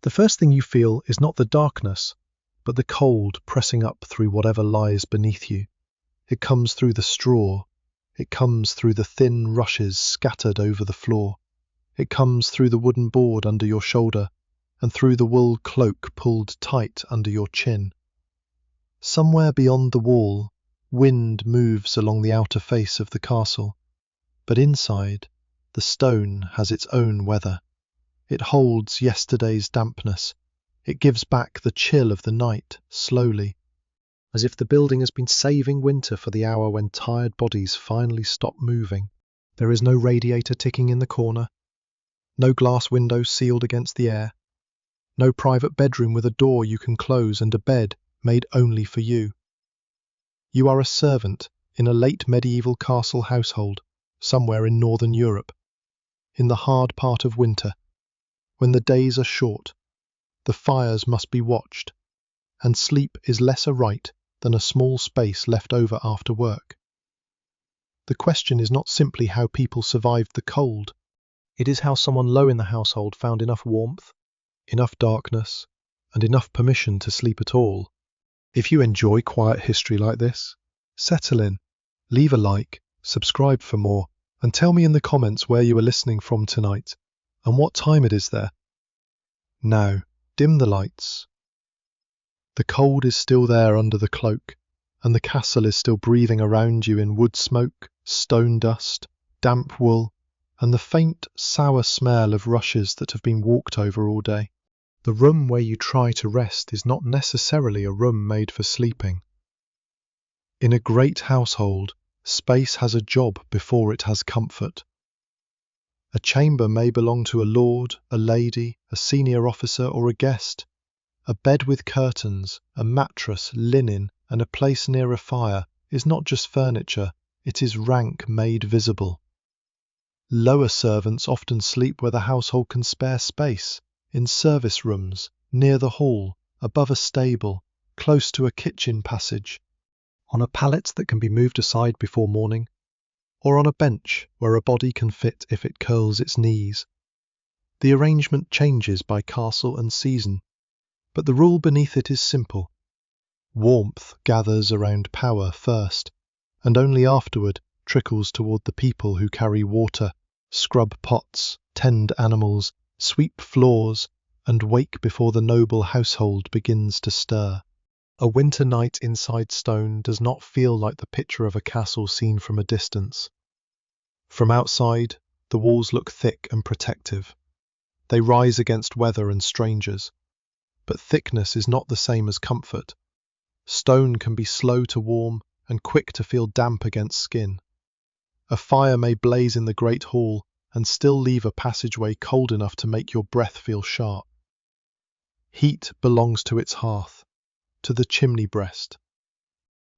The first thing you feel is not the darkness, but the cold pressing up through whatever lies beneath you. It comes through the straw. It comes through the thin rushes scattered over the floor. It comes through the wooden board under your shoulder and through the wool cloak pulled tight under your chin. Somewhere beyond the wall, wind moves along the outer face of the castle, but inside, the stone has its own weather. It holds yesterday's dampness. It gives back the chill of the night, slowly, as if the building has been saving winter for the hour when tired bodies finally stop moving. There is no radiator ticking in the corner, no glass window sealed against the air, no private bedroom with a door you can close and a bed made only for you. You are a servant in a late medieval castle household, somewhere in northern Europe, in the hard part of winter, when the days are short, the fires must be watched, and sleep is less a right than a small space left over after work. The question is not simply how people survived the cold. It is how someone low in the household found enough warmth, enough darkness, and enough permission to sleep at all. If you enjoy quiet history like this, settle in, leave a like, subscribe for more, and tell me in the comments where you are listening from tonight and what time it is there. Now, dim the lights. The cold is still there under the cloak, and the castle is still breathing around you in wood smoke, stone dust, damp wool, and the faint, sour smell of rushes that have been walked over all day. The room where you try to rest is not necessarily a room made for sleeping. In a great household, space has a job before it has comfort. A chamber may belong to a lord, a lady, a senior officer, or a guest. A bed with curtains, a mattress, linen, and a place near a fire is not just furniture, it is rank made visible. Lower servants often sleep where the household can spare space, in service rooms, near the hall, above a stable, close to a kitchen passage, on a pallet that can be moved aside before morning, or on a bench where a body can fit if it curls its knees. The arrangement changes by castle and season, but the rule beneath it is simple. Warmth gathers around power first, and only afterward trickles toward the people who carry water, scrub pots, tend animals, sweep floors, and wake before the noble household begins to stir. A winter night inside stone does not feel like the picture of a castle seen from a distance. From outside, the walls look thick and protective. They rise against weather and strangers. But thickness is not the same as comfort. Stone can be slow to warm and quick to feel damp against skin. A fire may blaze in the great hall and still leave a passageway cold enough to make your breath feel sharp. Heat belongs to its hearth, to the chimney breast,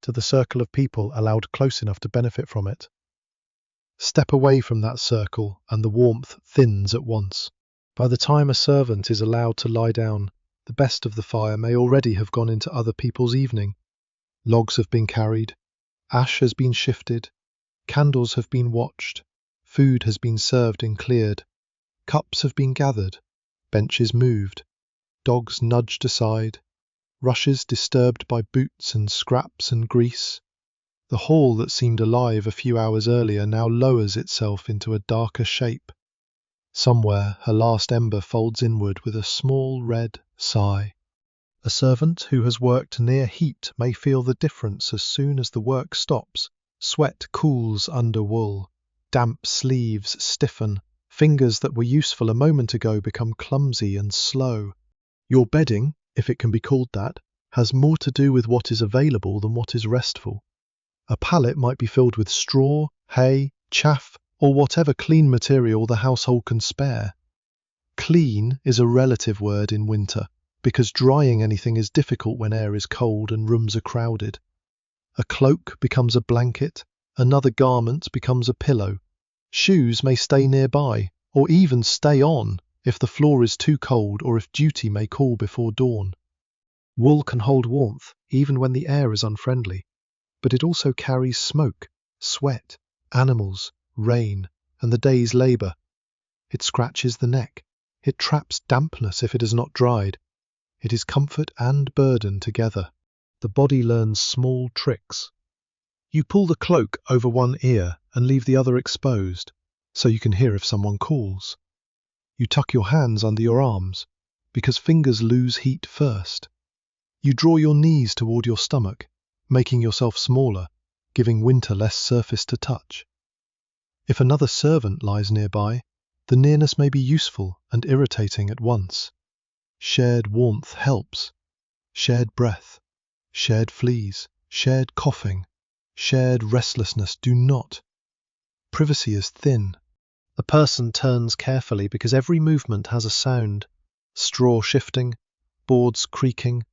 to the circle of people allowed close enough to benefit from it. Step away from that circle and the warmth thins at once. By the time a servant is allowed to lie down, the best of the fire may already have gone into other people's evening. Logs have been carried, ash has been shifted, candles have been watched, food has been served and cleared, cups have been gathered, benches moved, dogs nudged aside, rushes disturbed by boots and scraps and grease. The hall that seemed alive a few hours earlier now lowers itself into a darker shape. Somewhere her last ember folds inward with a small red sigh. A servant who has worked near heat may feel the difference as soon as the work stops. Sweat cools under wool. Damp sleeves stiffen. Fingers that were useful a moment ago become clumsy and slow. Your bedding, if it can be called that, has more to do with what is available than what is restful. A pallet might be filled with straw, hay, chaff, or whatever clean material the household can spare. Clean is a relative word in winter, because drying anything is difficult when air is cold and rooms are crowded. A cloak becomes a blanket, another garment becomes a pillow. Shoes may stay nearby, or even stay on, if the floor is too cold or if duty may call before dawn. Wool can hold warmth, even when the air is unfriendly, but it also carries smoke, sweat, animals, rain, and the day's labour. It scratches the neck, It traps dampness if it is not dried. It is comfort and burden together. The body learns small tricks. You pull the cloak over one ear and leave the other exposed, so you can hear if someone calls. You tuck your hands under your arms, because fingers lose heat first. You draw your knees toward your stomach, making yourself smaller, giving winter less surface to touch. If another servant lies nearby, the nearness may be useful and irritating at once. Shared warmth helps. Shared breath, shared fleas, shared coughing, shared restlessness do not. Privacy is thin. A person turns carefully because every movement has a sound. Straw shifting, boards creaking,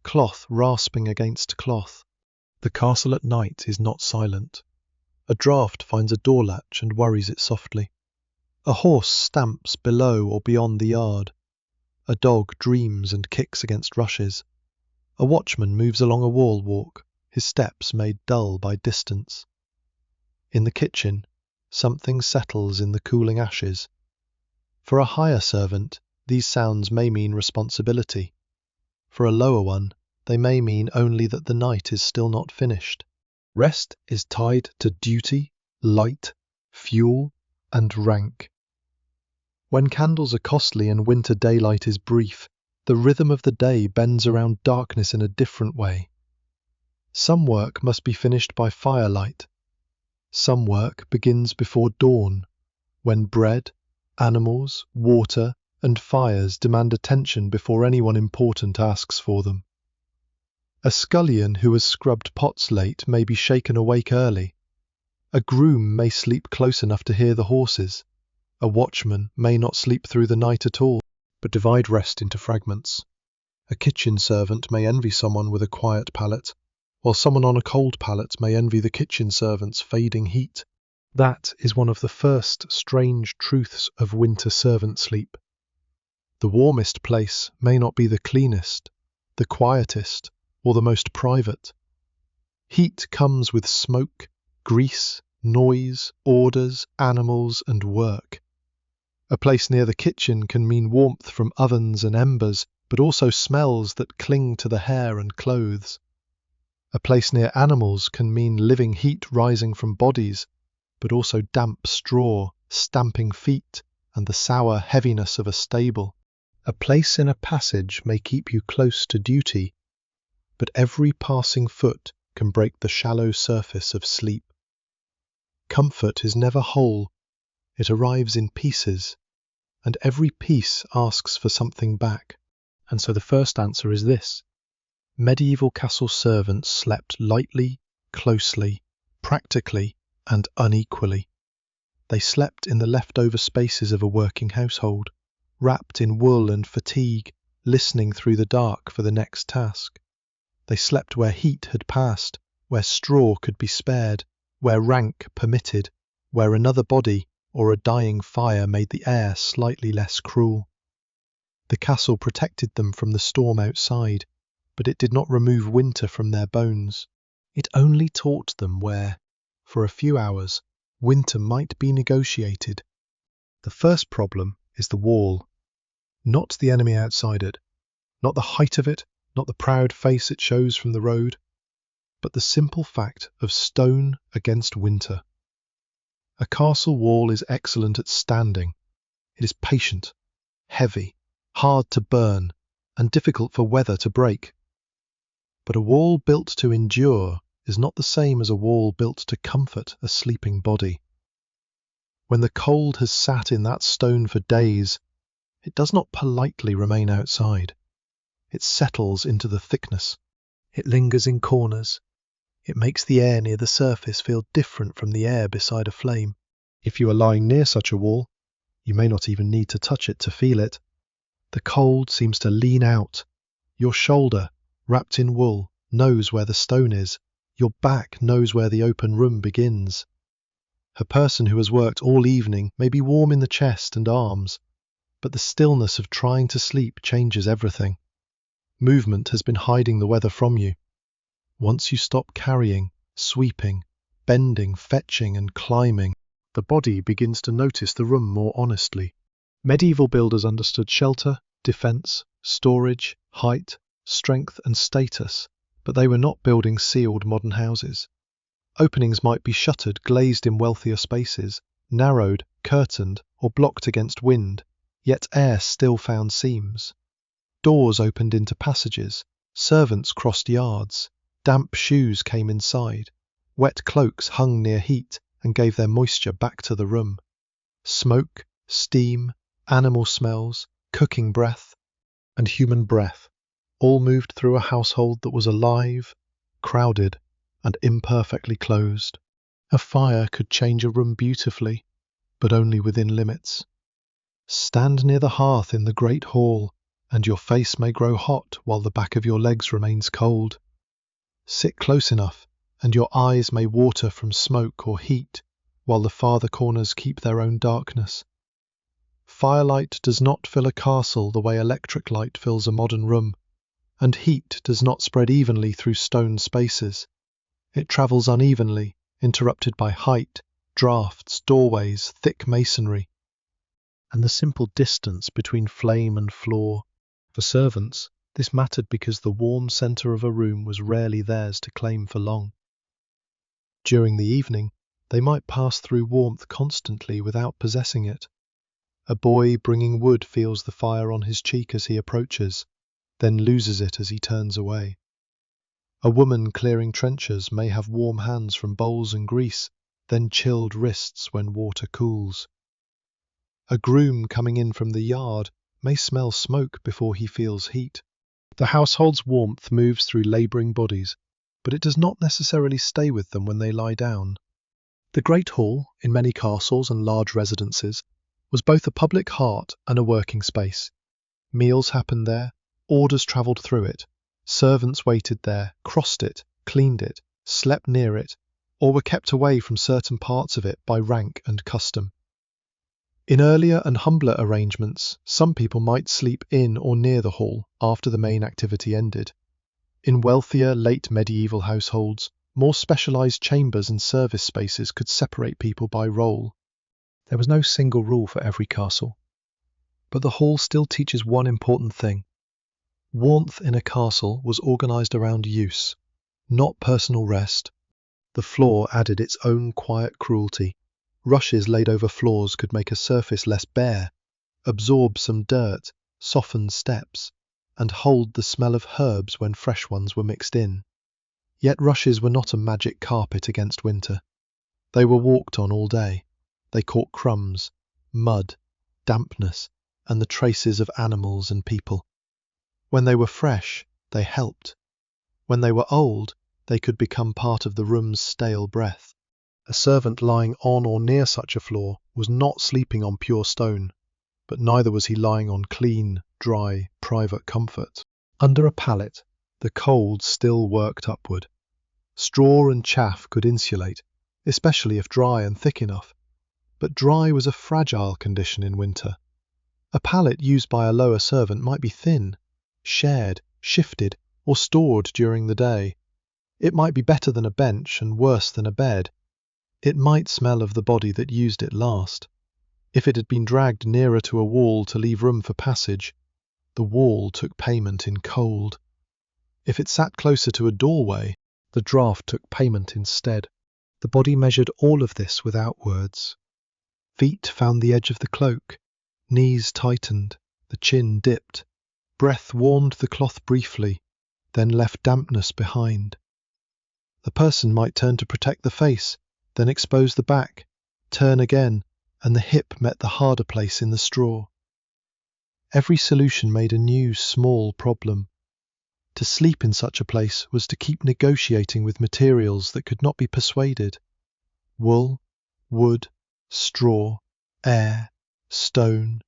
cloth rasping against cloth. The castle at night is not silent. A draught finds a door latch and worries it softly. A horse stamps below or beyond the yard. A dog dreams and kicks against rushes. A watchman moves along a wall walk, his steps made dull by distance. In the kitchen, something settles in the cooling ashes. For a higher servant, these sounds may mean responsibility. For a lower one, they may mean only that the night is still not finished. Rest is tied to duty, light, fuel, and rank. When candles are costly and winter daylight is brief, the rhythm of the day bends around darkness in a different way. Some work must be finished by firelight. Some work begins before dawn, when bread, animals, water, and fires demand attention before anyone important asks for them. A scullion who has scrubbed pots late may be shaken awake early. A groom may sleep close enough to hear the horses. A watchman may not sleep through the night at all, but divide rest into fragments. A kitchen servant may envy someone with a quiet palate, while someone on a cold palate may envy the kitchen servant's fading heat. That is one of the first strange truths of winter servant sleep. The warmest place may not be the cleanest, the quietest, or the most private. Heat comes with smoke, grease, noise, orders, animals, and work. A place near the kitchen can mean warmth from ovens and embers, but also smells that cling to the hair and clothes. A place near animals can mean living heat rising from bodies, but also damp straw, stamping feet, and the sour heaviness of a stable. A place in a passage may keep you close to duty, but every passing foot can break the shallow surface of sleep. Comfort is never whole. It arrives in pieces, and every piece asks for something back. And so the first answer is this. Medieval castle servants slept lightly, closely, practically, and unequally. They slept in the leftover spaces of a working household, wrapped in wool and fatigue, listening through the dark for the next task. They slept where heat had passed, where straw could be spared, where rank permitted, where another body or a dying fire made the air slightly less cruel. The castle protected them from the storm outside, but it did not remove winter from their bones. It only taught them where, for a few hours, winter might be negotiated. The first problem is the wall, not the enemy outside it, not the height of it, not the proud face it shows from the road, but the simple fact of stone against winter. A castle wall is excellent at standing. It is patient, heavy, hard to burn, and difficult for weather to break. But a wall built to endure is not the same as a wall built to comfort a sleeping body. When the cold has sat in that stone for days, it does not politely remain outside. It settles into the thickness. It lingers in corners. It makes the air near the surface feel different from the air beside a flame. If you are lying near such a wall, you may not even need to touch it to feel it. The cold seems to lean out. Your shoulder, wrapped in wool, knows where the stone is. Your back knows where the open room begins. A person who has worked all evening may be warm in the chest and arms, but the stillness of trying to sleep changes everything. Movement has been hiding the weather from you. Once you stop carrying, sweeping, bending, fetching, and climbing, the body begins to notice the room more honestly. Medieval builders understood shelter, defense, storage, height, strength, and status, but they were not building sealed modern houses. Openings might be shuttered, glazed in wealthier spaces, narrowed, curtained, or blocked against wind, yet air still found seams. Doors opened into passages, servants crossed yards, damp shoes came inside, wet cloaks hung near heat and gave their moisture back to the room. Smoke, steam, animal smells, cooking breath, and human breath all moved through a household that was alive, crowded, and imperfectly closed. A fire could change a room beautifully, but only within limits. Stand near the hearth in the great hall, and your face may grow hot while the back of your legs remains cold. Sit close enough, and your eyes may water from smoke or heat, while the farther corners keep their own darkness. Firelight does not fill a castle the way electric light fills a modern room, and heat does not spread evenly through stone spaces. It travels unevenly, interrupted by height, drafts, doorways, thick masonry, and the simple distance between flame and floor. For servants, this mattered because the warm centre of a room was rarely theirs to claim for long. During the evening, they might pass through warmth constantly without possessing it. A boy bringing wood feels the fire on his cheek as he approaches, then loses it as he turns away. A woman clearing trenches may have warm hands from bowls and grease, then chilled wrists when water cools. A groom coming in from the yard may smell smoke before he feels heat. The household's warmth moves through labouring bodies, but it does not necessarily stay with them when they lie down. The Great Hall, in many castles and large residences, was both a public heart and a working space. Meals happened there, orders travelled through it, servants waited there, crossed it, cleaned it, slept near it, or were kept away from certain parts of it by rank and custom. In earlier and humbler arrangements, some people might sleep in or near the hall after the main activity ended. In wealthier late medieval households, more specialised chambers and service spaces could separate people by role. There was no single rule for every castle, but the hall still teaches one important thing. Warmth in a castle was organised around use, not personal rest. The floor added its own quiet cruelty. Rushes laid over floors could make a surface less bare, absorb some dirt, soften steps, and hold the smell of herbs when fresh ones were mixed in. Yet rushes were not a magic carpet against winter. They were walked on all day. They caught crumbs, mud, dampness, and the traces of animals and people. When they were fresh, they helped. When they were old, they could become part of the room's stale breath. A servant lying on or near such a floor was not sleeping on pure stone, but neither was he lying on clean, dry, private comfort. Under a pallet, the cold still worked upward. Straw and chaff could insulate, especially if dry and thick enough, but dry was a fragile condition in winter. A pallet used by a lower servant might be thin, shared, shifted, or stored during the day. It might be better than a bench and worse than a bed. It might smell of the body that used it last. If it had been dragged nearer to a wall to leave room for passage, the wall took payment in cold. If it sat closer to a doorway, the draught took payment instead. The body measured all of this without words. Feet found the edge of the cloak, knees tightened, the chin dipped. Breath warmed the cloth briefly, then left dampness behind. The person might turn to protect the face, then expose the back, turn again, and the hip met the harder place in the straw. Every solution made a new, small problem. To sleep in such a place was to keep negotiating with materials that could not be persuaded. Wool, wood, straw, air, stone.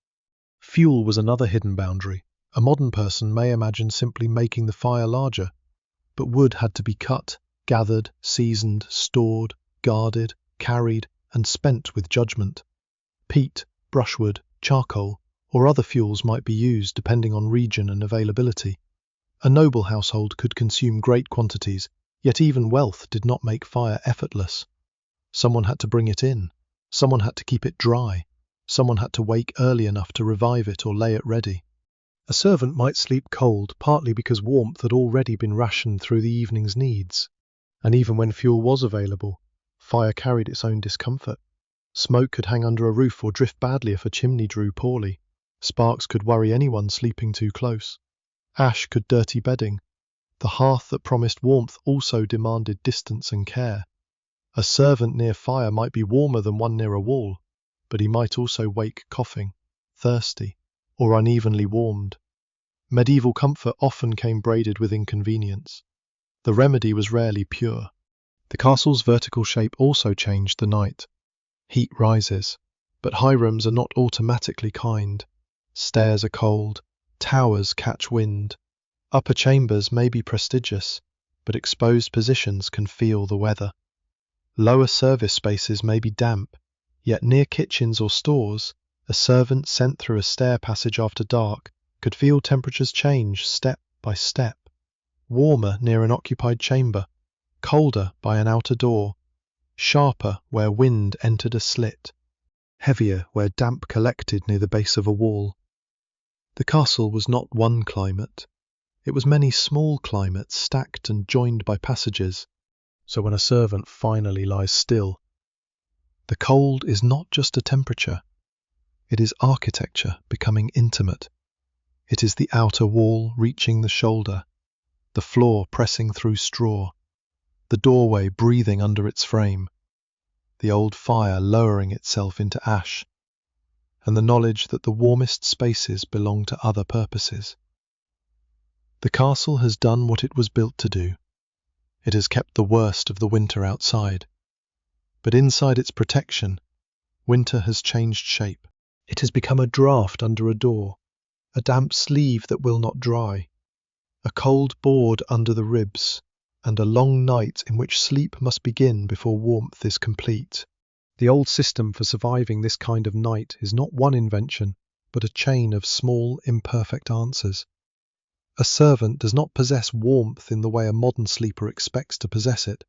Fuel was another hidden boundary. A modern person may imagine simply making the fire larger, but wood had to be cut, gathered, seasoned, stored, guarded, carried, and spent with judgment. Peat, brushwood, charcoal, or other fuels might be used depending on region and availability. A noble household could consume great quantities, yet even wealth did not make fire effortless. Someone had to bring it in. Someone had to keep it dry. Someone had to wake early enough to revive it or lay it ready. A servant might sleep cold, partly because warmth had already been rationed through the evening's needs. And even when fuel was available, fire carried its own discomfort. Smoke could hang under a roof or drift badly if a chimney drew poorly. Sparks could worry anyone sleeping too close. Ash could dirty bedding. The hearth that promised warmth also demanded distance and care. A servant near fire might be warmer than one near a wall, but he might also wake coughing, thirsty, or unevenly warmed. Medieval comfort often came braided with inconvenience. The remedy was rarely pure. The castle's vertical shape also changed the night. Heat rises, but high rooms are not automatically kind. Stairs are cold, towers catch wind. Upper chambers may be prestigious, but exposed positions can feel the weather. Lower service spaces may be damp, yet near kitchens or stores, a servant sent through a stair passage after dark could feel temperatures change step by step. Warmer near an occupied chamber, colder by an outer door, sharper where wind entered a slit, heavier where damp collected near the base of a wall. The castle was not one climate. It was many small climates stacked and joined by passages, so when a servant finally lies still, the cold is not just a temperature. It is architecture becoming intimate. It is the outer wall reaching the shoulder, the floor pressing through straw, the doorway breathing under its frame, the old fire lowering itself into ash, and the knowledge that the warmest spaces belong to other purposes. The castle has done what it was built to do. It has kept the worst of the winter outside. But inside its protection, winter has changed shape. It has become a draught under a door, a damp sleeve that will not dry, a cold board under the ribs, and a long night in which sleep must begin before warmth is complete. The old system for surviving this kind of night is not one invention, but a chain of small, imperfect answers. A servant does not possess warmth in the way a modern sleeper expects to possess it.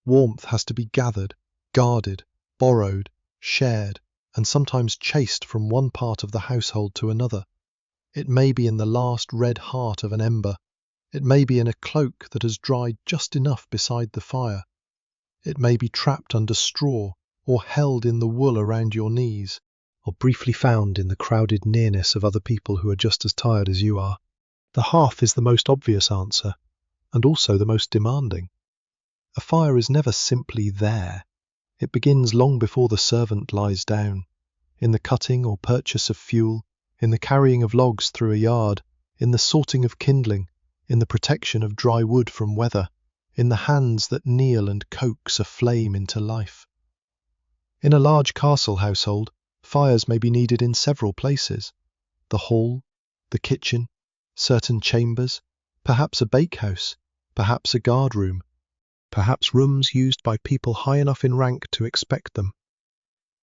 Warmth has to be gathered, guarded, borrowed, shared, and sometimes chased from one part of the household to another. It may be in the last red heart of an ember. It may be in a cloak that has dried just enough beside the fire. It may be trapped under straw, or held in the wool around your knees, or briefly found in the crowded nearness of other people who are just as tired as you are. The hearth is the most obvious answer, and also the most demanding. A fire is never simply there. It begins long before the servant lies down, in the cutting or purchase of fuel, in the carrying of logs through a yard, in the sorting of kindling, in the protection of dry wood from weather, in the hands that kneel and coax a flame into life. In a large castle household, fires may be needed in several places: the hall, the kitchen, certain chambers, perhaps a bakehouse, perhaps a guard room, perhaps rooms used by people high enough in rank to expect them.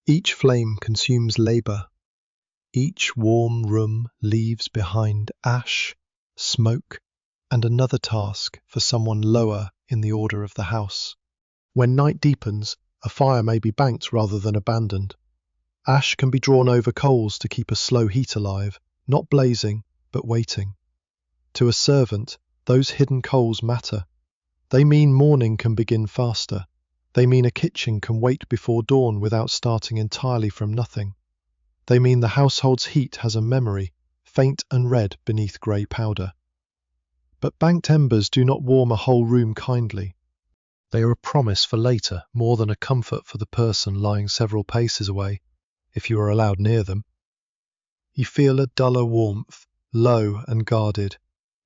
Each flame consumes labour. Each warm room leaves behind ash, smoke, and another task for someone lower in the order of the house. When night deepens, a fire may be banked rather than abandoned. Ash can be drawn over coals to keep a slow heat alive, not blazing, but waiting. To a servant, those hidden coals matter. They mean morning can begin faster. They mean a kitchen can wait before dawn without starting entirely from nothing. They mean the household's heat has a memory, faint and red beneath grey powder. But banked embers do not warm a whole room kindly. They are a promise for later, more than a comfort for the person lying several paces away, if you are allowed near them. You feel a duller warmth, low and guarded.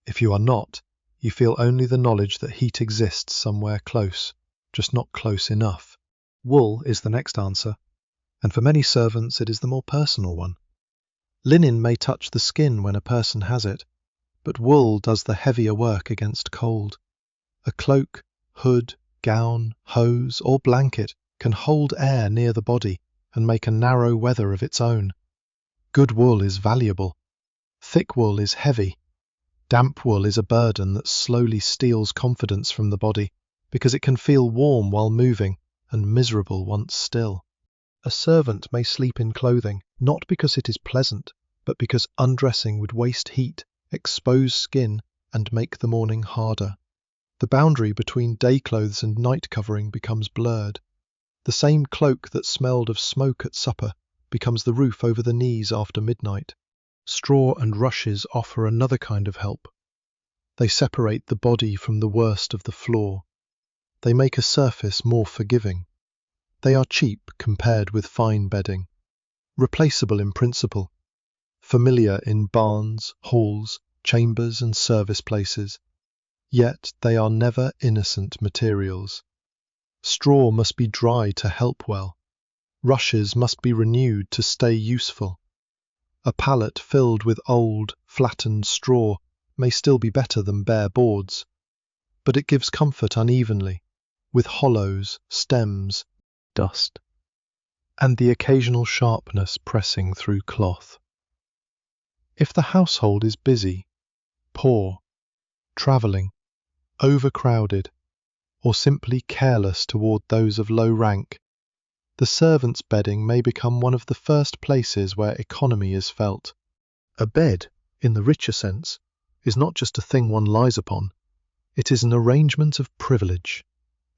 If you are not, you feel only the knowledge that heat exists somewhere close, just not close enough. Wool is the next answer, and for many servants it is the more personal one. Linen may touch the skin when a person has it, but wool does the heavier work against cold. A cloak, hood, gown, hose, or blanket can hold air near the body and make a narrow weather of its own. Good wool is valuable. Thick wool is heavy. Damp wool is a burden that slowly steals confidence from the body because it can feel warm while moving and miserable once still. A servant may sleep in clothing, not because it is pleasant, but because undressing would waste heat, expose skin, and make the morning harder. The boundary between day clothes and night covering becomes blurred. The same cloak that smelled of smoke at supper becomes the roof over the knees after midnight. Straw and rushes offer another kind of help. They separate the body from the worst of the floor. They make a surface more forgiving. They are cheap compared with fine bedding, replaceable in principle, familiar in barns, halls, chambers and service places. Yet they are never innocent materials. Straw must be dry to help well. Rushes must be renewed to stay useful. A pallet filled with old, flattened straw may still be better than bare boards, but it gives comfort unevenly, with hollows, stems, dust, and the occasional sharpness pressing through cloth. If the household is busy, poor, travelling, overcrowded, or simply careless toward those of low rank, the servants' bedding may become one of the first places where economy is felt. A bed, in the richer sense, is not just a thing one lies upon. It is an arrangement of privilege.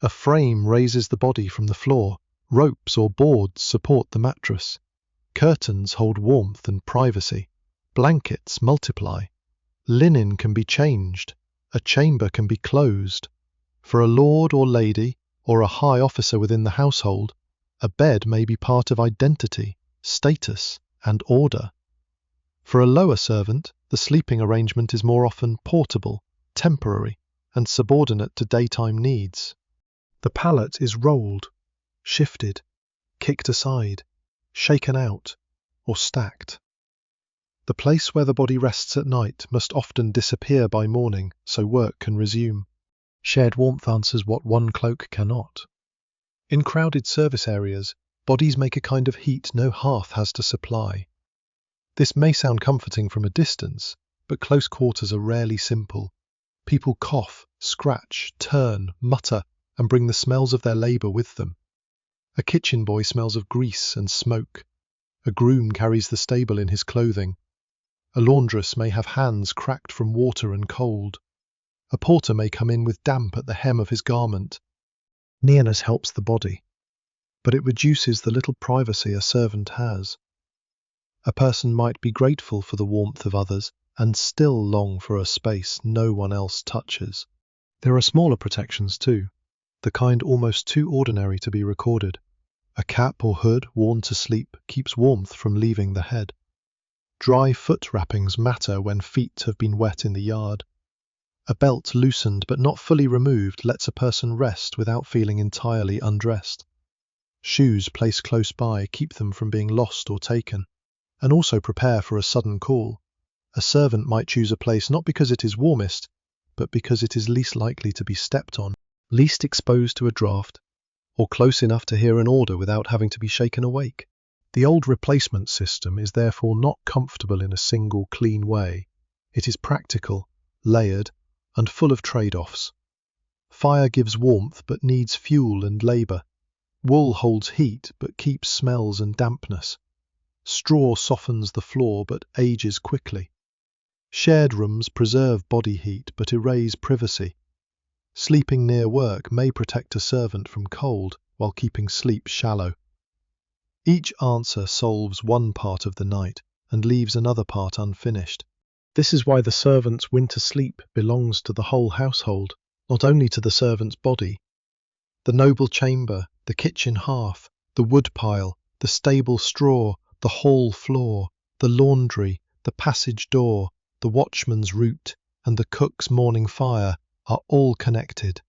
A frame raises the body from the floor. Ropes or boards support the mattress. Curtains hold warmth and privacy. Blankets multiply. Linen can be changed. A chamber can be closed. For a lord or lady, or a high officer within the household, a bed may be part of identity, status, and order. For a lower servant, the sleeping arrangement is more often portable, temporary, and subordinate to daytime needs. The pallet is rolled, shifted, kicked aside, shaken out, or stacked. The place where the body rests at night must often disappear by morning so work can resume. Shared warmth answers what one cloak cannot. In crowded service areas, bodies make a kind of heat no hearth has to supply. This may sound comforting from a distance, but close quarters are rarely simple. People cough, scratch, turn, mutter, and bring the smells of their labour with them. A kitchen boy smells of grease and smoke. A groom carries the stable in his clothing. A laundress may have hands cracked from water and cold. A porter may come in with damp at the hem of his garment. Nearness helps the body, but it reduces the little privacy a servant has. A person might be grateful for the warmth of others and still long for a space no one else touches. There are smaller protections too, the kind almost too ordinary to be recorded. A cap or hood worn to sleep keeps warmth from leaving the head. Dry foot wrappings matter when feet have been wet in the yard. A belt loosened but not fully removed lets a person rest without feeling entirely undressed. Shoes placed close by keep them from being lost or taken, and also prepare for a sudden call. A servant might choose a place not because it is warmest, but because it is least likely to be stepped on, least exposed to a draught, or close enough to hear an order without having to be shaken awake. The old replacement system is therefore not comfortable in a single clean way. It is practical, layered, and full of trade-offs. Fire gives warmth but needs fuel and labour. Wool holds heat but keeps smells and dampness. Straw softens the floor but ages quickly. Shared rooms preserve body heat but erase privacy. Sleeping near work may protect a servant from cold while keeping sleep shallow. Each answer solves one part of the night and leaves another part unfinished. This is why the servant's winter sleep belongs to the whole household, not only to the servant's body. The noble chamber, the kitchen hearth, the wood pile, the stable straw, the hall floor, the laundry, the passage door, the watchman's route, and the cook's morning fire are all connected.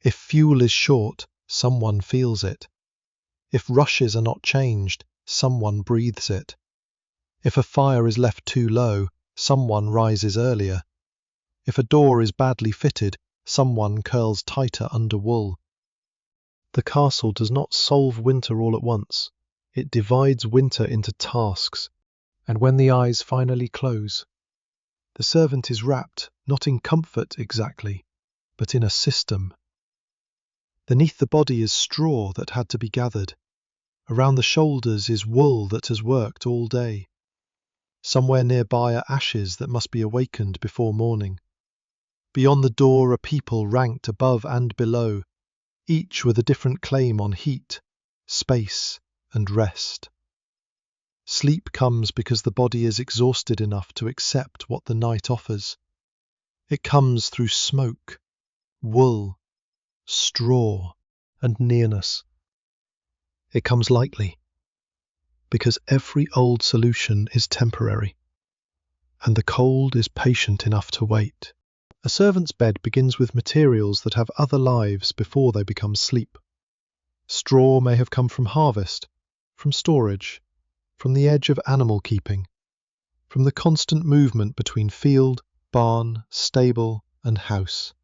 If fuel is short, someone feels it. If rushes are not changed, someone breathes it. If a fire is left too low, someone rises earlier. If a door is badly fitted, someone curls tighter under wool. The castle does not solve winter all at once. It divides winter into tasks, and when the eyes finally close, the servant is wrapped not in comfort exactly, but in a system. Beneath the body is straw that had to be gathered. Around the shoulders is wool that has worked all day. Somewhere nearby are ashes that must be awakened before morning. Beyond the door are people ranked above and below, each with a different claim on heat, space, and rest. Sleep comes because the body is exhausted enough to accept what the night offers. It comes through smoke, wool, straw, and nearness. It comes lightly, because every old solution is temporary, and the cold is patient enough to wait. A servant's bed begins with materials that have other lives before they become sleep. Straw may have come from harvest, from storage, from the edge of animal keeping, from the constant movement between field, barn, stable, and house.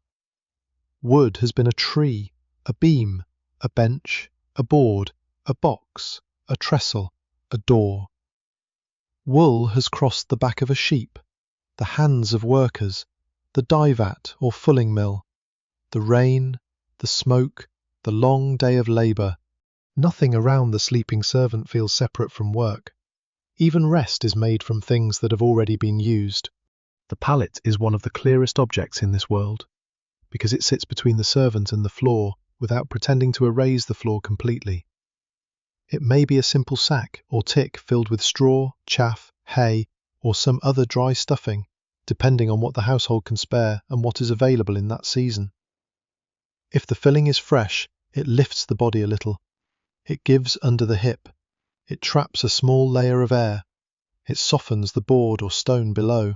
Wood has been a tree, a beam, a bench, a board, a box, a trestle, a door. Wool has crossed the back of a sheep, the hands of workers, the dye vat or fulling mill, the rain, the smoke, the long day of labour. Nothing around the sleeping servant feels separate from work. Even rest is made from things that have already been used. The pallet is one of the clearest objects in this world, because it sits between the servant and the floor without pretending to erase the floor completely. It may be a simple sack or tick filled with straw, chaff, hay, or some other dry stuffing, depending on what the household can spare and what is available in that season. If the filling is fresh, it lifts the body a little. It gives under the hip. It traps a small layer of air. It softens the board or stone below.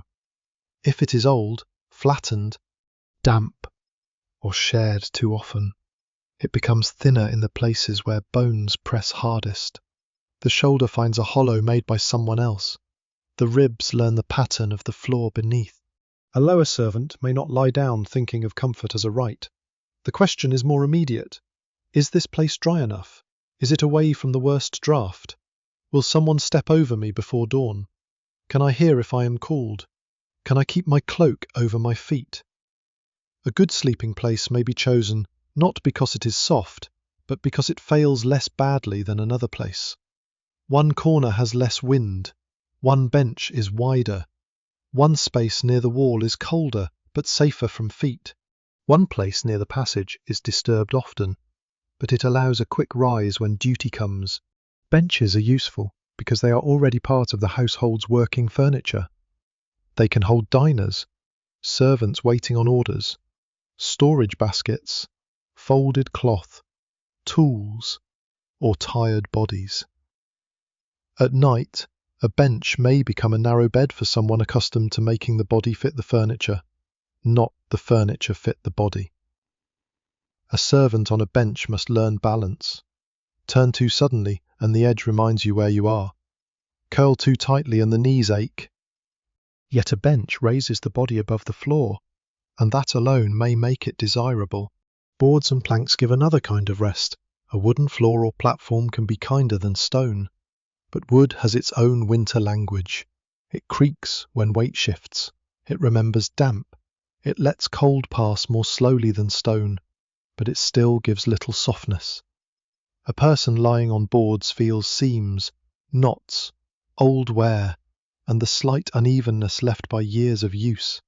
If it is old, flattened, damp, or shared too often, it becomes thinner in the places where bones press hardest. The shoulder finds a hollow made by someone else. The ribs learn the pattern of the floor beneath. A lower servant may not lie down thinking of comfort as a right. The question is more immediate. Is this place dry enough? Is it away from the worst draught? Will someone step over me before dawn? Can I hear if I am called? Can I keep my cloak over my feet? A good sleeping place may be chosen not because it is soft, but because it fails less badly than another place. One corner has less wind. One bench is wider. One space near the wall is colder, but safer from feet. One place near the passage is disturbed often, but it allows a quick rise when duty comes. Benches are useful because they are already part of the household's working furniture. They can hold diners, servants waiting on orders, storage baskets, folded cloth, tools, or tired bodies. At night, a bench may become a narrow bed for someone accustomed to making the body fit the furniture, not the furniture fit the body. A servant on a bench must learn balance. Turn too suddenly and the edge reminds you where you are. Curl too tightly and the knees ache. Yet a bench raises the body above the floor, and that alone may make it desirable. Boards and planks give another kind of rest. A wooden floor or platform can be kinder than stone. But wood has its own winter language. It creaks when weight shifts. It remembers damp. It lets cold pass more slowly than stone, but it still gives little softness. A person lying on boards feels seams, knots, old wear, and the slight unevenness left by years of use.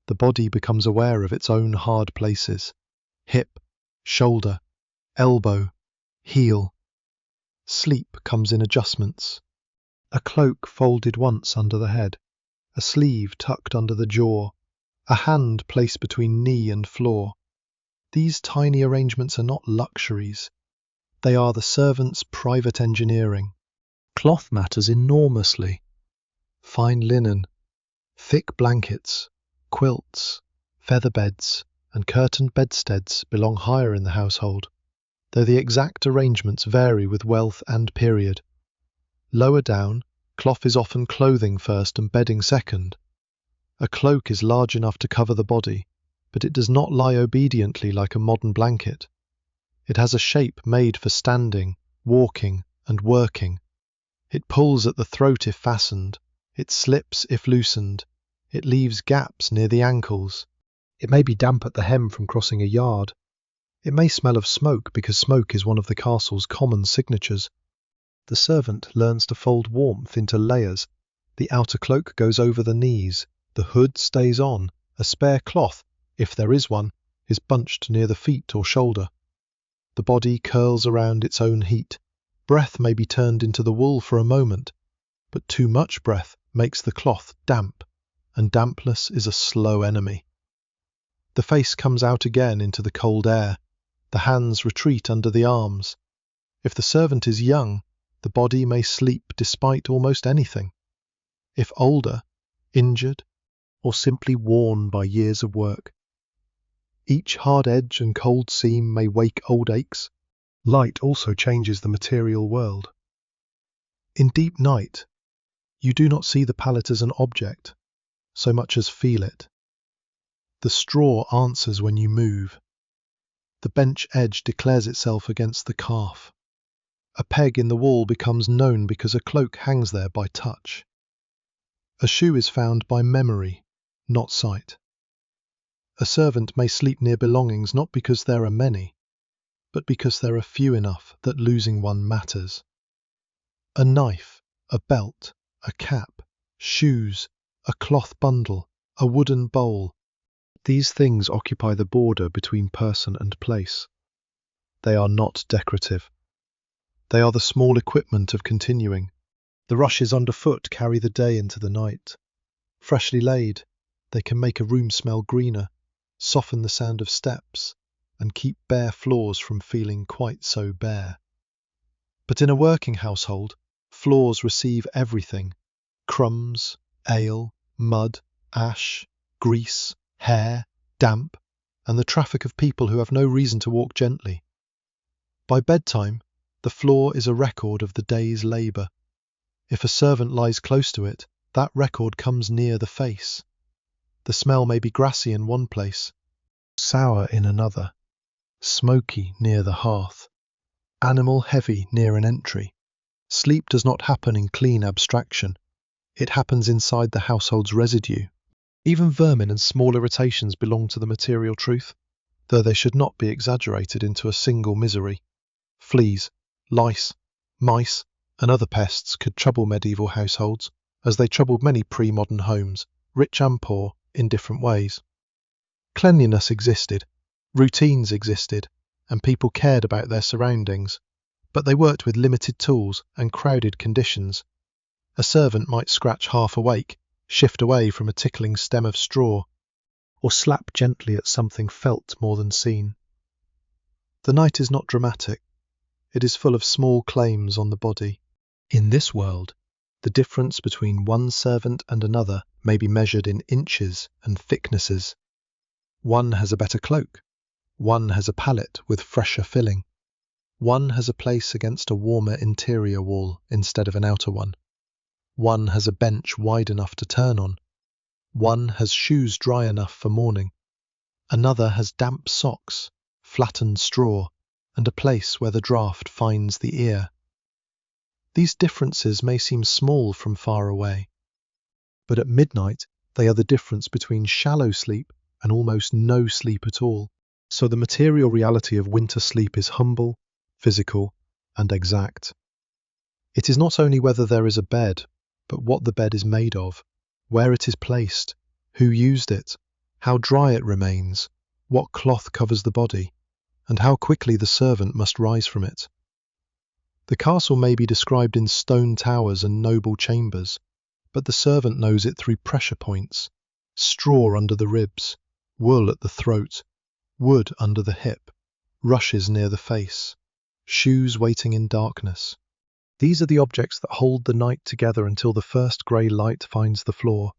The body becomes aware of its own hard places: hip, shoulder, elbow, heel. Sleep comes in adjustments. A cloak folded once under the head, a sleeve tucked under the jaw, a hand placed between knee and floor. These tiny arrangements are not luxuries. They are the servant's private engineering. Cloth matters enormously. Fine linen, thick blankets, quilts, feather beds, and curtained bedsteads belong higher in the household, though the exact arrangements vary with wealth and period. Lower down, cloth is often clothing first and bedding second. A cloak is large enough to cover the body, but it does not lie obediently like a modern blanket. It has a shape made for standing, walking, and working. It pulls at the throat if fastened. It slips if loosened. It leaves gaps near the ankles. It may be damp at the hem from crossing a yard. It may smell of smoke because smoke is one of the castle's common signatures. The servant learns to fold warmth into layers. The outer cloak goes over the knees. The hood stays on. A spare cloth, if there is one, is bunched near the feet or shoulder. The body curls around its own heat. Breath may be turned into the wool for a moment, but too much breath makes the cloth damp, and dampness is a slow enemy. The face comes out again into the cold air. The hands retreat under the arms. If the servant is young, the body may sleep despite almost anything. If older, injured, or simply worn by years of work. Each hard edge and cold seam may wake old aches. Light also changes the material world. In deep night, you do not see the pallet as an object, so much as feel it. The straw answers when you move. The bench edge declares itself against the calf. A peg in the wall becomes known because a cloak hangs there by touch. A shoe is found by memory, not sight. A servant may sleep near belongings not because there are many, but because there are few enough that losing one matters. A knife, a belt, a cap, shoes, a cloth bundle, a wooden bowl. These things occupy the border between person and place. They are not decorative. They are the small equipment of continuing. The rushes underfoot carry the day into the night. Freshly laid, they can make a room smell greener, soften the sound of steps, and keep bare floors from feeling quite so bare. But in a working household, floors receive everything: crumbs, ale, mud, ash, grease, hair, damp, and the traffic of people who have no reason to walk gently. By bedtime, the floor is a record of the day's labour. If a servant lies close to it, that record comes near the face. The smell may be grassy in one place, sour in another, smoky near the hearth, animal heavy near an entry. Sleep does not happen in clean abstraction. It happens inside the household's residue. Even vermin and small irritations belong to the material truth, though they should not be exaggerated into a single misery. Fleas, lice, mice, and other pests could trouble medieval households, as they troubled many pre-modern homes, rich and poor, in different ways. Cleanliness existed, routines existed, and people cared about their surroundings, but they worked with limited tools and crowded conditions. A servant might scratch half awake, shift away from a tickling stem of straw, or slap gently at something felt more than seen. The night is not dramatic. It is full of small claims on the body. In this world, the difference between one servant and another may be measured in inches and thicknesses. One has a better cloak. One has a pallet with fresher filling. One has a place against a warmer interior wall instead of an outer one. One has a bench wide enough to turn on. One has shoes dry enough for morning. Another has damp socks, flattened straw, and a place where the draught finds the ear. These differences may seem small from far away, but at midnight they are the difference between shallow sleep and almost no sleep at all. So the material reality of winter sleep is humble, physical, and exact. It is not only whether there is a bed, but what the bed is made of, where it is placed, who used it, how dry it remains, what cloth covers the body, and how quickly the servant must rise from it. The castle may be described in stone towers and noble chambers, but the servant knows it through pressure points: straw under the ribs, wool at the throat, wood under the hip, rushes near the face, shoes waiting in darkness. These are the objects that hold the night together until the first grey light finds the floor.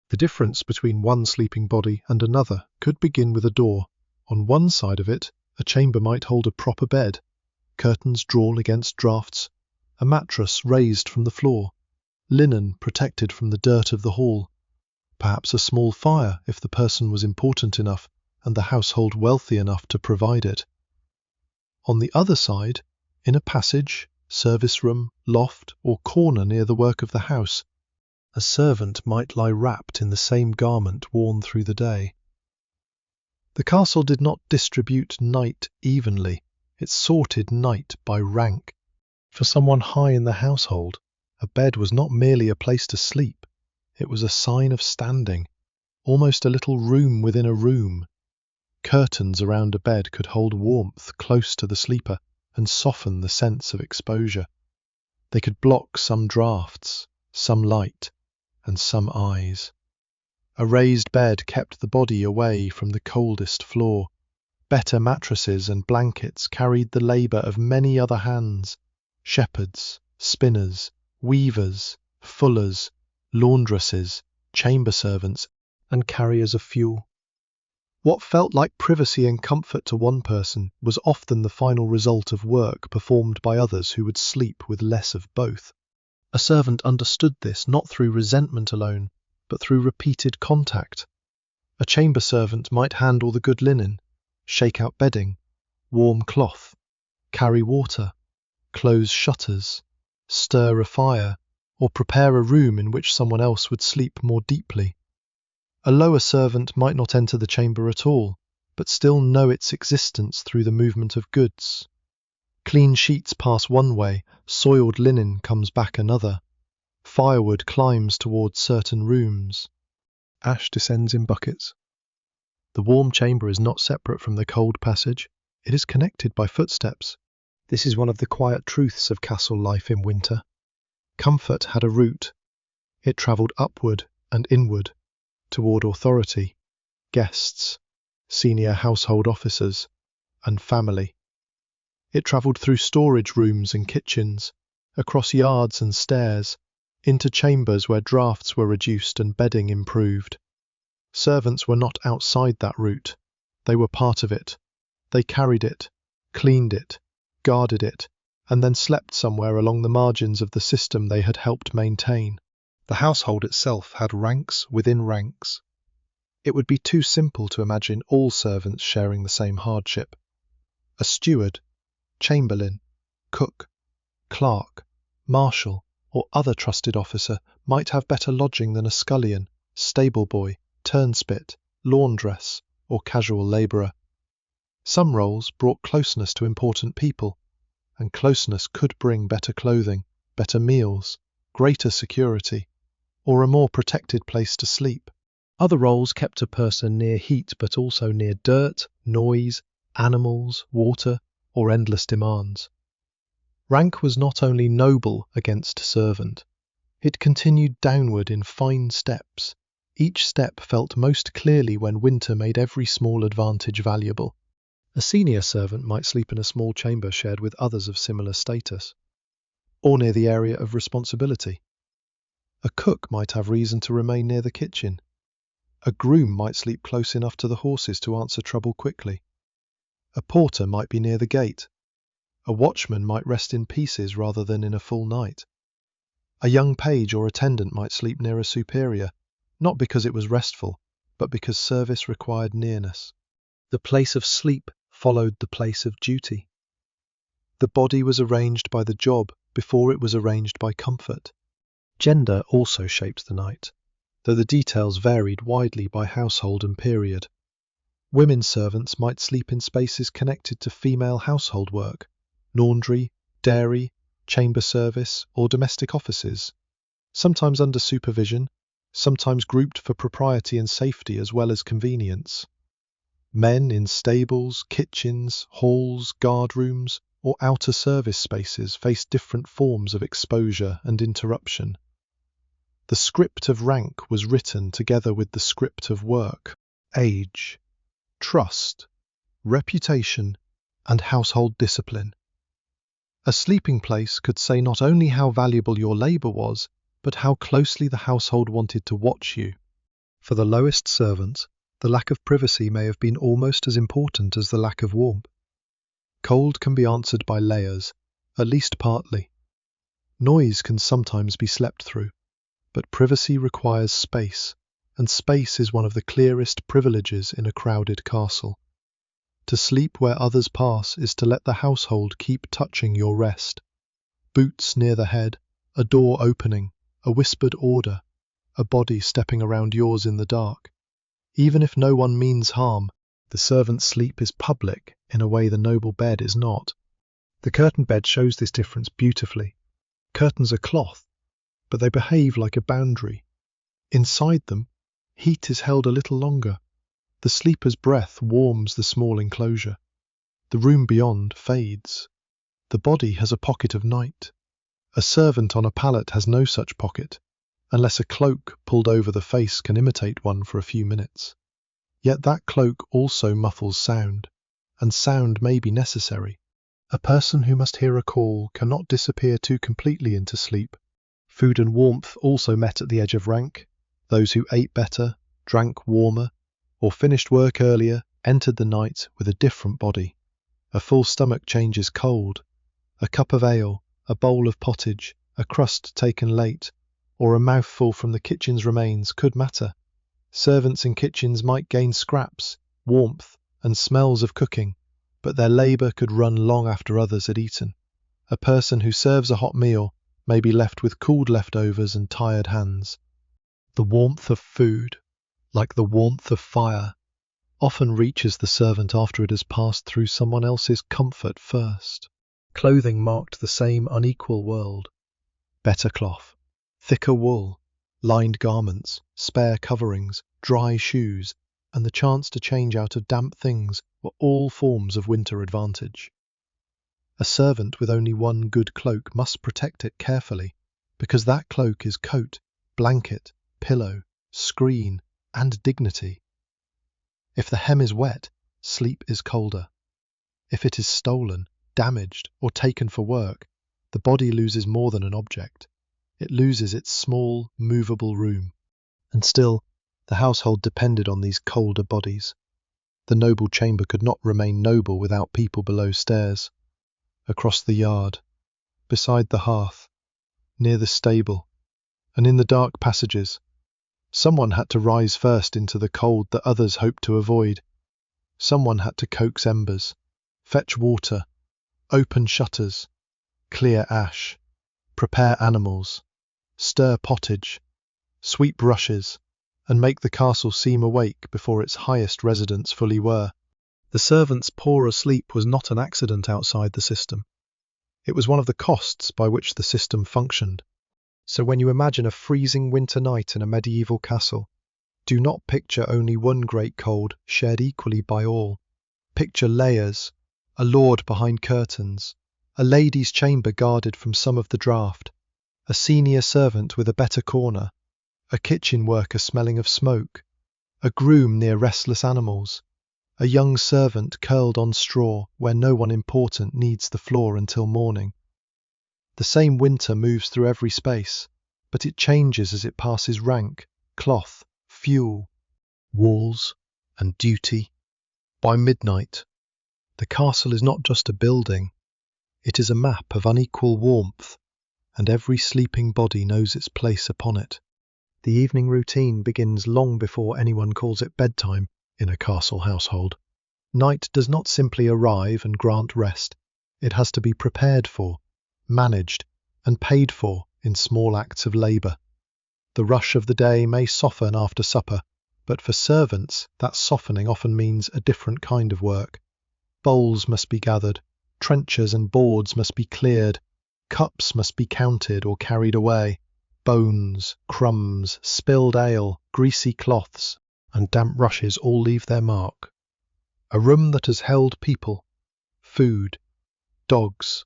The difference between one sleeping body and another could begin with a door. On one side of it, a chamber might hold a proper bed, curtains drawn against draughts, a mattress raised from the floor, linen protected from the dirt of the hall, perhaps a small fire if the person was important enough and the household wealthy enough to provide it. On the other side, in a passage, service room, loft, or corner near the work of the house, a servant might lie wrapped in the same garment worn through the day. The castle did not distribute night evenly, it sorted night by rank. For someone high in the household, a bed was not merely a place to sleep, it was a sign of standing, almost a little room within a room. Curtains around a bed could hold warmth close to the sleeper and soften the sense of exposure. They could block some drafts, some light, and some eyes. A raised bed kept the body away from the coldest floor. Better mattresses and blankets carried the labour of many other hands: shepherds, spinners, weavers, fullers, laundresses, chamber servants, and carriers of fuel. What felt like privacy and comfort to one person was often the final result of work performed by others who would sleep with less of both. A servant understood this not through resentment alone, but through repeated contact. A chamber servant might handle the good linen, shake out bedding, warm cloth, carry water, close shutters, stir a fire, or prepare a room in which someone else would sleep more deeply. A lower servant might not enter the chamber at all, but still know its existence through the movement of goods. Clean sheets pass one way, soiled linen comes back another. Firewood climbs towards certain rooms. Ash descends in buckets. The warm chamber is not separate from the cold passage. It is connected by footsteps. This is one of the quiet truths of castle life in winter. Comfort had a route. It travelled upward and inward, toward authority, guests, senior household officers, and family. It travelled through storage rooms and kitchens, across yards and stairs, into chambers where drafts were reduced and bedding improved. Servants were not outside that route. They were part of it. They carried it, cleaned it, guarded it, and then slept somewhere along the margins of the system they had helped maintain. The household itself had ranks within ranks. It would be too simple to imagine all servants sharing the same hardship. A steward, chamberlain, cook, clerk, marshal, or other trusted officer might have better lodging than a scullion, stable boy, turnspit, laundress, or casual labourer. Some roles brought closeness to important people, and closeness could bring better clothing, better meals, greater security, or a more protected place to sleep. Other roles kept a person near heat but also near dirt, noise, animals, water, or endless demands. Rank was not only noble against servant, it continued downward in fine steps. Each step felt most clearly when winter made every small advantage valuable. A senior servant might sleep in a small chamber shared with others of similar status, or near the area of responsibility. A cook might have reason to remain near the kitchen. A groom might sleep close enough to the horses to answer trouble quickly. A porter might be near the gate. A watchman might rest in pieces rather than in a full night. A young page or attendant might sleep near a superior, not because it was restful, but because service required nearness. The place of sleep followed the place of duty. The body was arranged by the job before it was arranged by comfort. Gender also shaped the night, though the details varied widely by household and period. Women servants might sleep in spaces connected to female household work, laundry, dairy, chamber service, or domestic offices, sometimes under supervision, sometimes grouped for propriety and safety as well as convenience. Men in stables, kitchens, halls, guard rooms, or outer service spaces faced different forms of exposure and interruption. The script of rank was written together with the script of work, age, trust, reputation, and household discipline. A sleeping place could say not only how valuable your labour was, but how closely the household wanted to watch you. For the lowest servants, the lack of privacy may have been almost as important as the lack of warmth. Cold can be answered by layers, at least partly. Noise can sometimes be slept through, but privacy requires space, and space is one of the clearest privileges in a crowded castle. To sleep where others pass is to let the household keep touching your rest. Boots near the head, a door opening, a whispered order, a body stepping around yours in the dark. Even if no one means harm, the servant's sleep is public in a way the noble bed is not. The curtain bed shows this difference beautifully. Curtains are cloth, but they behave like a boundary. Inside them, heat is held a little longer. The sleeper's breath warms the small enclosure. The room beyond fades. The body has a pocket of night. A servant on a pallet has no such pocket, unless a cloak pulled over the face can imitate one for a few minutes. Yet that cloak also muffles sound, and sound may be necessary. A person who must hear a call cannot disappear too completely into sleep. Food and warmth also met at the edge of rank. Those who ate better, drank warmer, or finished work earlier entered the night with a different body. A full stomach changes cold. A cup of ale, a bowl of pottage, a crust taken late, or a mouthful from the kitchen's remains could matter. Servants in kitchens might gain scraps, warmth, and smells of cooking, but their labour could run long after others had eaten. A person who serves a hot meal may be left with cooled leftovers and tired hands. The warmth of food, like the warmth of fire, often reaches the servant after it has passed through someone else's comfort first. Clothing marked the same unequal world. Better cloth, thicker wool, lined garments, spare coverings, dry shoes, and the chance to change out of damp things were all forms of winter advantage. A servant with only one good cloak must protect it carefully, because that cloak is coat, blanket, pillow, screen, and dignity. If the hem is wet, sleep is colder. If it is stolen, damaged, or taken for work, the body loses more than an object. It loses its small, movable room. And still, the household depended on these colder bodies. The noble chamber could not remain noble without people below stairs, across the yard, beside the hearth, near the stable, and in the dark passages. Someone had to rise first into the cold that others hoped to avoid. Someone had to coax embers, fetch water, open shutters, clear ash, prepare animals, stir pottage, sweep rushes, and make the castle seem awake before its highest residents fully were. The servant's poor asleep was not an accident outside the system. It was one of the costs by which the system functioned. So when you imagine a freezing winter night in a medieval castle, do not picture only one great cold shared equally by all. Picture layers, a lord behind curtains, a lady's chamber guarded from some of the draught, a senior servant with a better corner, a kitchen worker smelling of smoke, a groom near restless animals, a young servant curled on straw where no one important needs the floor until morning. The same winter moves through every space, but it changes as it passes rank, cloth, fuel, walls, and duty. By midnight, the castle is not just a building, it is a map of unequal warmth, and every sleeping body knows its place upon it. The evening routine begins long before anyone calls it bedtime in a castle household. Night does not simply arrive and grant rest, it has to be prepared for, managed, and paid for in small acts of labour. The rush of the day may soften after supper, but for servants that softening often means a different kind of work. Bowls must be gathered, trenchers and boards must be cleared, cups must be counted or carried away. Bones, crumbs, spilled ale, greasy cloths, and damp rushes all leave their mark. A room that has held people, food, dogs,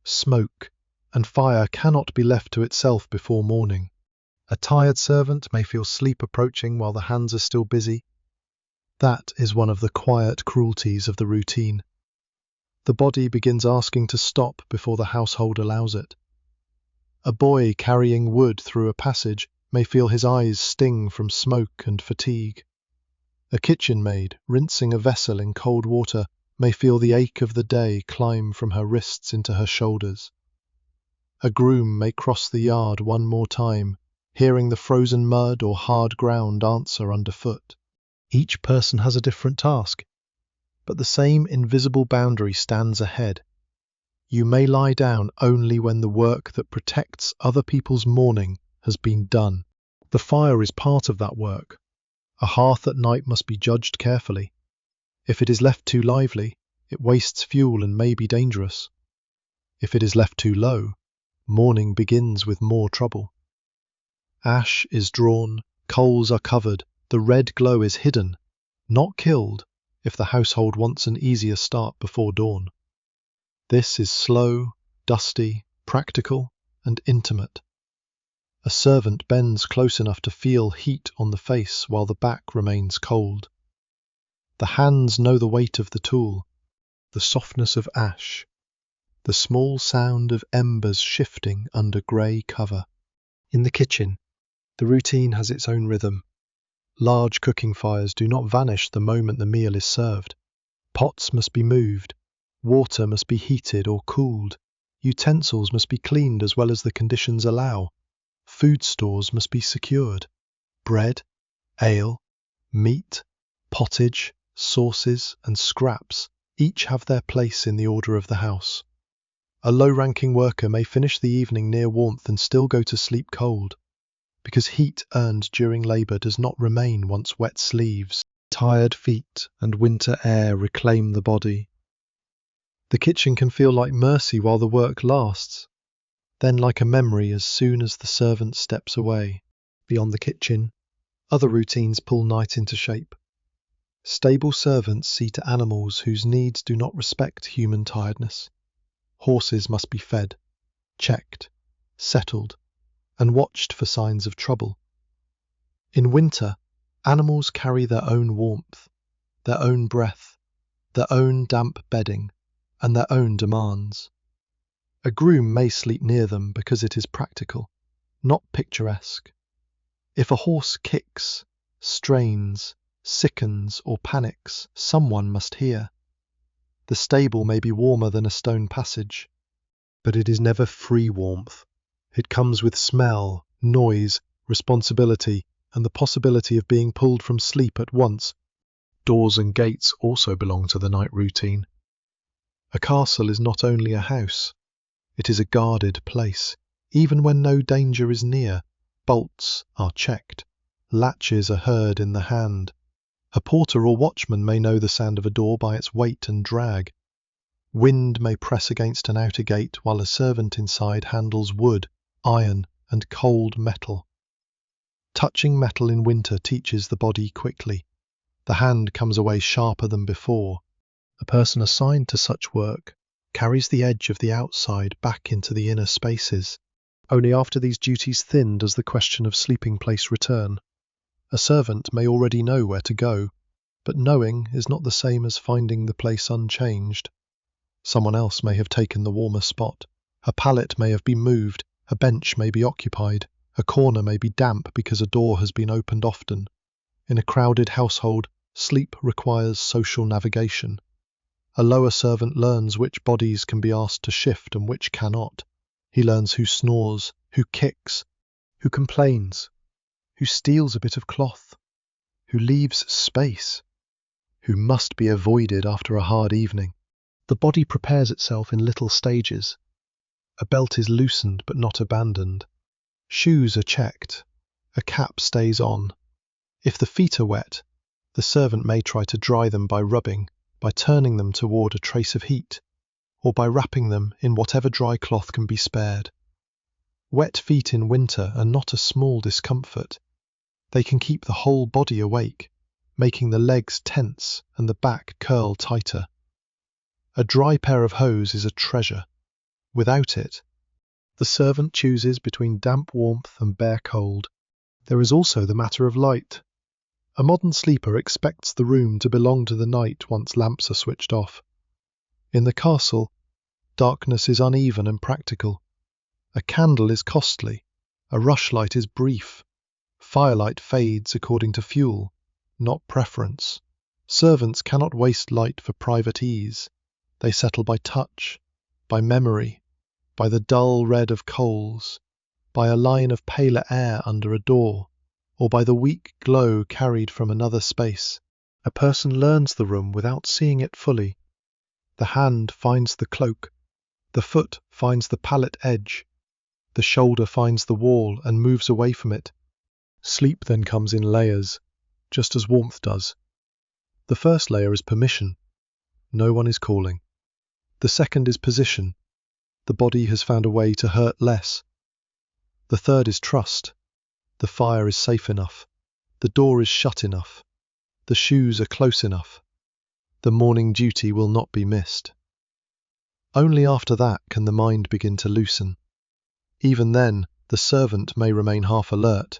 smoke, and fire cannot be left to itself before morning. A tired servant may feel sleep approaching while the hands are still busy. That is one of the quiet cruelties of the routine. The body begins asking to stop before the household allows it. A boy carrying wood through a passage may feel his eyes sting from smoke and fatigue. A kitchen maid rinsing a vessel in cold water may feel the ache of the day climb from her wrists into her shoulders. A groom may cross the yard one more time, hearing the frozen mud or hard ground answer underfoot. Each person has a different task, but the same invisible boundary stands ahead. You may lie down only when the work that protects other people's morning has been done. The fire is part of that work. A hearth at night must be judged carefully. If it is left too lively, it wastes fuel and may be dangerous. If it is left too low, morning begins with more trouble. Ash is drawn, coals are covered, the red glow is hidden, not killed, if the household wants an easier start before dawn. This is slow, dusty, practical, and intimate. A servant bends close enough to feel heat on the face while the back remains cold. The hands know the weight of the tool, the softness of ash, the small sound of embers shifting under grey cover. In the kitchen, the routine has its own rhythm. Large cooking fires do not vanish the moment the meal is served. Pots must be moved, water must be heated or cooled, utensils must be cleaned as well as the conditions allow. Food stores must be secured. Bread, ale, meat, pottage, sauces, and scraps each have their place in the order of the house. A low-ranking worker may finish the evening near warmth and still go to sleep cold, because heat earned during labour does not remain once wet sleeves, tired feet, and winter air reclaim the body. The kitchen can feel like mercy while the work lasts, then like a memory as soon as the servant steps away. Beyond the kitchen, other routines pull night into shape. Stable servants see to animals whose needs do not respect human tiredness. Horses must be fed, checked, settled, and watched for signs of trouble. In winter, animals carry their own warmth, their own breath, their own damp bedding, and their own demands. A groom may sleep near them because it is practical, not picturesque. If a horse kicks, strains, sickens, or panics, someone must hear. The stable may be warmer than a stone passage, but it is never free warmth. It comes with smell, noise, responsibility, and the possibility of being pulled from sleep at once. Doors and gates also belong to the night routine. A castle is not only a house, it is a guarded place. Even when no danger is near, bolts are checked, latches are heard in the hand. A porter or watchman may know the sound of a door by its weight and drag. Wind may press against an outer gate while a servant inside handles wood, iron, and cold metal. Touching metal in winter teaches the body quickly. The hand comes away sharper than before. A person assigned to such work carries the edge of the outside back into the inner spaces. Only after these duties thin does the question of sleeping place return. A servant may already know where to go, but knowing is not the same as finding the place unchanged. Someone else may have taken the warmer spot. A pallet may have been moved, a bench may be occupied, a corner may be damp because a door has been opened often. In a crowded household, sleep requires social navigation. A lower servant learns which bodies can be asked to shift and which cannot. He learns who snores, who kicks, who complains, who steals a bit of cloth, who leaves space, who must be avoided after a hard evening. The body prepares itself in little stages. A belt is loosened but not abandoned. Shoes are checked. A cap stays on. If the feet are wet, the servant may try to dry them by rubbing, by turning them toward a trace of heat, or by wrapping them in whatever dry cloth can be spared. Wet feet in winter are not a small discomfort. They can keep the whole body awake, making the legs tense and the back curl tighter. A dry pair of hose is a treasure. Without it, the servant chooses between damp warmth and bare cold. There is also the matter of light. A modern sleeper expects the room to belong to the night once lamps are switched off. In the castle, darkness is uneven and practical. A candle is costly. A rushlight is brief. Firelight fades according to fuel, not preference. Servants cannot waste light for private ease. They settle by touch, by memory, by the dull red of coals, by a line of paler air under a door, or by the weak glow carried from another space. A person learns the room without seeing it fully. The hand finds the cloak, the foot finds the pallet edge, the shoulder finds the wall and moves away from it. Sleep then comes in layers, just as warmth does. The first layer is permission. No one is calling. The second is position. The body has found a way to hurt less. The third is trust. The fire is safe enough. The door is shut enough. The shoes are close enough. The morning duty will not be missed. Only after that can the mind begin to loosen. Even then, the servant may remain half alert.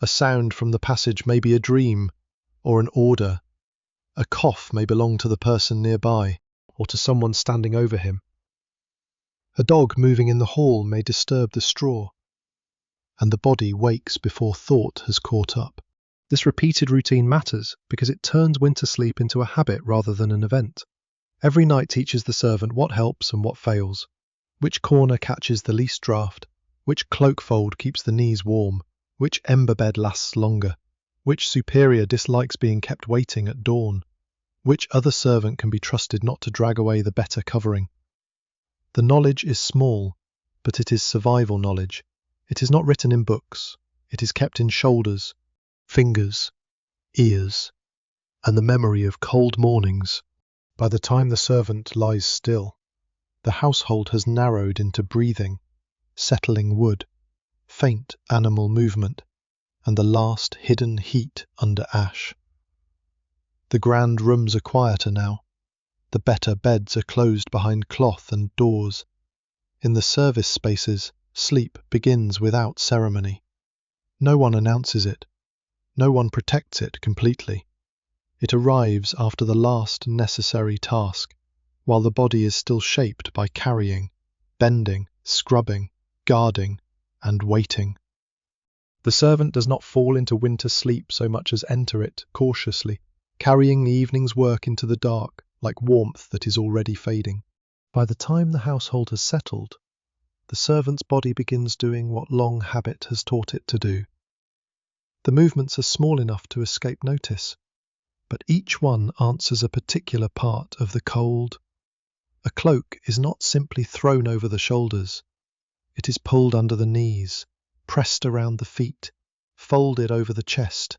A sound from the passage may be a dream or an order. A cough may belong to the person nearby or to someone standing over him. A dog moving in the hall may disturb the straw, and the body wakes before thought has caught up. This repeated routine matters because it turns winter sleep into a habit rather than an event. Every night teaches the servant what helps and what fails, which corner catches the least draught, which cloak fold keeps the knees warm, which ember bed lasts longer, which superior dislikes being kept waiting at dawn, which other servant can be trusted not to drag away the better covering. The knowledge is small, but it is survival knowledge. It is not written in books. It is kept in shoulders, fingers, ears, and the memory of cold mornings. By the time the servant lies still, the household has narrowed into breathing, settling wood, faint animal movement, and the last hidden heat under ash. The grand rooms are quieter now. The better beds are closed behind cloth and doors. In the service spaces, sleep begins without ceremony. No one announces it. No one protects it completely. It arrives after the last necessary task, while the body is still shaped by carrying, bending, scrubbing, guarding, and waiting. The servant does not fall into winter sleep so much as enter it cautiously, carrying the evening's work into the dark like warmth that is already fading. By the time the household has settled, the servant's body begins doing what long habit has taught it to do. The movements are small enough to escape notice, but each one answers a particular part of the cold. A cloak is not simply thrown over the shoulders. It is pulled under the knees, pressed around the feet, folded over the chest,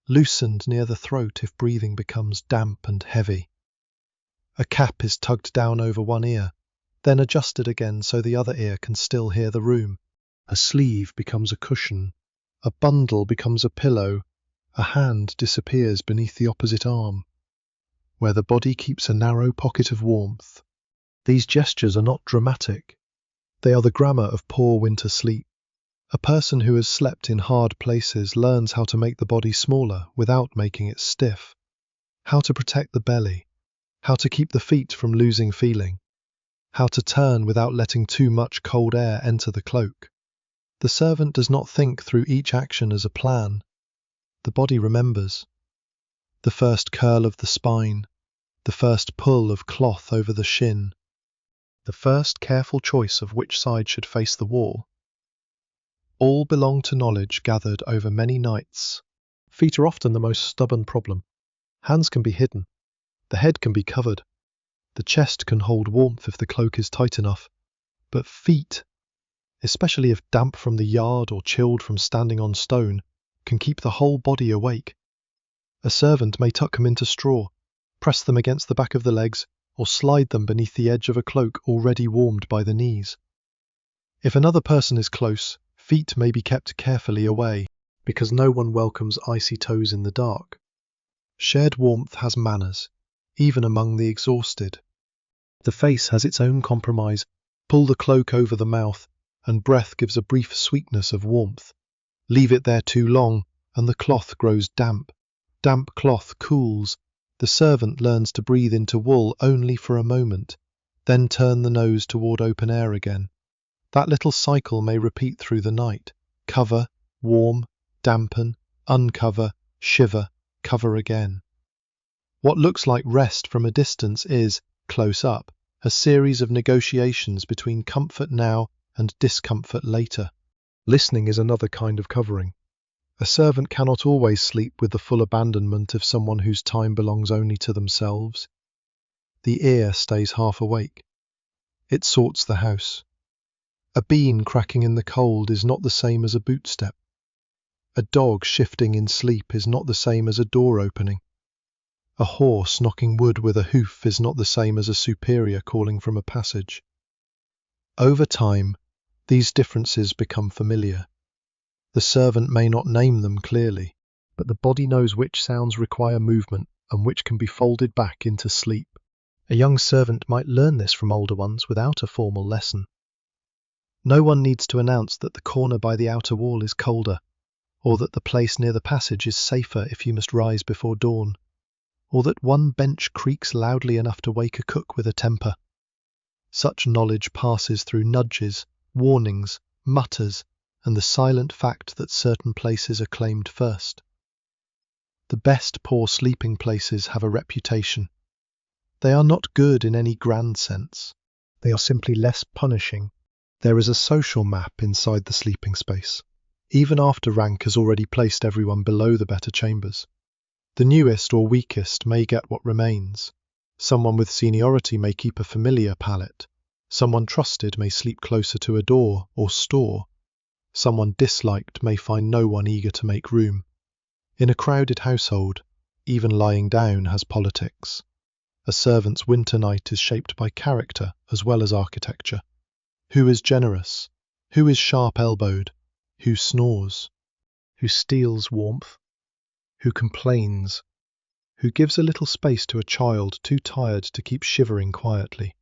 loosened near the throat if breathing becomes damp and heavy. A cap is tugged down over one ear, then adjusted again so the other ear can still hear the room. A sleeve becomes a cushion. A bundle becomes a pillow. A hand disappears beneath the opposite arm, where the body keeps a narrow pocket of warmth. These gestures are not dramatic. They are the grammar of poor winter sleep. A person who has slept in hard places learns how to make the body smaller without making it stiff, how to protect the belly, how to keep the feet from losing feeling, how to turn without letting too much cold air enter the cloak. The servant does not think through each action as a plan. The body remembers. The first curl of the spine, the first pull of cloth over the shin, the first careful choice of which side should face the wall. All belong to knowledge gathered over many nights. Feet are often the most stubborn problem. Hands can be hidden. The head can be covered. The chest can hold warmth if the cloak is tight enough. But feet, especially if damp from the yard or chilled from standing on stone, can keep the whole body awake. A servant may tuck them into straw, press them against the back of the legs, or slide them beneath the edge of a cloak already warmed by the knees. If another person is close, feet may be kept carefully away, because no one welcomes icy toes in the dark. Shared warmth has manners, even among the exhausted. The face has its own compromise. Pull the cloak over the mouth, and breath gives a brief sweetness of warmth. Leave it there too long, and the cloth grows damp. Damp cloth cools. The servant learns to breathe into wool only for a moment, then turn the nose toward open air again. That little cycle may repeat through the night. Cover, warm, dampen, uncover, shiver, cover again. What looks like rest from a distance is, close up, a series of negotiations between comfort now and discomfort later. Listening is another kind of covering. A servant cannot always sleep with the full abandonment of someone whose time belongs only to themselves. The ear stays half awake. It sorts the house. A bean cracking in the cold is not the same as a bootstep. A dog shifting in sleep is not the same as a door opening. A horse knocking wood with a hoof is not the same as a superior calling from a passage. Over time, these differences become familiar. The servant may not name them clearly, but the body knows which sounds require movement and which can be folded back into sleep. A young servant might learn this from older ones without a formal lesson. No one needs to announce that the corner by the outer wall is colder, or that the place near the passage is safer if you must rise before dawn, or that one bench creaks loudly enough to wake a cook with a temper. Such knowledge passes through nudges, warnings, mutters, and the silent fact that certain places are claimed first. The best poor sleeping places have a reputation. They are not good in any grand sense. They are simply less punishing. There is a social map inside the sleeping space, even after rank has already placed everyone below the better chambers. The newest or weakest may get what remains. Someone with seniority may keep a familiar pallet. Someone trusted may sleep closer to a door or store. Someone disliked may find no one eager to make room. In a crowded household, even lying down has politics. A servant's winter night is shaped by character as well as architecture. Who is generous? Who is sharp-elbowed? Who snores? Who steals warmth? Who complains? Who gives a little space to a child too tired to keep shivering quietly?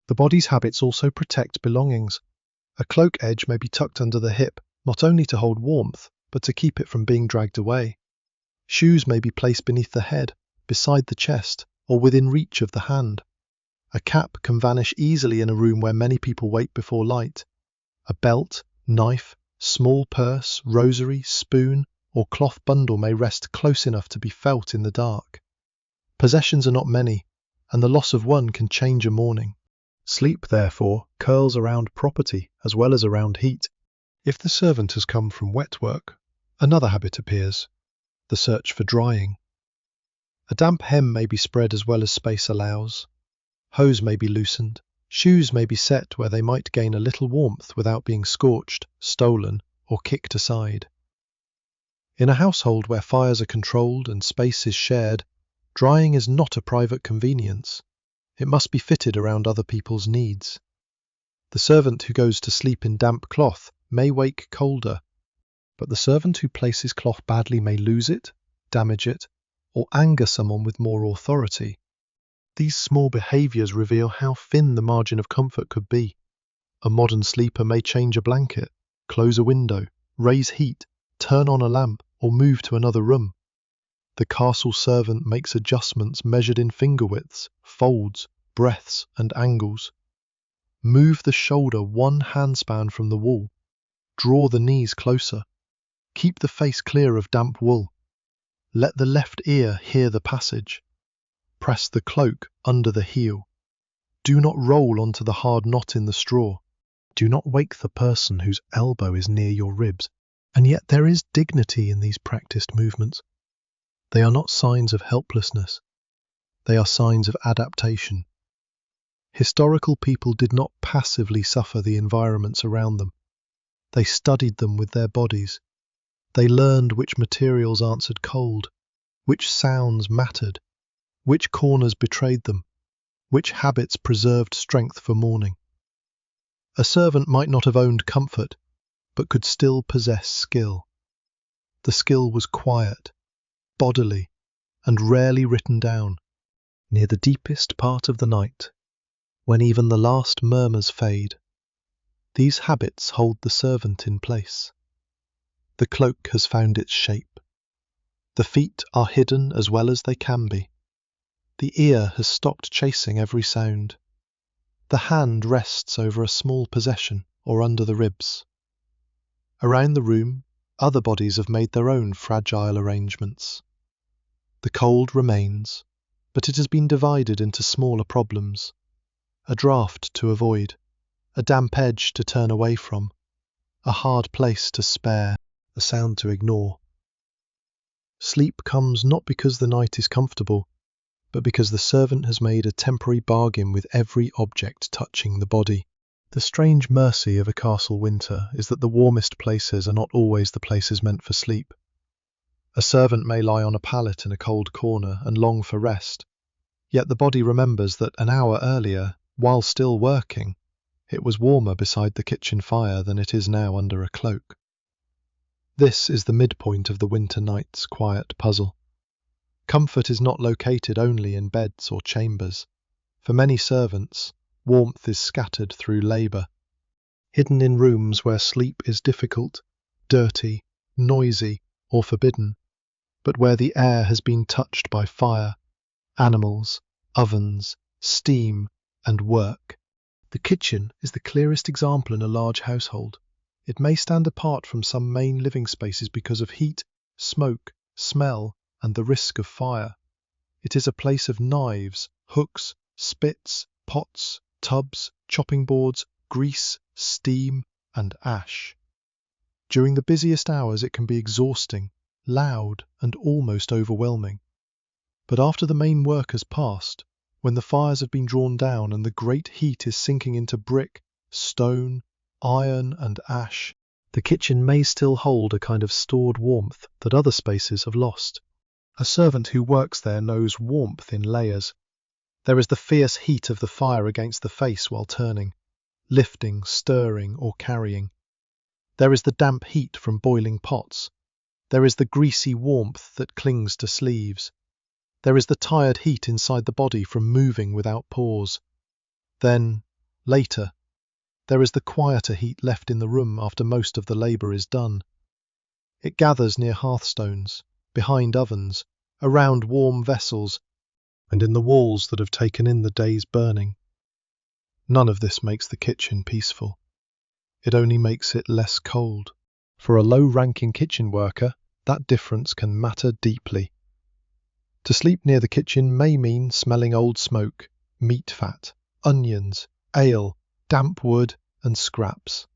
The body's habits also protect belongings. A cloak edge may be tucked under the hip, not only to hold warmth, but to keep it from being dragged away. Shoes may be placed beneath the head, beside the chest, or within reach of the hand. A cap can vanish easily in a room where many people wait before light. A belt, knife, small purse, rosary, spoon, or cloth bundle may rest close enough to be felt in the dark. Possessions are not many, and the loss of one can change a morning. Sleep, therefore, curls around property as well as around heat. If the servant has come from wet work, another habit appears: the search for drying. A damp hem may be spread as well as space allows. Hose may be loosened. Shoes may be set where they might gain a little warmth without being scorched, stolen, or kicked aside. In a household where fires are controlled and space is shared, drying is not a private convenience. It must be fitted around other people's needs. The servant who goes to sleep in damp cloth may wake colder, but the servant who places cloth badly may lose it, damage it, or anger someone with more authority. These small behaviours reveal how thin the margin of comfort could be. A modern sleeper may change a blanket, close a window, raise heat, turn on a lamp, or move to another room. The castle servant makes adjustments measured in finger widths, folds, breadths, and angles. Move the shoulder one handspan from the wall. Draw the knees closer. Keep the face clear of damp wool. Let the left ear hear the passage. Press the cloak under the heel. Do not roll onto the hard knot in the straw. Do not wake the person whose elbow is near your ribs. And yet there is dignity in these practiced movements. They are not signs of helplessness. They are signs of adaptation. Historical people did not passively suffer the environments around them. They studied them with their bodies. They learned which materials answered cold, which sounds mattered, which corners betrayed them, which habits preserved strength for morning. A servant might not have owned comfort, but could still possess skill. The skill was quiet, bodily, and rarely written down. Near the deepest part of the night, when even the last murmurs fade, these habits hold the servant in place. The cloak has found its shape. The feet are hidden as well as they can be. The ear has stopped chasing every sound. The hand rests over a small possession or under the ribs. Around the room, other bodies have made their own fragile arrangements. The cold remains, but it has been divided into smaller problems. A draught to avoid, a damp edge to turn away from, a hard place to spare, a sound to ignore. Sleep comes not because the night is comfortable, but because the servant has made a temporary bargain with every object touching the body. The strange mercy of a castle winter is that the warmest places are not always the places meant for sleep. A servant may lie on a pallet in a cold corner and long for rest, yet the body remembers that an hour earlier, while still working, It was warmer beside the kitchen fire than it is now under a cloak. This is the midpoint of the winter night's quiet puzzle. Comfort is not located only in beds or chambers. For many servants, warmth is scattered through labour, hidden in rooms where sleep is difficult, dirty, noisy, or forbidden, but where the air has been touched by fire, animals, ovens, steam, and work. The kitchen is the clearest example in a large household. It may stand apart from some main living spaces because of heat, smoke, smell, and the risk of fire. It is a place of knives, hooks, spits, pots, tubs, chopping boards, grease, steam, and ash. During the busiest hours it can be exhausting, loud, and almost overwhelming. But after the main work has passed, when the fires have been drawn down and the great heat is sinking into brick, stone, iron, and ash, the kitchen may still hold a kind of stored warmth that other spaces have lost. A servant who works there knows warmth in layers. There is the fierce heat of the fire against the face while turning, lifting, stirring, or carrying. There is the damp heat from boiling pots. There is the greasy warmth that clings to sleeves. There is the tired heat inside the body from moving without pause. Then, later, there is the quieter heat left in the room after most of the labour is done. It gathers near hearthstones, behind ovens, around warm vessels, and in the walls that have taken in the day's burning. None of this makes the kitchen peaceful. It only makes it less cold. For a low-ranking kitchen worker, that difference can matter deeply. To sleep near the kitchen may mean smelling old smoke, meat fat, onions, ale, damp wood, and scraps.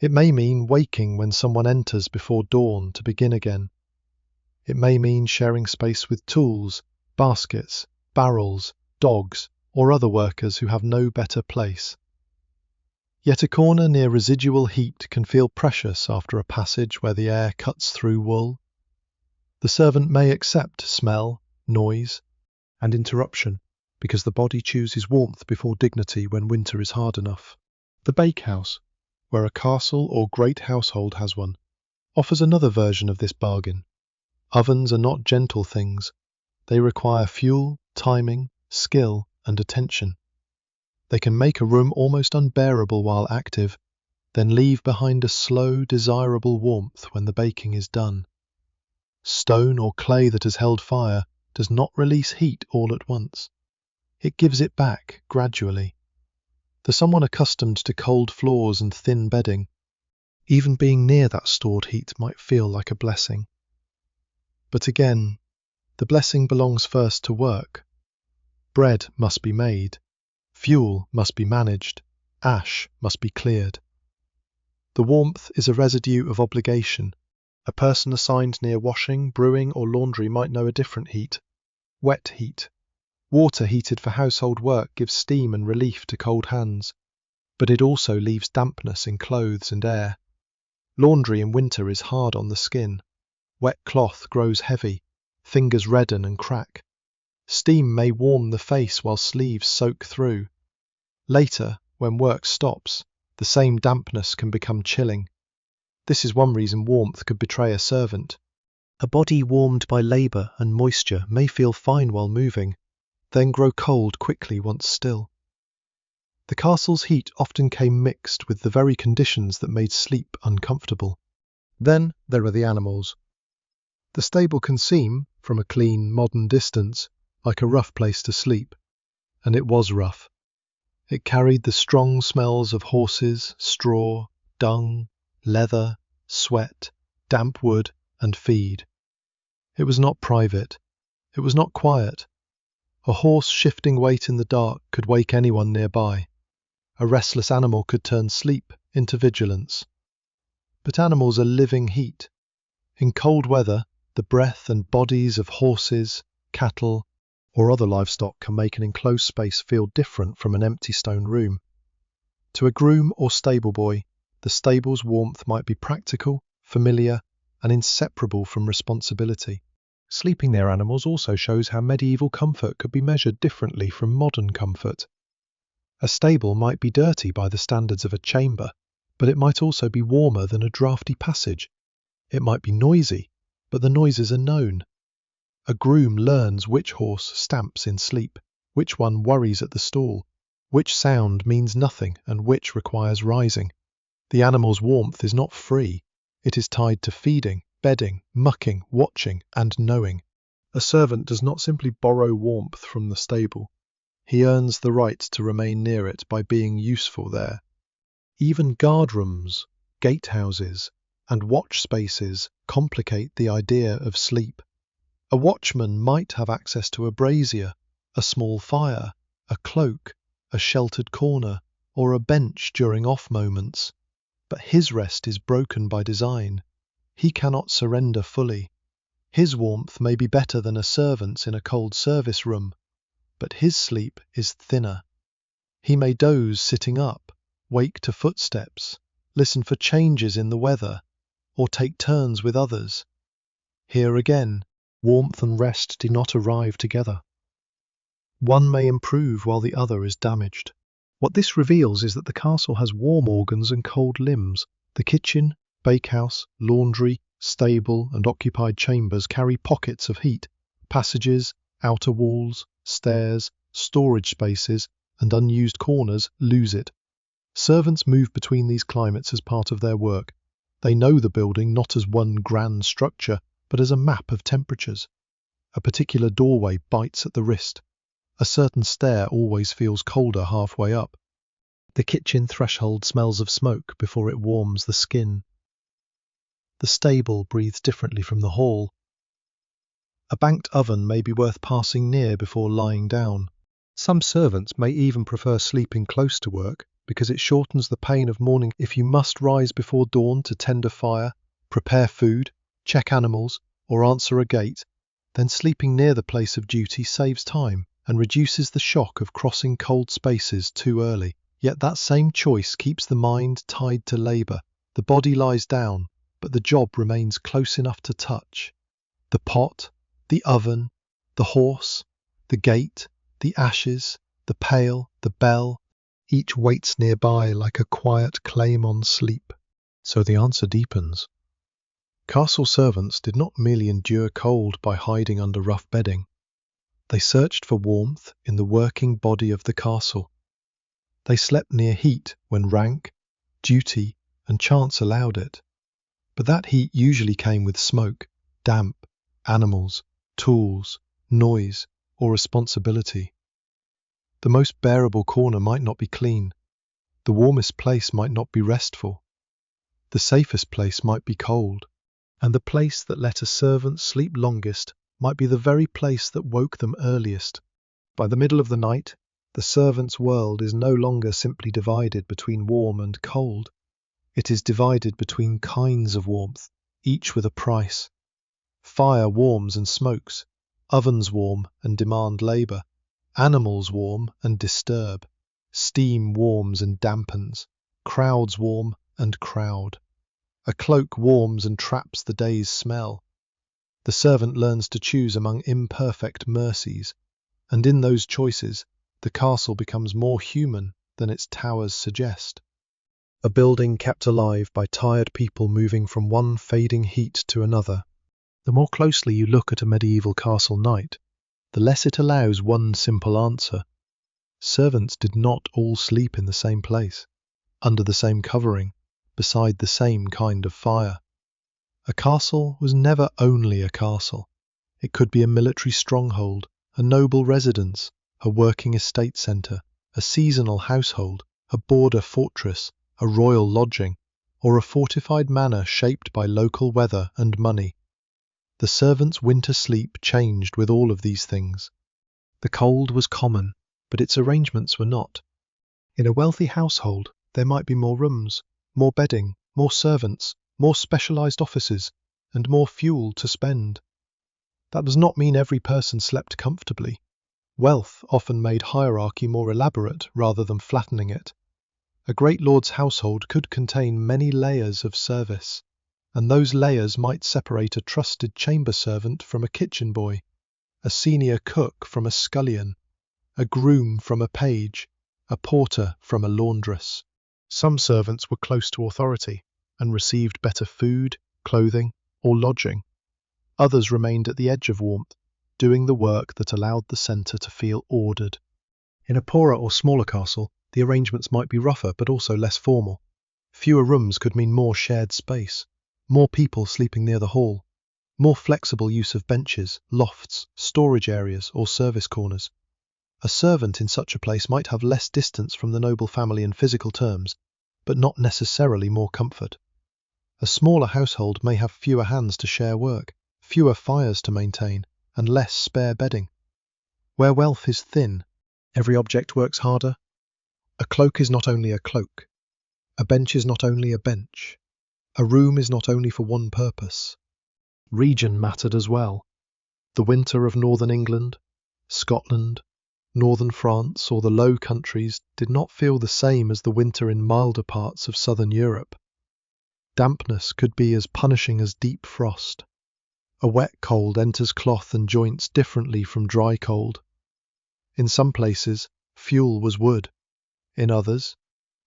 It may mean waking when someone enters before dawn to begin again. It may mean sharing space with tools, baskets, barrels, dogs, or other workers who have no better place. Yet a corner near residual heat can feel precious after a passage where the air cuts through wool. The servant may accept smell, noise, and interruption because the body chooses warmth before dignity when winter is hard enough. The bakehouse, where a castle or great household has one, offers another version of this bargain. Ovens are not gentle things. They require fuel, timing, skill, and attention. They can make a room almost unbearable while active, then leave behind a slow, desirable warmth when the baking is done. Stone or clay that has held fire does not release heat all at once. It gives it back gradually. For someone accustomed to cold floors and thin bedding, even being near that stored heat might feel like a blessing. But again, the blessing belongs first to work. Bread must be made, fuel must be managed, ash must be cleared. The warmth is a residue of obligation. A person assigned near washing, brewing, or laundry might know a different heat. Wet heat. Water heated for household work gives steam and relief to cold hands, but it also leaves dampness in clothes and air. Laundry in winter is hard on the skin. Wet cloth grows heavy, fingers redden and crack. Steam may warm the face while sleeves soak through. Later, when work stops, the same dampness can become chilling. This is one reason warmth could betray a servant. A body warmed by labour and moisture may feel fine while moving, then grow cold quickly once still. The castle's heat often came mixed with the very conditions that made sleep uncomfortable. Then there are the animals. The stable can seem, from a clean, modern distance, like a rough place to sleep. And it was rough. It carried the strong smells of horses, straw, dung, leather, sweat, damp wood, and feed. It was not private. It was not quiet. A horse shifting weight in the dark could wake anyone nearby. A restless animal could turn sleep into vigilance. But animals are living heat. In cold weather, the breath and bodies of horses, cattle, or other livestock can make an enclosed space feel different from an empty stone room. To a groom or stable boy, the stable's warmth might be practical, familiar, and inseparable from responsibility. Sleeping near animals also shows how medieval comfort could be measured differently from modern comfort. A stable might be dirty by the standards of a chamber, but it might also be warmer than a draughty passage. It might be noisy, but the noises are known. A groom learns which horse stamps in sleep, which one worries at the stall, which sound means nothing and which requires rising. The animal's warmth is not free. It is tied to feeding, bedding, mucking, watching, and knowing. A servant does not simply borrow warmth from the stable. He earns the right to remain near it by being useful there. Even guardrooms, gatehouses, and watch spaces complicate the idea of sleep. A watchman might have access to a brazier, a small fire, a cloak, a sheltered corner, or a bench during off moments. But his rest is broken by design. He cannot surrender fully. His warmth may be better than a servant's in a cold service room, but his sleep is thinner. He may doze sitting up, wake to footsteps, listen for changes in the weather, or take turns with others. Here again, warmth and rest do not arrive together. One may improve while the other is damaged. What this reveals is that the castle has warm organs and cold limbs. The kitchen, bakehouse, laundry, stable, and occupied chambers carry pockets of heat. Passages, outer walls, stairs, storage spaces, and unused corners lose it. Servants move between these climates as part of their work. They know the building not as one grand structure, but as a map of temperatures. A particular doorway bites at the wrist. A certain stair always feels colder halfway up. The kitchen threshold smells of smoke before it warms the skin. The stable breathes differently from the hall. A banked oven may be worth passing near before lying down. Some servants may even prefer sleeping close to work because it shortens the pain of morning. If you must rise before dawn to tend a fire, prepare food, check animals, or answer a gate, then sleeping near the place of duty saves time and reduces the shock of crossing cold spaces too early. Yet that same choice keeps the mind tied to labour. The body lies down, but the job remains close enough to touch. The pot, the oven, the horse, the gate, the ashes, the pail, the bell, each waits nearby like a quiet claim on sleep. So the answer deepens. Castle servants did not merely endure cold by hiding under rough bedding. They searched for warmth in the working body of the castle. They slept near heat when rank, duty, and chance allowed it. But that heat usually came with smoke, damp, animals, tools, noise, or responsibility. The most bearable corner might not be clean. The warmest place might not be restful. The safest place might be cold. And the place that let a servant sleep longest might be the very place that woke them earliest. By the middle of the night, the servant's world is no longer simply divided between warm and cold. It is divided between kinds of warmth, each with a price. Fire warms and smokes, ovens warm and demand labour, animals warm and disturb, steam warms and dampens, crowds warm and crowd. A cloak warms and traps the day's smell. The servant learns to choose among imperfect mercies, and in those choices, the castle becomes more human than its towers suggest. A building kept alive by tired people moving from one fading heat to another. The more closely you look at a medieval castle night, the less it allows one simple answer. Servants did not all sleep in the same place, under the same covering, beside the same kind of fire. A castle was never only a castle. It could be a military stronghold, a noble residence, a working estate centre, a seasonal household, a border fortress, a royal lodging, or a fortified manor shaped by local weather and money. The servant's winter sleep changed with all of these things. The cold was common, but its arrangements were not. In a wealthy household, there might be more rooms, more bedding, more servants, more specialized offices, and more fuel to spend. That does not mean every person slept comfortably. Wealth often made hierarchy more elaborate rather than flattening it. A great lord's household could contain many layers of service, and those layers might separate a trusted chamber servant from a kitchen boy, a senior cook from a scullion, a groom from a page, a porter from a laundress. Some servants were close to authority and received better food, clothing, or lodging. Others remained at the edge of warmth, doing the work that allowed the centre to feel ordered. In a poorer or smaller castle, the arrangements might be rougher but also less formal. Fewer rooms could mean more shared space, more people sleeping near the hall, more flexible use of benches, lofts, storage areas, or service corners. A servant in such a place might have less distance from the noble family in physical terms, but not necessarily more comfort. A smaller household may have fewer hands to share work, fewer fires to maintain, and less spare bedding. Where wealth is thin, every object works harder. A cloak is not only a cloak. A bench is not only a bench. A room is not only for one purpose. Region mattered as well. The winter of northern England, Scotland, northern France, or the Low Countries did not feel the same as the winter in milder parts of southern Europe. Dampness could be as punishing as deep frost. A wet cold enters cloth and joints differently from dry cold. In some places, fuel was wood. In others,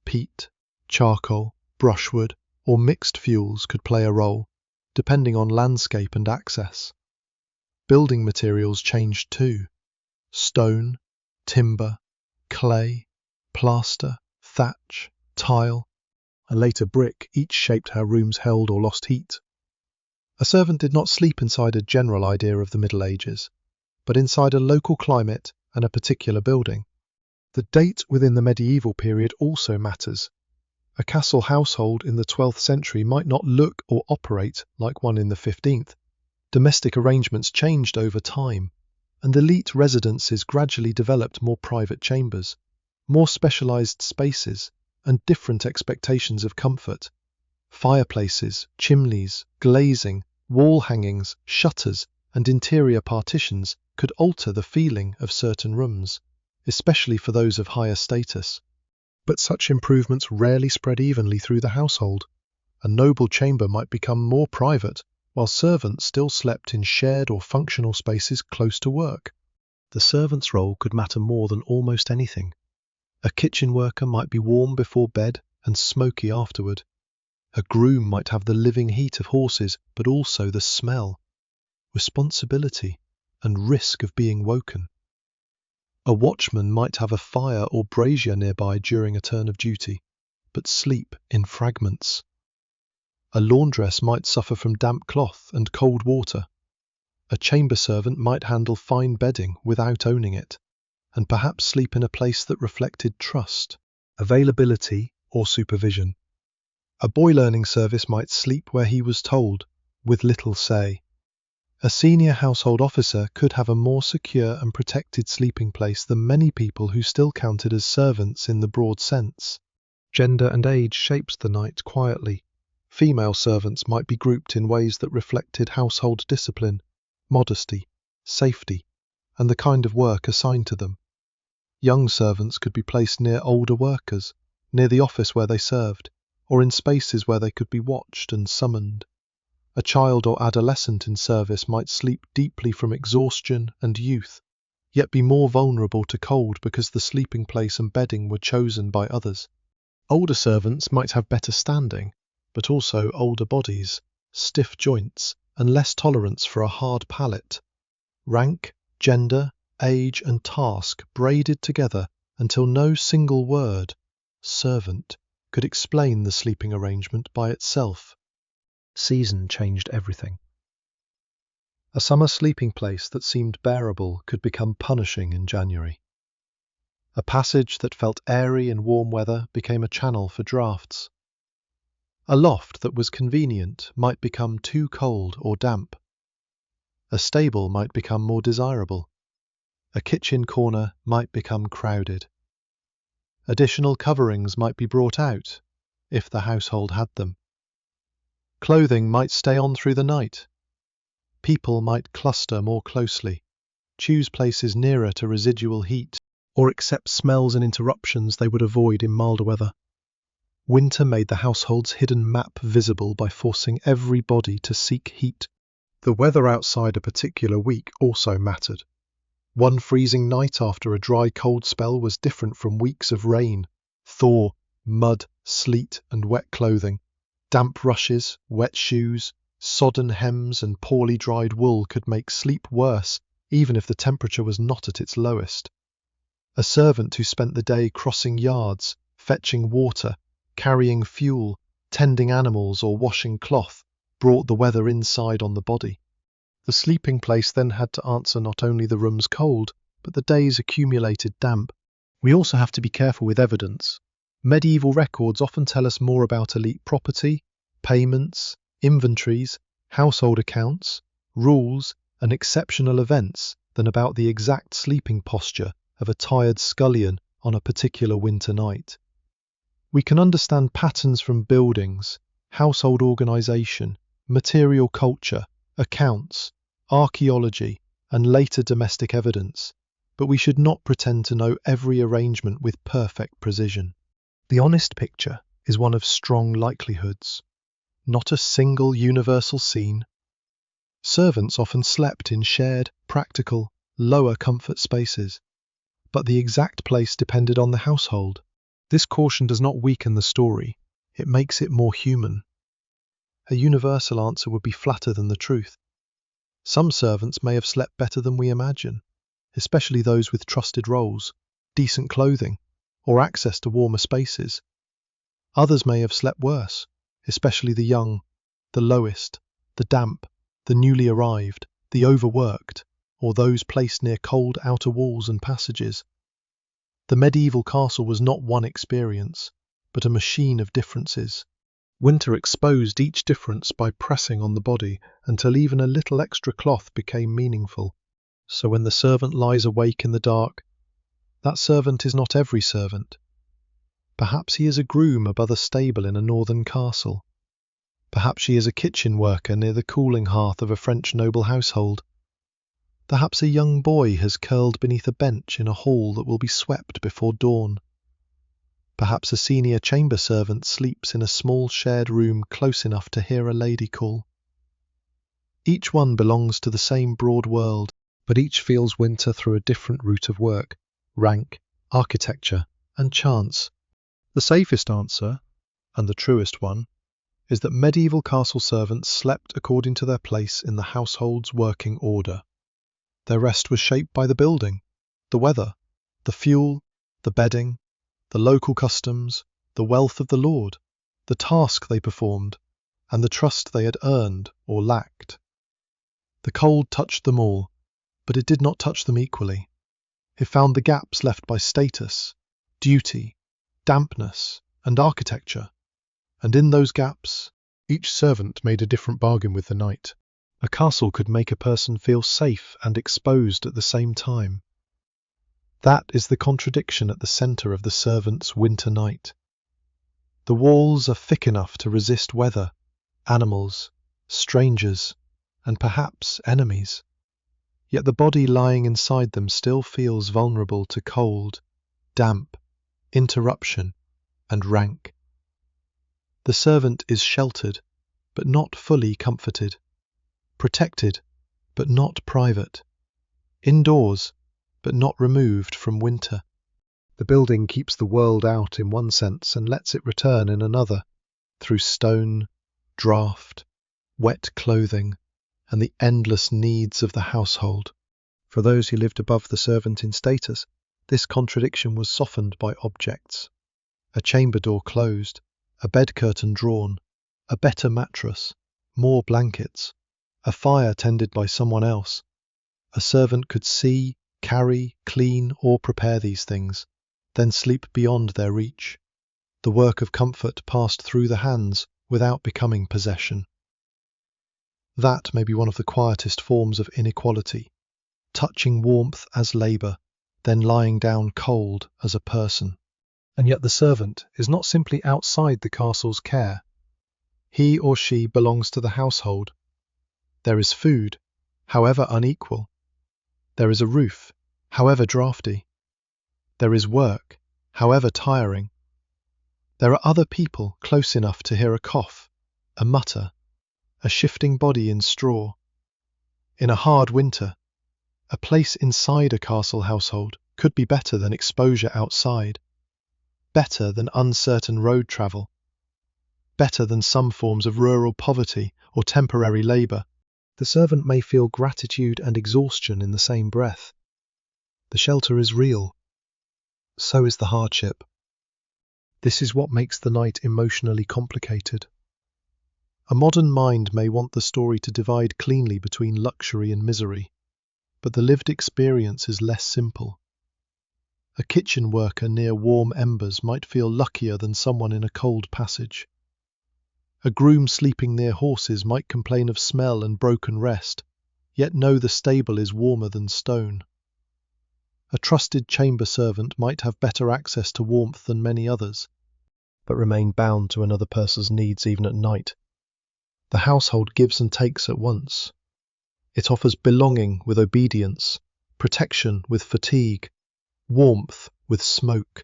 peat, charcoal, brushwood, or mixed fuels could play a role, depending on landscape and access. Building materials changed too. Stone, timber, clay, plaster, thatch, tile, and later brick each shaped how rooms held or lost heat. A servant did not sleep inside a general idea of the Middle Ages, but inside a local climate and a particular building. The date within the medieval period also matters. A castle household in the 12th century might not look or operate like one in the 15th. Domestic arrangements changed over time, and elite residences gradually developed more private chambers, more specialized spaces, and different expectations of comfort. Fireplaces, chimneys, glazing, wall hangings, shutters, and interior partitions could alter the feeling of certain rooms, especially for those of higher status. But such improvements rarely spread evenly through the household. A noble chamber might become more private, while servants still slept in shared or functional spaces close to work. The servant's role could matter more than almost anything. A kitchen worker might be warm before bed and smoky afterward. A groom might have the living heat of horses, but also the smell, responsibility, and risk of being woken. A watchman might have a fire or brazier nearby during a turn of duty, but sleep in fragments. A laundress might suffer from damp cloth and cold water. A chamber servant might handle fine bedding without owning it, and perhaps sleep in a place that reflected trust, availability, or supervision. A boy learning service might sleep where he was told, with little say. A senior household officer could have a more secure and protected sleeping place than many people who still counted as servants in the broad sense. Gender and age shapes the night quietly. Female servants might be grouped in ways that reflected household discipline, modesty, safety, and the kind of work assigned to them. Young servants could be placed near older workers, near the office where they served, or in spaces where they could be watched and summoned. A child or adolescent in service might sleep deeply from exhaustion and youth, yet be more vulnerable to cold because the sleeping place and bedding were chosen by others. Older servants might have better standing, but also older bodies, stiff joints, and less tolerance for a hard palate. Rank, gender, age, and task braided together until no single word, servant, could explain the sleeping arrangement by itself. Season changed everything. A summer sleeping place that seemed bearable could become punishing in January. A passage that felt airy in warm weather became a channel for draughts. A loft that was convenient might become too cold or damp. A stable might become more desirable. A kitchen corner might become crowded. Additional coverings might be brought out, if the household had them. Clothing might stay on through the night. People might cluster more closely, choose places nearer to residual heat, or accept smells and interruptions they would avoid in milder weather. Winter made the household's hidden map visible by forcing everybody to seek heat. The weather outside a particular week also mattered. One freezing night after a dry cold spell was different from weeks of rain, thaw, mud, sleet and wet clothing. Damp rushes, wet shoes, sodden hems and poorly dried wool could make sleep worse, even if the temperature was not at its lowest. A servant who spent the day crossing yards, fetching water, carrying fuel, tending animals or washing cloth brought the weather inside on the body. The sleeping place then had to answer not only the room's cold, but the day's accumulated damp. We also have to be careful with evidence. Medieval records often tell us more about elite property, payments, inventories, household accounts, rules, and exceptional events than about the exact sleeping posture of a tired scullion on a particular winter night. We can understand patterns from buildings, household organisation, material culture, accounts, archaeology, and later domestic evidence, but we should not pretend to know every arrangement with perfect precision. The honest picture is one of strong likelihoods, not a single universal scene. Servants often slept in shared, practical, lower comfort spaces, but the exact place depended on the household. This caution does not weaken the story, it makes it more human. A universal answer would be flatter than the truth. Some servants may have slept better than we imagine, especially those with trusted roles, decent clothing, or access to warmer spaces. Others may have slept worse, especially the young, the lowest, the damp, the newly arrived, the overworked, or those placed near cold outer walls and passages. The medieval castle was not one experience, but a machine of differences. Winter exposed each difference by pressing on the body until even a little extra cloth became meaningful. So when the servant lies awake in the dark, that servant is not every servant. Perhaps he is a groom above a stable in a northern castle. Perhaps she is a kitchen worker near the cooling hearth of a French noble household. Perhaps a young boy has curled beneath a bench in a hall that will be swept before dawn. Perhaps a senior chamber servant sleeps in a small shared room close enough to hear a lady call. Each one belongs to the same broad world, but each feels winter through a different route of work, rank, architecture, and chance. The safest answer, and the truest one, is that medieval castle servants slept according to their place in the household's working order. Their rest was shaped by the building, the weather, the fuel, the bedding, the local customs, the wealth of the lord, the task they performed, and the trust they had earned or lacked. The cold touched them all, but it did not touch them equally. It found the gaps left by status, duty, dampness, and architecture, and in those gaps, each servant made a different bargain with the night. A castle could make a person feel safe and exposed at the same time. That is the contradiction at the centre of the servant's winter night. The walls are thick enough to resist weather, animals, strangers, and perhaps enemies. Yet the body lying inside them still feels vulnerable to cold, damp, interruption, and rank. The servant is sheltered, but not fully comforted. Protected, but not private. Indoors, but not removed from winter. The building keeps the world out in one sense and lets it return in another, through stone, draught, wet clothing, and the endless needs of the household. For those who lived above the servant in status, this contradiction was softened by objects. A chamber door closed, a bed curtain drawn, a better mattress, more blankets, a fire tended by someone else. A servant could see, carry, clean, or prepare these things, then sleep beyond their reach. The work of comfort passed through the hands without becoming possession. That may be one of the quietest forms of inequality, touching warmth as labour, then lying down cold as a person. And yet the servant is not simply outside the castle's care. He or she belongs to the household. There is food, however unequal. There is a roof, however draughty. There is work, however tiring. There are other people close enough to hear a cough, a mutter, a shifting body in straw. In a hard winter, A place inside a castle household could be better than exposure outside, better than uncertain road travel, better than some forms of rural poverty or temporary labour. The servant may feel gratitude and exhaustion in the same breath. The shelter is real. So is the hardship. This is what makes the night emotionally complicated. A modern mind may want the story to divide cleanly between luxury and misery, but the lived experience is less simple. A kitchen worker near warm embers might feel luckier than someone in a cold passage. A groom sleeping near horses might complain of smell and broken rest, yet know the stable is warmer than stone. A trusted chamber servant might have better access to warmth than many others, but remain bound to another person's needs even at night. The household gives and takes at once. It offers belonging with obedience, protection with fatigue, warmth with smoke,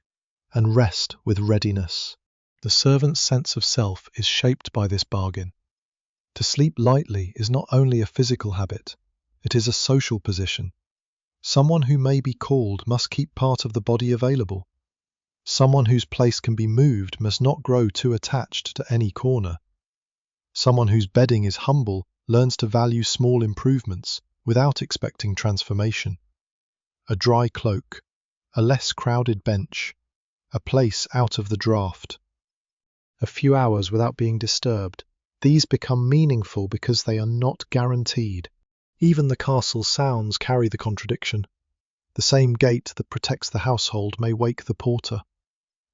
and rest with readiness. The servant's sense of self is shaped by this bargain. To sleep lightly is not only a physical habit, it is a social position. Someone who may be called must keep part of the body available. Someone whose place can be moved must not grow too attached to any corner. Someone whose bedding is humble learns to value small improvements without expecting transformation. A dry cloak, a less crowded bench, a place out of the draught. A few hours without being disturbed. These become meaningful because they are not guaranteed. Even the castle's sounds carry the contradiction. The same gate that protects the household may wake the porter.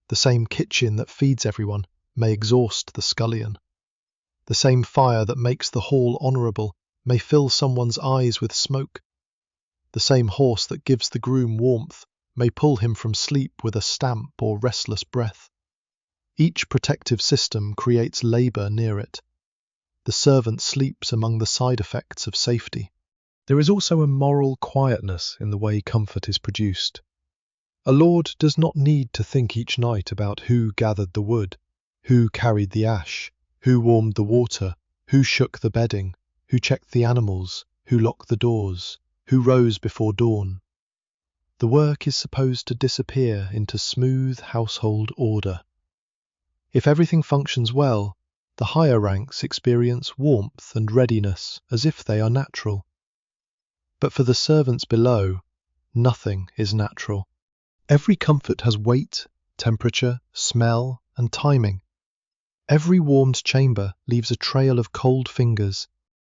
The same kitchen that feeds everyone may exhaust the scullion. The same fire that makes the hall honourable may fill someone's eyes with smoke. The same horse that gives the groom warmth may pull him from sleep with a stamp or restless breath. Each protective system creates labour near it. The servant sleeps among the side effects of safety. There is also a moral quietness in the way comfort is produced. A lord does not need to think each night about who gathered the wood, who carried the ash, who warmed the water, who shook the bedding, who checked the animals, who locked the doors, who rose before dawn. The work is supposed to disappear into smooth household order. If everything functions well, the higher ranks experience warmth and readiness as if they are natural. But for the servants below, nothing is natural. Every comfort has weight, temperature, smell, and timing. Every warmed chamber leaves a trail of cold fingers.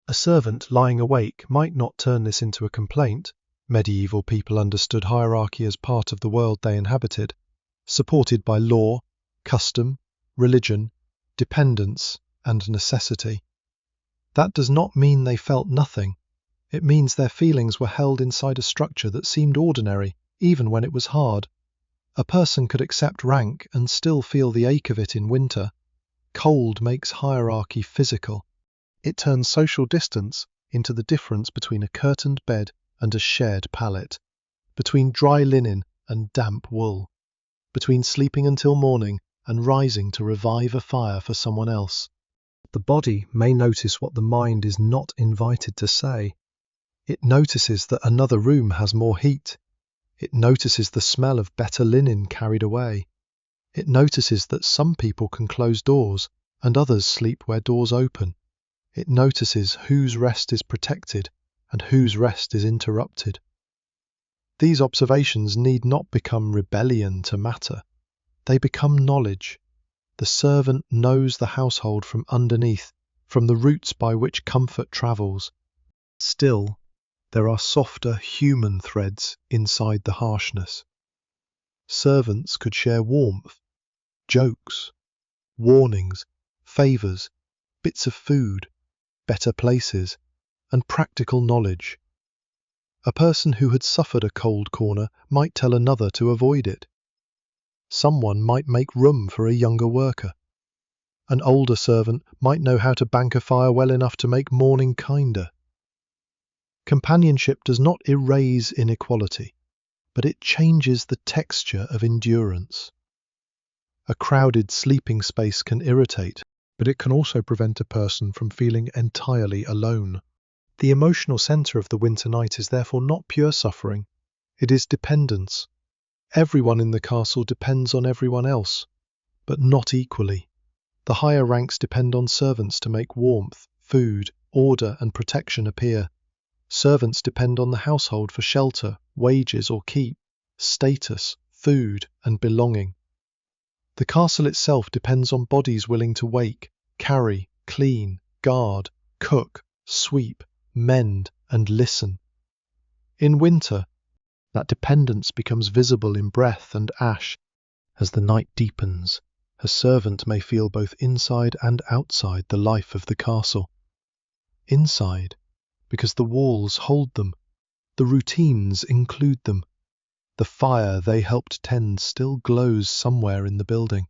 A servant lying awake might not turn this into a complaint. Medieval people understood hierarchy as part of the world they inhabited, supported by law, custom, religion, dependence, and necessity. That does not mean they felt nothing. It means their feelings were held inside a structure that seemed ordinary, even when it was hard. A person could accept rank and still feel the ache of it in winter. Cold makes hierarchy physical. It turns social distance into the difference between a curtained bed and a shared pallet, between dry linen and damp wool, between sleeping until morning and rising to revive a fire for someone else. The body may notice what the mind is not invited to say. It notices that another room has more heat. It notices the smell of better linen carried away. It notices that some people can close doors and others sleep where doors open. It notices whose rest is protected and whose rest is interrupted. These observations need not become rebellion to matter. They become knowledge. The servant knows the household from underneath, from the roots by which comfort travels. Still, there are softer human threads inside the harshness. Servants could share warmth, jokes, warnings, favours, bits of food, better places, and practical knowledge. A person who had suffered a cold corner might tell another to avoid it. Someone might make room for a younger worker. An older servant might know how to bank a fire well enough to make morning kinder. Companionship does not erase inequality, but it changes the texture of endurance. A crowded sleeping space can irritate, but it can also prevent a person from feeling entirely alone. The emotional centre of the winter night is therefore not pure suffering, it is dependence. Everyone in the castle depends on everyone else, but not equally. The higher ranks depend on servants to make warmth, food, order and protection appear. Servants depend on the household for shelter, wages or keep, status, food and belonging. The castle itself depends on bodies willing to wake, carry, clean, guard, cook, sweep, mend and listen. In winter, that dependence becomes visible in breath and ash. As the night deepens, a servant may feel both inside and outside the life of the castle. Inside, because the walls hold them, the routines include them. The fire they helped tend still glows somewhere in the building.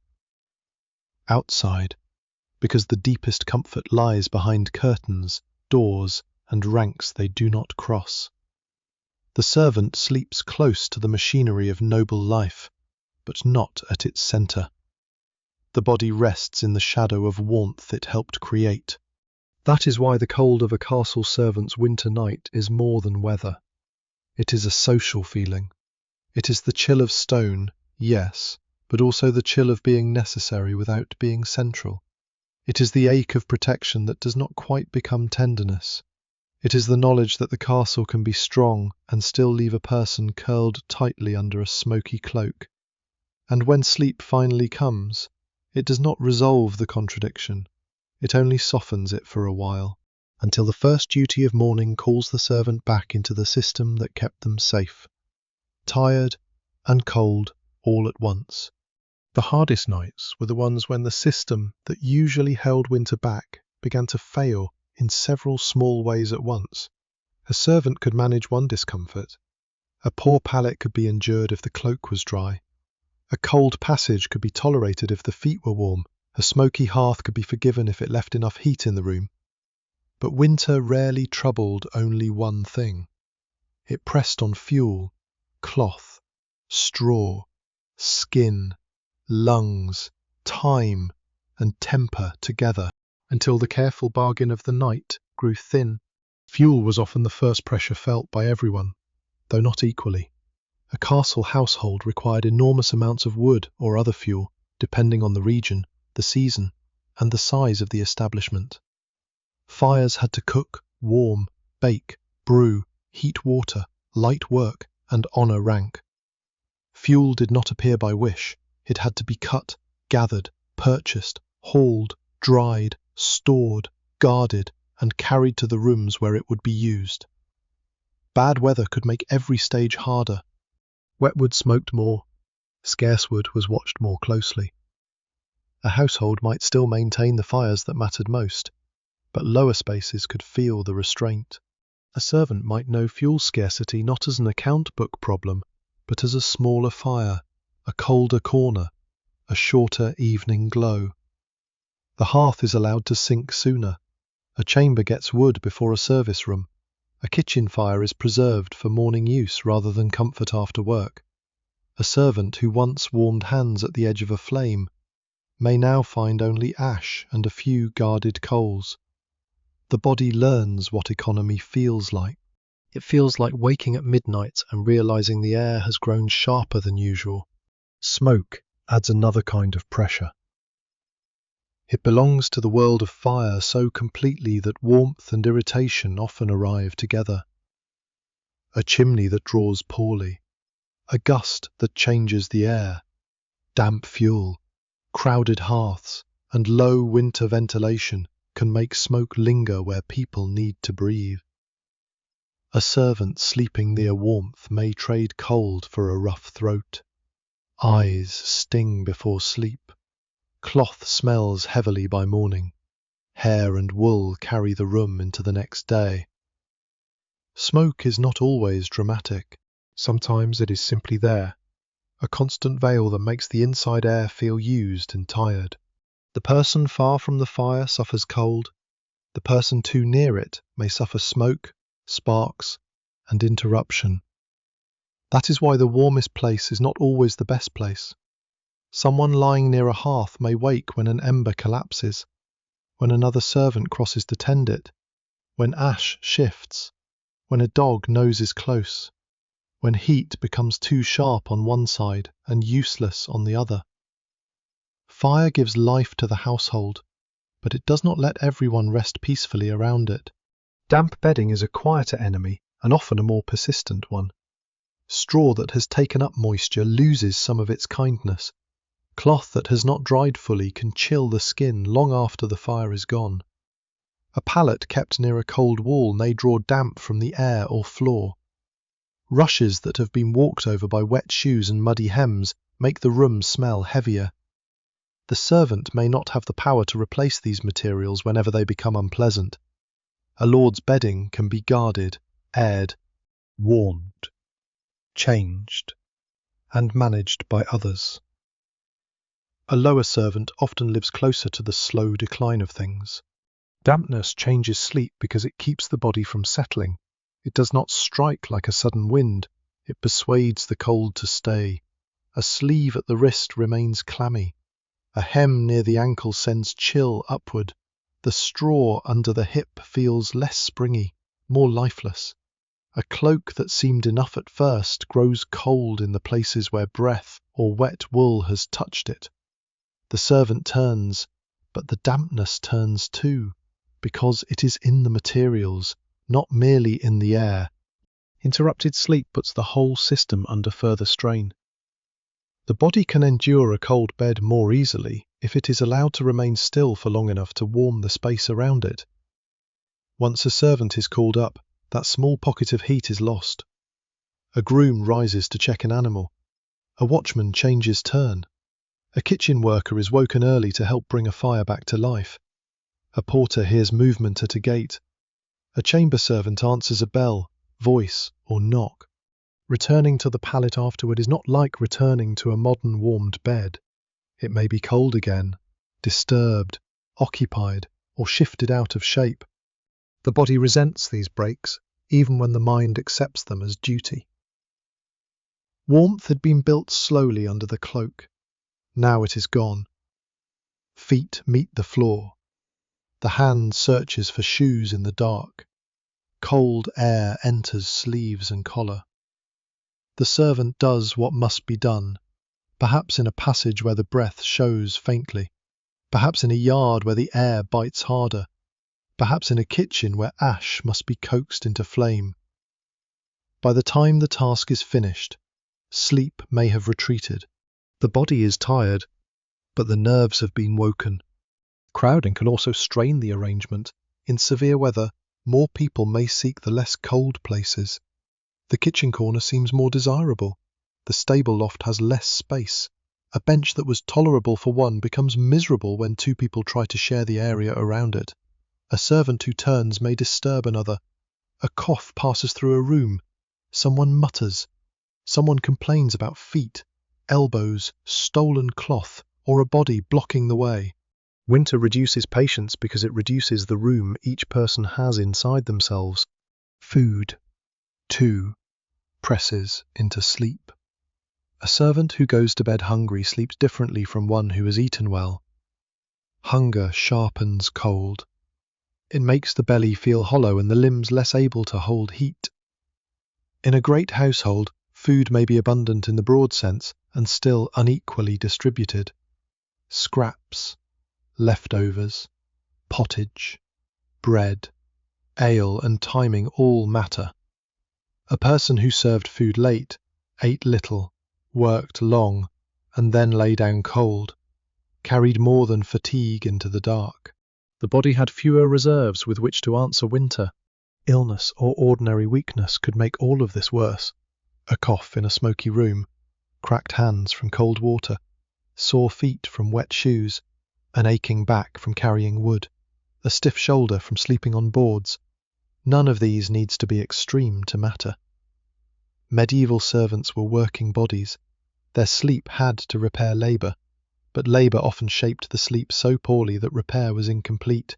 Outside, because the deepest comfort lies behind curtains, doors, and ranks they do not cross. The servant sleeps close to the machinery of noble life, but not at its centre. The body rests in the shadow of warmth it helped create. That is why the cold of a castle servant's winter night is more than weather. It is a social feeling. It is the chill of stone, yes, but also the chill of being necessary without being central. It is the ache of protection that does not quite become tenderness. It is the knowledge that the castle can be strong and still leave a person curled tightly under a smoky cloak. And when sleep finally comes, it does not resolve the contradiction. It only softens it for a while, until the first duty of morning calls the servant back into the system that kept them safe. Tired and cold all at once. The hardest nights were the ones when the system that usually held winter back began to fail in several small ways at once. A servant could manage one discomfort. A poor pallet could be endured if the cloak was dry. A cold passage could be tolerated if the feet were warm. A smoky hearth could be forgiven if it left enough heat in the room. But winter rarely troubled only one thing. It pressed on fuel, cloth, straw, skin, lungs, time, and temper together, until the careful bargain of the night grew thin. Fuel was often the first pressure felt by everyone, though not equally. A castle household required enormous amounts of wood or other fuel, depending on the region, the season, and the size of the establishment. Fires had to cook, warm, bake, brew, heat water, light work, and honour rank. Fuel did not appear by wish. It had to be cut, gathered, purchased, hauled, dried, stored, guarded, and carried to the rooms where it would be used. Bad weather could make every stage harder. Wet wood smoked more. Scarce wood was watched more closely. A household might still maintain the fires that mattered most, but lower spaces could feel the restraint. A servant might know fuel scarcity not as an account book problem, but as a smaller fire, a colder corner, a shorter evening glow. The hearth is allowed to sink sooner. A chamber gets wood before a service room. A kitchen fire is preserved for morning use rather than comfort after work. A servant who once warmed hands at the edge of a flame may now find only ash and a few guarded coals. The body learns what economy feels like. It feels like waking at midnight and realizing the air has grown sharper than usual. Smoke adds another kind of pressure. It belongs to the world of fire so completely that warmth and irritation often arrive together. A chimney that draws poorly, a gust that changes the air, damp fuel, crowded hearths, and low winter ventilation can make smoke linger where people need to breathe. A servant sleeping near warmth may trade cold for a rough throat. Eyes sting before sleep. Cloth smells heavily by morning. Hair and wool carry the room into the next day. Smoke is not always dramatic. Sometimes it is simply there, a constant veil that makes the inside air feel used and tired. The person far from the fire suffers cold. The person too near it may suffer smoke, sparks, and interruption. That is why the warmest place is not always the best place. Someone lying near a hearth may wake when an ember collapses, when another servant crosses to tend it, when ash shifts, when a dog noses close, when heat becomes too sharp on one side and useless on the other. Fire gives life to the household, but it does not let everyone rest peacefully around it. Damp bedding is a quieter enemy and often a more persistent one. Straw that has taken up moisture loses some of its kindness. Cloth that has not dried fully can chill the skin long after the fire is gone. A pallet kept near a cold wall may draw damp from the air or floor. Rushes that have been walked over by wet shoes and muddy hems make the room smell heavier. The servant may not have the power to replace these materials whenever they become unpleasant. A lord's bedding can be guarded, aired, warmed, changed, and managed by others. A lower servant often lives closer to the slow decline of things. Dampness changes sleep because it keeps the body from settling. It does not strike like a sudden wind. It persuades the cold to stay. A sleeve at the wrist remains clammy. A hem near the ankle sends chill upward. The straw under the hip feels less springy, more lifeless. A cloak that seemed enough at first grows cold in the places where breath or wet wool has touched it. The servant turns, but the dampness turns too, because it is in the materials, not merely in the air. Interrupted sleep puts the whole system under further strain. The body can endure a cold bed more easily if it is allowed to remain still for long enough to warm the space around it. Once a servant is called up, that small pocket of heat is lost. A groom rises to check an animal. A watchman changes turn. A kitchen worker is woken early to help bring a fire back to life. A porter hears movement at a gate. A chamber servant answers a bell, voice, or knock. Returning to the pallet afterward is not like returning to a modern warmed bed. It may be cold again, disturbed, occupied, or shifted out of shape. The body resents these breaks, even when the mind accepts them as duty. Warmth had been built slowly under the cloak. Now it is gone. Feet meet the floor. The hand searches for shoes in the dark. Cold air enters sleeves and collar. The servant does what must be done, perhaps in a passage where the breath shows faintly, perhaps in a yard where the air bites harder, perhaps in a kitchen where ash must be coaxed into flame. By the time the task is finished, sleep may have retreated. The body is tired, but the nerves have been woken. Crowding can also strain the arrangement. In severe weather, more people may seek the less cold places. The kitchen corner seems more desirable. The stable loft has less space. A bench that was tolerable for one becomes miserable when two people try to share the area around it. A servant who turns may disturb another. A cough passes through a room. Someone mutters. Someone complains about feet, elbows, stolen cloth, or a body blocking the way. Winter reduces patience because it reduces the room each person has inside themselves. Food, too, presses into sleep. A servant who goes to bed hungry sleeps differently from one who has eaten well. Hunger sharpens cold. It makes the belly feel hollow and the limbs less able to hold heat. In a great household, food may be abundant in the broad sense and still unequally distributed. Scraps, leftovers, pottage, bread, ale and timing all matter. A person who served food late, ate little, worked long, and then lay down cold, carried more than fatigue into the dark. The body had fewer reserves with which to answer winter. Illness or ordinary weakness could make all of this worse. A cough in a smoky room, cracked hands from cold water, sore feet from wet shoes, an aching back from carrying wood, a stiff shoulder from sleeping on boards. None of these needs to be extreme to matter. Medieval servants were working bodies. Their sleep had to repair labour, but labour often shaped the sleep so poorly that repair was incomplete.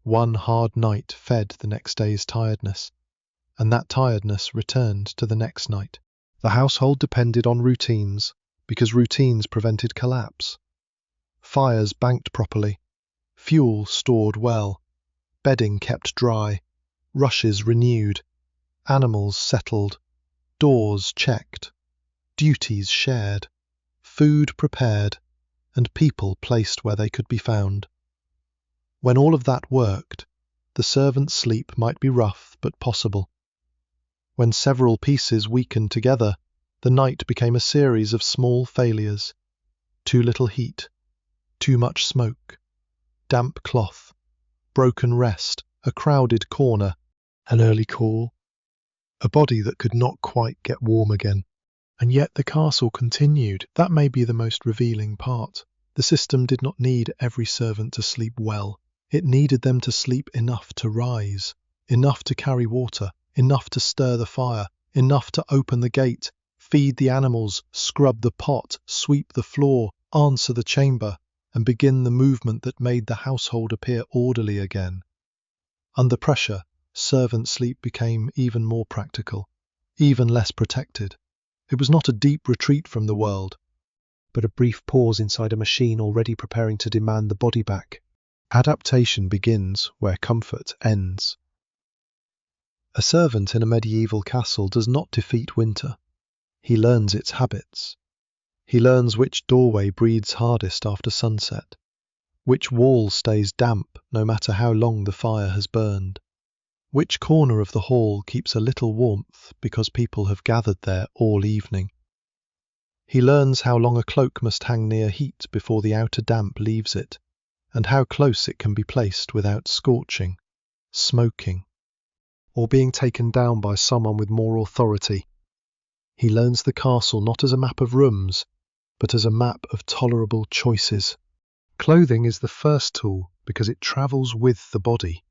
One hard night fed the next day's tiredness, and that tiredness returned to the next night. The household depended on routines, because routines prevented collapse. Fires banked properly, fuel stored well, bedding kept dry, rushes renewed, animals settled, doors checked, duties shared, food prepared, and people placed where they could be found. When all of that worked, the servant's sleep might be rough but possible. When several pieces weakened together, the night became a series of small failures. Too little heat, too much smoke, damp cloth, broken rest, a crowded corner, an early call, a body that could not quite get warm again. And yet the castle continued. That may be the most revealing part. The system did not need every servant to sleep well. It needed them to sleep enough to rise, enough to carry water, enough to stir the fire, enough to open the gate, feed the animals, scrub the pot, sweep the floor, answer the chamber, and begin the movement that made the household appear orderly again. Under pressure, servant sleep became even more practical, even less protected. It was not a deep retreat from the world, but a brief pause inside a machine already preparing to demand the body back. Adaptation begins where comfort ends. A servant in a medieval castle does not defeat winter. He learns its habits. He learns which doorway breathes hardest after sunset, which wall stays damp no matter how long the fire has burned, which corner of the hall keeps a little warmth because people have gathered there all evening. He learns how long a cloak must hang near heat before the outer damp leaves it, and how close it can be placed without scorching, smoking, or being taken down by someone with more authority. He learns the castle not as a map of rooms, but as a map of tolerable choices. Clothing is the first tool because it travels with the body.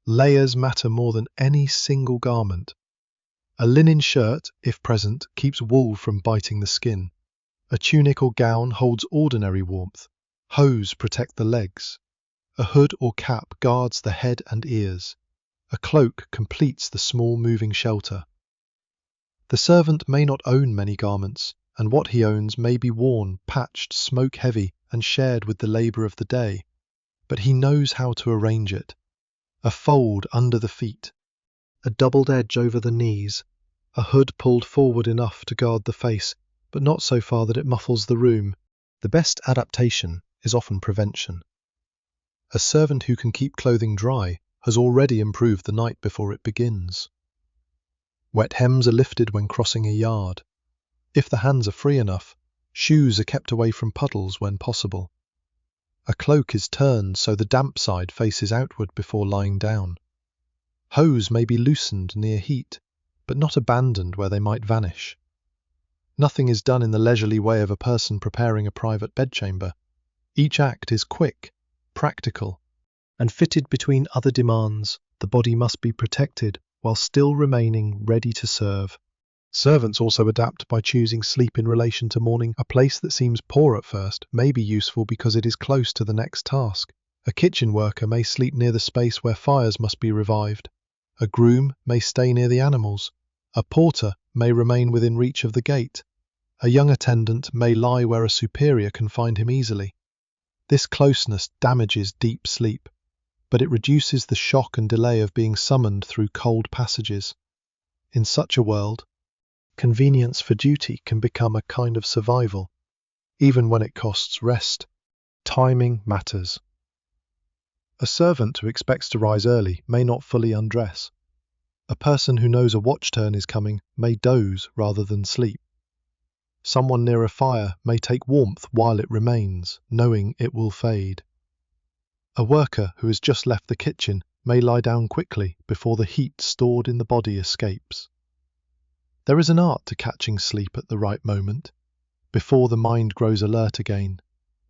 Layers matter more than any single garment. A linen shirt, if present, keeps wool from biting the skin. A tunic or gown holds ordinary warmth. Hose protect the legs. A hood or cap guards the head and ears. A cloak completes the small moving shelter. The servant may not own many garments, and what he owns may be worn, patched, smoke-heavy, and shared with the labour of the day, but he knows how to arrange it. A fold under the feet, a doubled edge over the knees, a hood pulled forward enough to guard the face, but not so far that it muffles the room. The best adaptation is often prevention. A servant who can keep clothing dry has already improved the night before it begins. Wet hems are lifted when crossing a yard. If the hands are free enough, shoes are kept away from puddles when possible. A cloak is turned so the damp side faces outward before lying down. Hose may be loosened near heat, but not abandoned where they might vanish. Nothing is done in the leisurely way of a person preparing a private bedchamber. Each act is quick, practical, and fitted between other demands. The body must be protected while still remaining ready to serve. Servants also adapt by choosing sleep in relation to morning. A place that seems poor at first may be useful because it is close to the next task. A kitchen worker may sleep near the space where fires must be revived. A groom may stay near the animals. A porter may remain within reach of the gate. A young attendant may lie where a superior can find him easily. This closeness damages deep sleep, but it reduces the shock and delay of being summoned through cold passages. In such a world, convenience for duty can become a kind of survival, even when it costs rest. Timing matters. A servant who expects to rise early may not fully undress. A person who knows a watch turn is coming may doze rather than sleep. Someone near a fire may take warmth while it remains, knowing it will fade. A worker who has just left the kitchen may lie down quickly before the heat stored in the body escapes. There is an art to catching sleep at the right moment, before the mind grows alert again,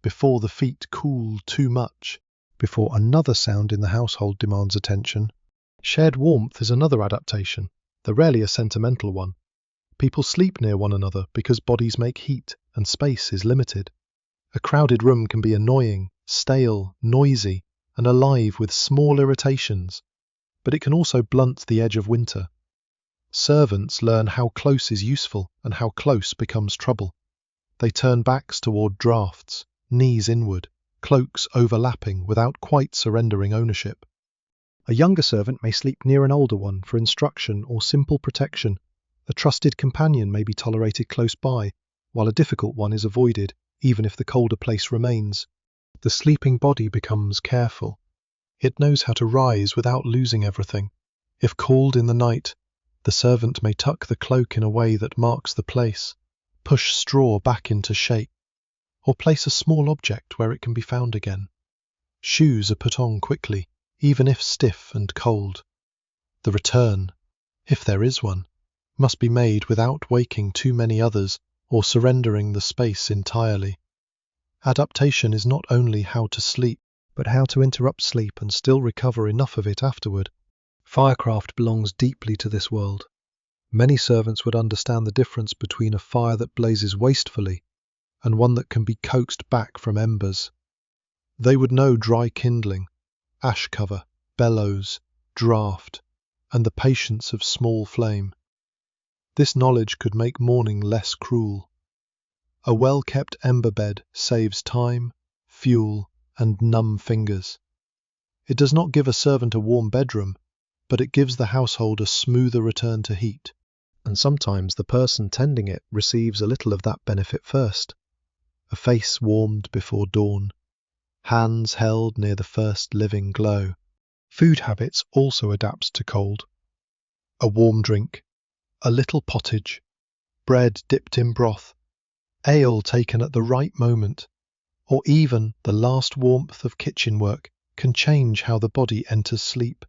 before the feet cool too much, before another sound in the household demands attention. Shared warmth is another adaptation, though rarely a sentimental one. People sleep near one another because bodies make heat and space is limited. A crowded room can be annoying, stale, noisy, and alive with small irritations, but it can also blunt the edge of winter. Servants learn how close is useful and how close becomes trouble. They turn backs toward drafts, knees inward, cloaks overlapping without quite surrendering ownership. A younger servant may sleep near an older one for instruction or simple protection. A trusted companion may be tolerated close by, while a difficult one is avoided, even if the colder place remains. The sleeping body becomes careful. It knows how to rise without losing everything. If called in the night, the servant may tuck the cloak in a way that marks the place, push straw back into shape, or place a small object where it can be found again. Shoes are put on quickly, even if stiff and cold. The return, if there is one, must be made without waking too many others or surrendering the space entirely. Adaptation is not only how to sleep, but how to interrupt sleep and still recover enough of it afterward. Firecraft belongs deeply to this world. Many servants would understand the difference between a fire that blazes wastefully and one that can be coaxed back from embers. They would know dry kindling, ash cover, bellows, draught, and the patience of small flame. This knowledge could make morning less cruel. A well-kept ember bed saves time, fuel, and numb fingers. It does not give a servant a warm bedroom, but it gives the household a smoother return to heat. And sometimes the person tending it receives a little of that benefit first. A face warmed before dawn, hands held near the first living glow. Food habits also adapts to cold. A warm drink, a little pottage, bread dipped in broth, ale taken at the right moment, or even the last warmth of kitchen work can change how the body enters sleep.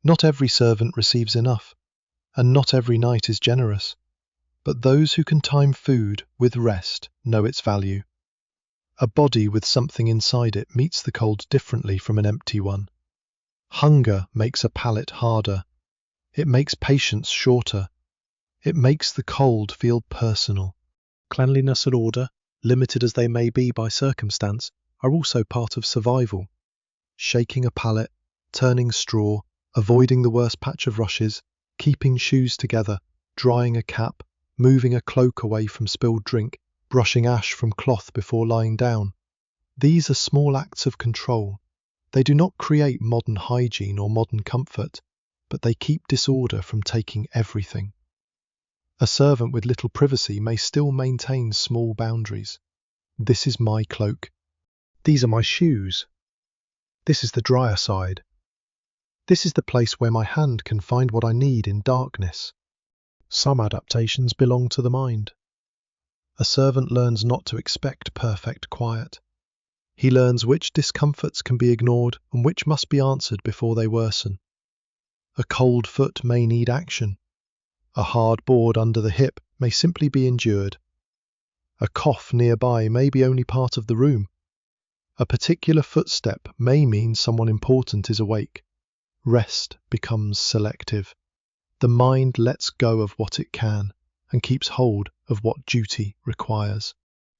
Not every servant receives enough, and not every night is generous, but those who can time food with rest know its value. A body with something inside it meets the cold differently from an empty one. Hunger makes a palate harder. It makes patience shorter. It makes the cold feel personal. Cleanliness and order, limited as they may be by circumstance, are also part of survival. Shaking a pallet, turning straw, avoiding the worst patch of rushes, keeping shoes together, drying a cap, moving a cloak away from spilled drink, brushing ash from cloth before lying down. These are small acts of control. They do not create modern hygiene or modern comfort, but they keep disorder from taking everything. A servant with little privacy may still maintain small boundaries. This is my cloak. These are my shoes. This is the drier side. This is the place where my hand can find what I need in darkness. Some adaptations belong to the mind. A servant learns not to expect perfect quiet. He learns which discomforts can be ignored and which must be answered before they worsen. A cold foot may need action. A hard board under the hip may simply be endured. A cough nearby may be only part of the room. A particular footstep may mean someone important is awake. Rest becomes selective. The mind lets go of what it can and keeps hold of what duty requires.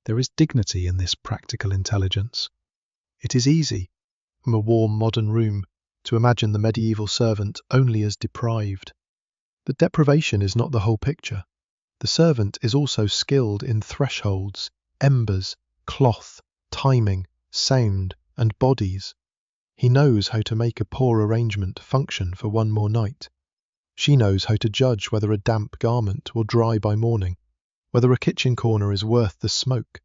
There is dignity in this practical intelligence. It is easy, from a warm modern room, to imagine the medieval servant only as deprived. But deprivation is not the whole picture. The servant is also skilled in thresholds, embers, cloth, timing, sound, and bodies. He knows how to make a poor arrangement function for one more night. She knows how to judge whether a damp garment will dry by morning, whether a kitchen corner is worth the smoke,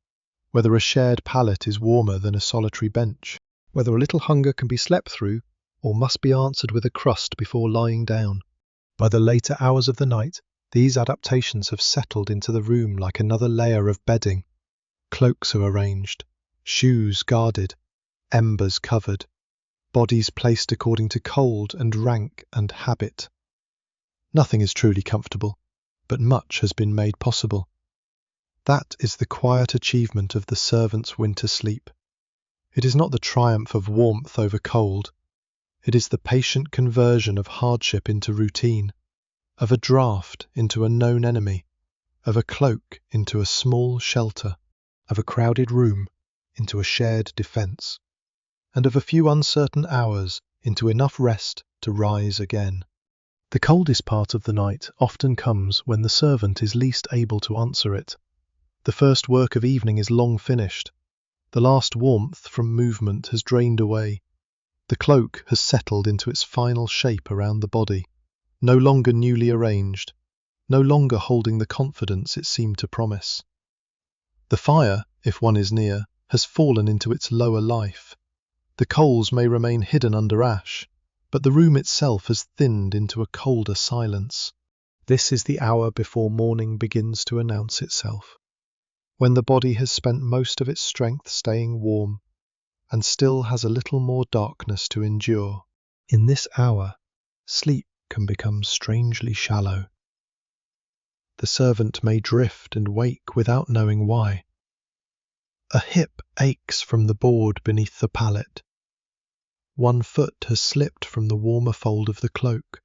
whether a shared pallet is warmer than a solitary bench, whether a little hunger can be slept through or must be answered with a crust before lying down. By the later hours of the night, these adaptations have settled into the room like another layer of bedding. Cloaks are arranged, shoes guarded, embers covered, bodies placed according to cold and rank and habit. Nothing is truly comfortable, but much has been made possible. That is the quiet achievement of the servant's winter sleep. It is not the triumph of warmth over cold. It is the patient conversion of hardship into routine, of a draught into a known enemy, of a cloak into a small shelter, of a crowded room into a shared defence, and of a few uncertain hours into enough rest to rise again. The coldest part of the night often comes when the servant is least able to answer it. The first work of evening is long finished. The last warmth from movement has drained away. The cloak has settled into its final shape around the body, no longer newly arranged, no longer holding the confidence it seemed to promise. The fire, if one is near, has fallen into its lower life. The coals may remain hidden under ash, but the room itself has thinned into a colder silence. This is the hour before morning begins to announce itself, when the body has spent most of its strength staying warm and still has a little more darkness to endure. In this hour, sleep can become strangely shallow. The servant may drift and wake without knowing why. A hip aches from the board beneath the pallet. One foot has slipped from the warmer fold of the cloak.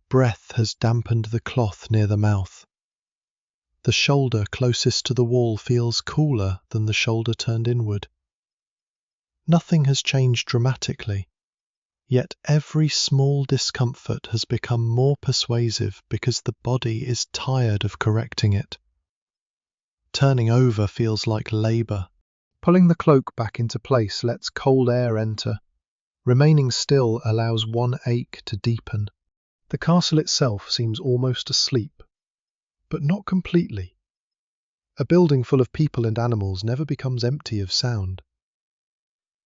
Breath has dampened the cloth near the mouth. The shoulder closest to the wall feels cooler than the shoulder turned inward. Nothing has changed dramatically, yet every small discomfort has become more persuasive because the body is tired of correcting it. Turning over feels like labor. Pulling the cloak back into place lets cold air enter. Remaining still allows one ache to deepen. The castle itself seems almost asleep, but not completely. A building full of people and animals never becomes empty of sound.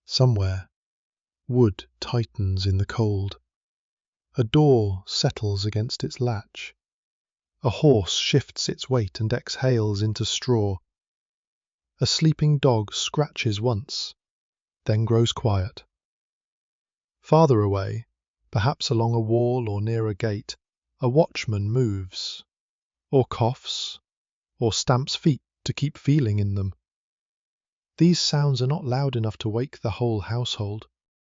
Somewhere, wood tightens in the cold. A door settles against its latch. A horse shifts its weight and exhales into straw. A sleeping dog scratches once, then grows quiet. Farther away, perhaps along a wall or near a gate, a watchman moves, or coughs, or stamps feet to keep feeling in them. These sounds are not loud enough to wake the whole household.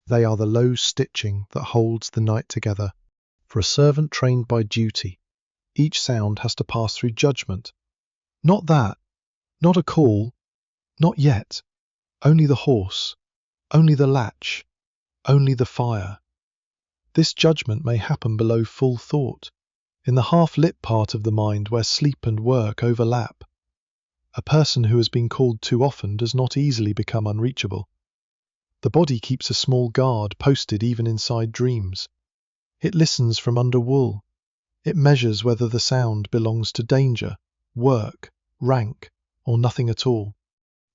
They are the low stitching that holds the night together. For a servant trained by duty, each sound has to pass through judgment. Not that, not a call, not yet. Only the horse, only the latch, only the fire. This judgment may happen below full thought, in the half-lit part of the mind where sleep and work overlap. A person who has been called too often does not easily become unreachable. The body keeps a small guard posted even inside dreams. It listens from under wool. It measures whether the sound belongs to danger, work, rank, or nothing at all.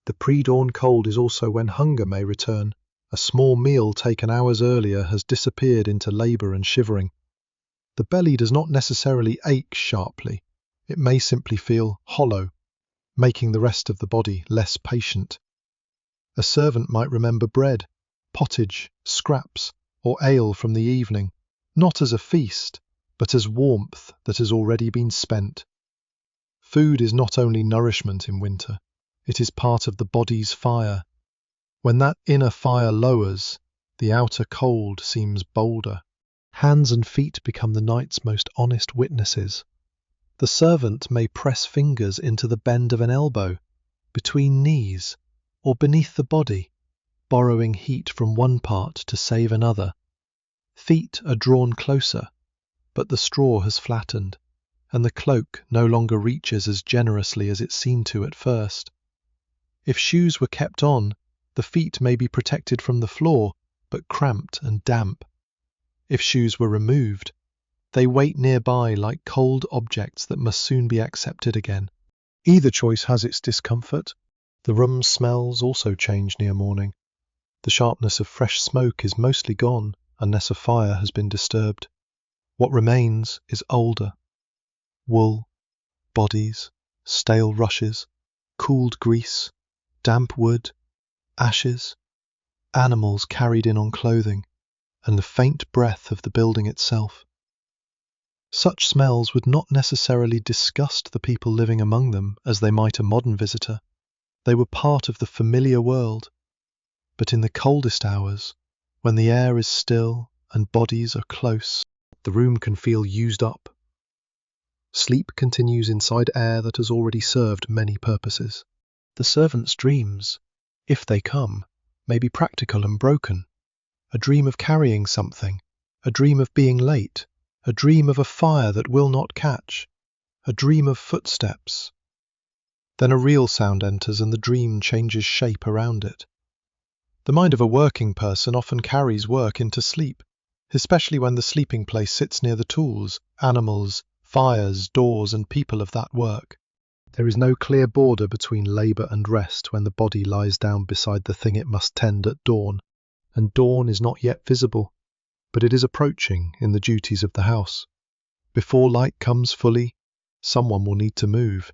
The pre-dawn cold is also when hunger may return. A small meal taken hours earlier has disappeared into labour and shivering. The belly does not necessarily ache sharply. It may simply feel hollow, making the rest of the body less patient. A servant might remember bread, pottage, scraps, or ale from the evening, not as a feast, but as warmth that has already been spent. Food is not only nourishment in winter, it is part of the body's fire. When that inner fire lowers, the outer cold seems bolder. Hands and feet become the night's most honest witnesses. The servant may press fingers into the bend of an elbow, between knees, or beneath the body, borrowing heat from one part to save another. Feet are drawn closer, but the straw has flattened, and the cloak no longer reaches as generously as it seemed to at first. If shoes were kept on, the feet may be protected from the floor, but cramped and damp. If shoes were removed, they wait nearby like cold objects that must soon be accepted again. Either choice has its discomfort. The room's smells also change near morning. The sharpness of fresh smoke is mostly gone, unless a fire has been disturbed. What remains is older. Wool, bodies, stale rushes, cooled grease, damp wood, ashes, animals carried in on clothing, and the faint breath of the building itself. Such smells would not necessarily disgust the people living among them as they might a modern visitor. They were part of the familiar world. But in the coldest hours, when the air is still and bodies are close, the room can feel used up. Sleep continues inside air that has already served many purposes. The servant's dreams, if they come, may be practical and broken. A dream of carrying something, a dream of being late, a dream of a fire that will not catch, a dream of footsteps. Then a real sound enters and the dream changes shape around it. The mind of a working person often carries work into sleep, especially when the sleeping place sits near the tools, animals, fires, doors, and people of that work. There is no clear border between labour and rest when the body lies down beside the thing it must tend at dawn, and dawn is not yet visible, but it is approaching in the duties of the house. Before light comes fully, someone will need to move.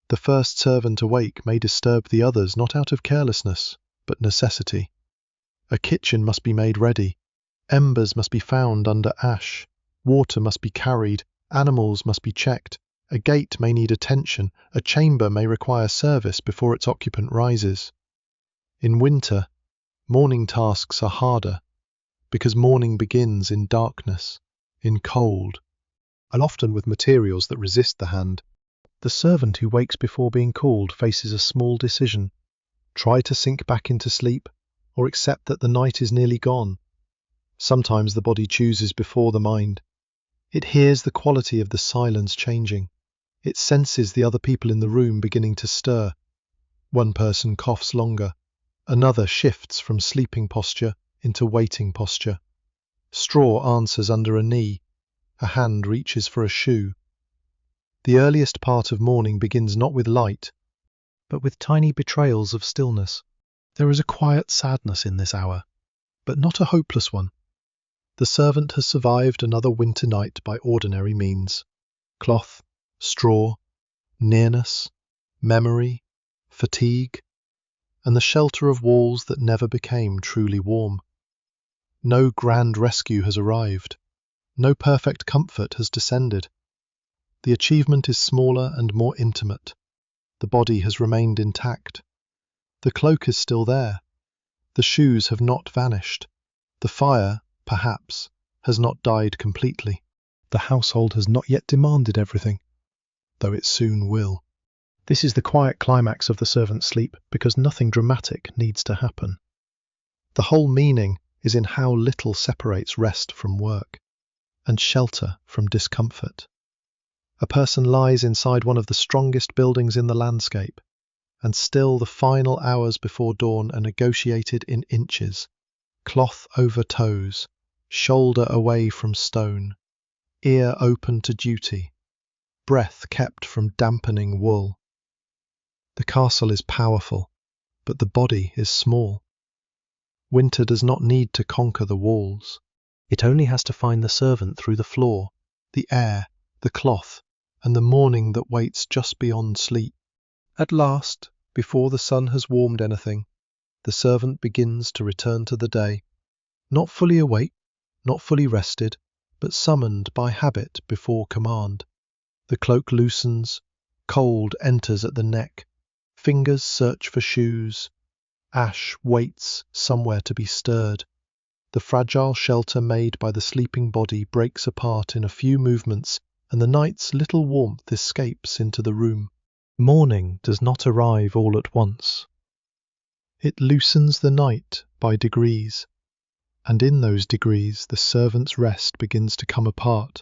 The first servant awake may disturb the others not out of carelessness, but necessity. A kitchen must be made ready. Embers must be found under ash. Water must be carried. Animals must be checked. A gate may need attention. A chamber may require service before its occupant rises. In winter, morning tasks are harder, because morning begins in darkness, in cold, and often with materials that resist the hand. The servant who wakes before being called faces a small decision: try to sink back into sleep, or accept that the night is nearly gone. Sometimes the body chooses before the mind. It hears the quality of the silence changing. It senses the other people in the room beginning to stir. One person coughs longer. Another shifts from sleeping posture into waiting posture. Straw answers under a knee. A hand reaches for a shoe. The earliest part of morning begins not with light, but with tiny betrayals of stillness. There is a quiet sadness in this hour, but not a hopeless one. The servant has survived another winter night by ordinary means: cloth, straw, nearness, memory, fatigue, and the shelter of walls that never became truly warm. No grand rescue has arrived. No perfect comfort has descended. The achievement is smaller and more intimate. The body has remained intact. The cloak is still there. The shoes have not vanished. The fire, perhaps, has not died completely. The household has not yet demanded everything, though it soon will. This is the quiet climax of the servant's sleep, because nothing dramatic needs to happen. The whole meaning is in how little separates rest from work, and shelter from discomfort. A person lies inside one of the strongest buildings in the landscape, and still the final hours before dawn are negotiated in inches: cloth over toes, shoulder away from stone, ear open to duty, breath kept from dampening wool. The castle is powerful, but the body is small. Winter does not need to conquer the walls. It only has to find the servant through the floor, the air, the cloth, and the morning that waits just beyond sleep. At last, before the sun has warmed anything, the servant begins to return to the day, not fully awake, not fully rested, but summoned by habit before command. The cloak loosens, cold enters at the neck, fingers search for shoes, ash waits somewhere to be stirred. The fragile shelter made by the sleeping body breaks apart in a few movements, and the night's little warmth escapes into the room. Morning does not arrive all at once. It loosens the night by degrees, and in those degrees the servant's rest begins to come apart.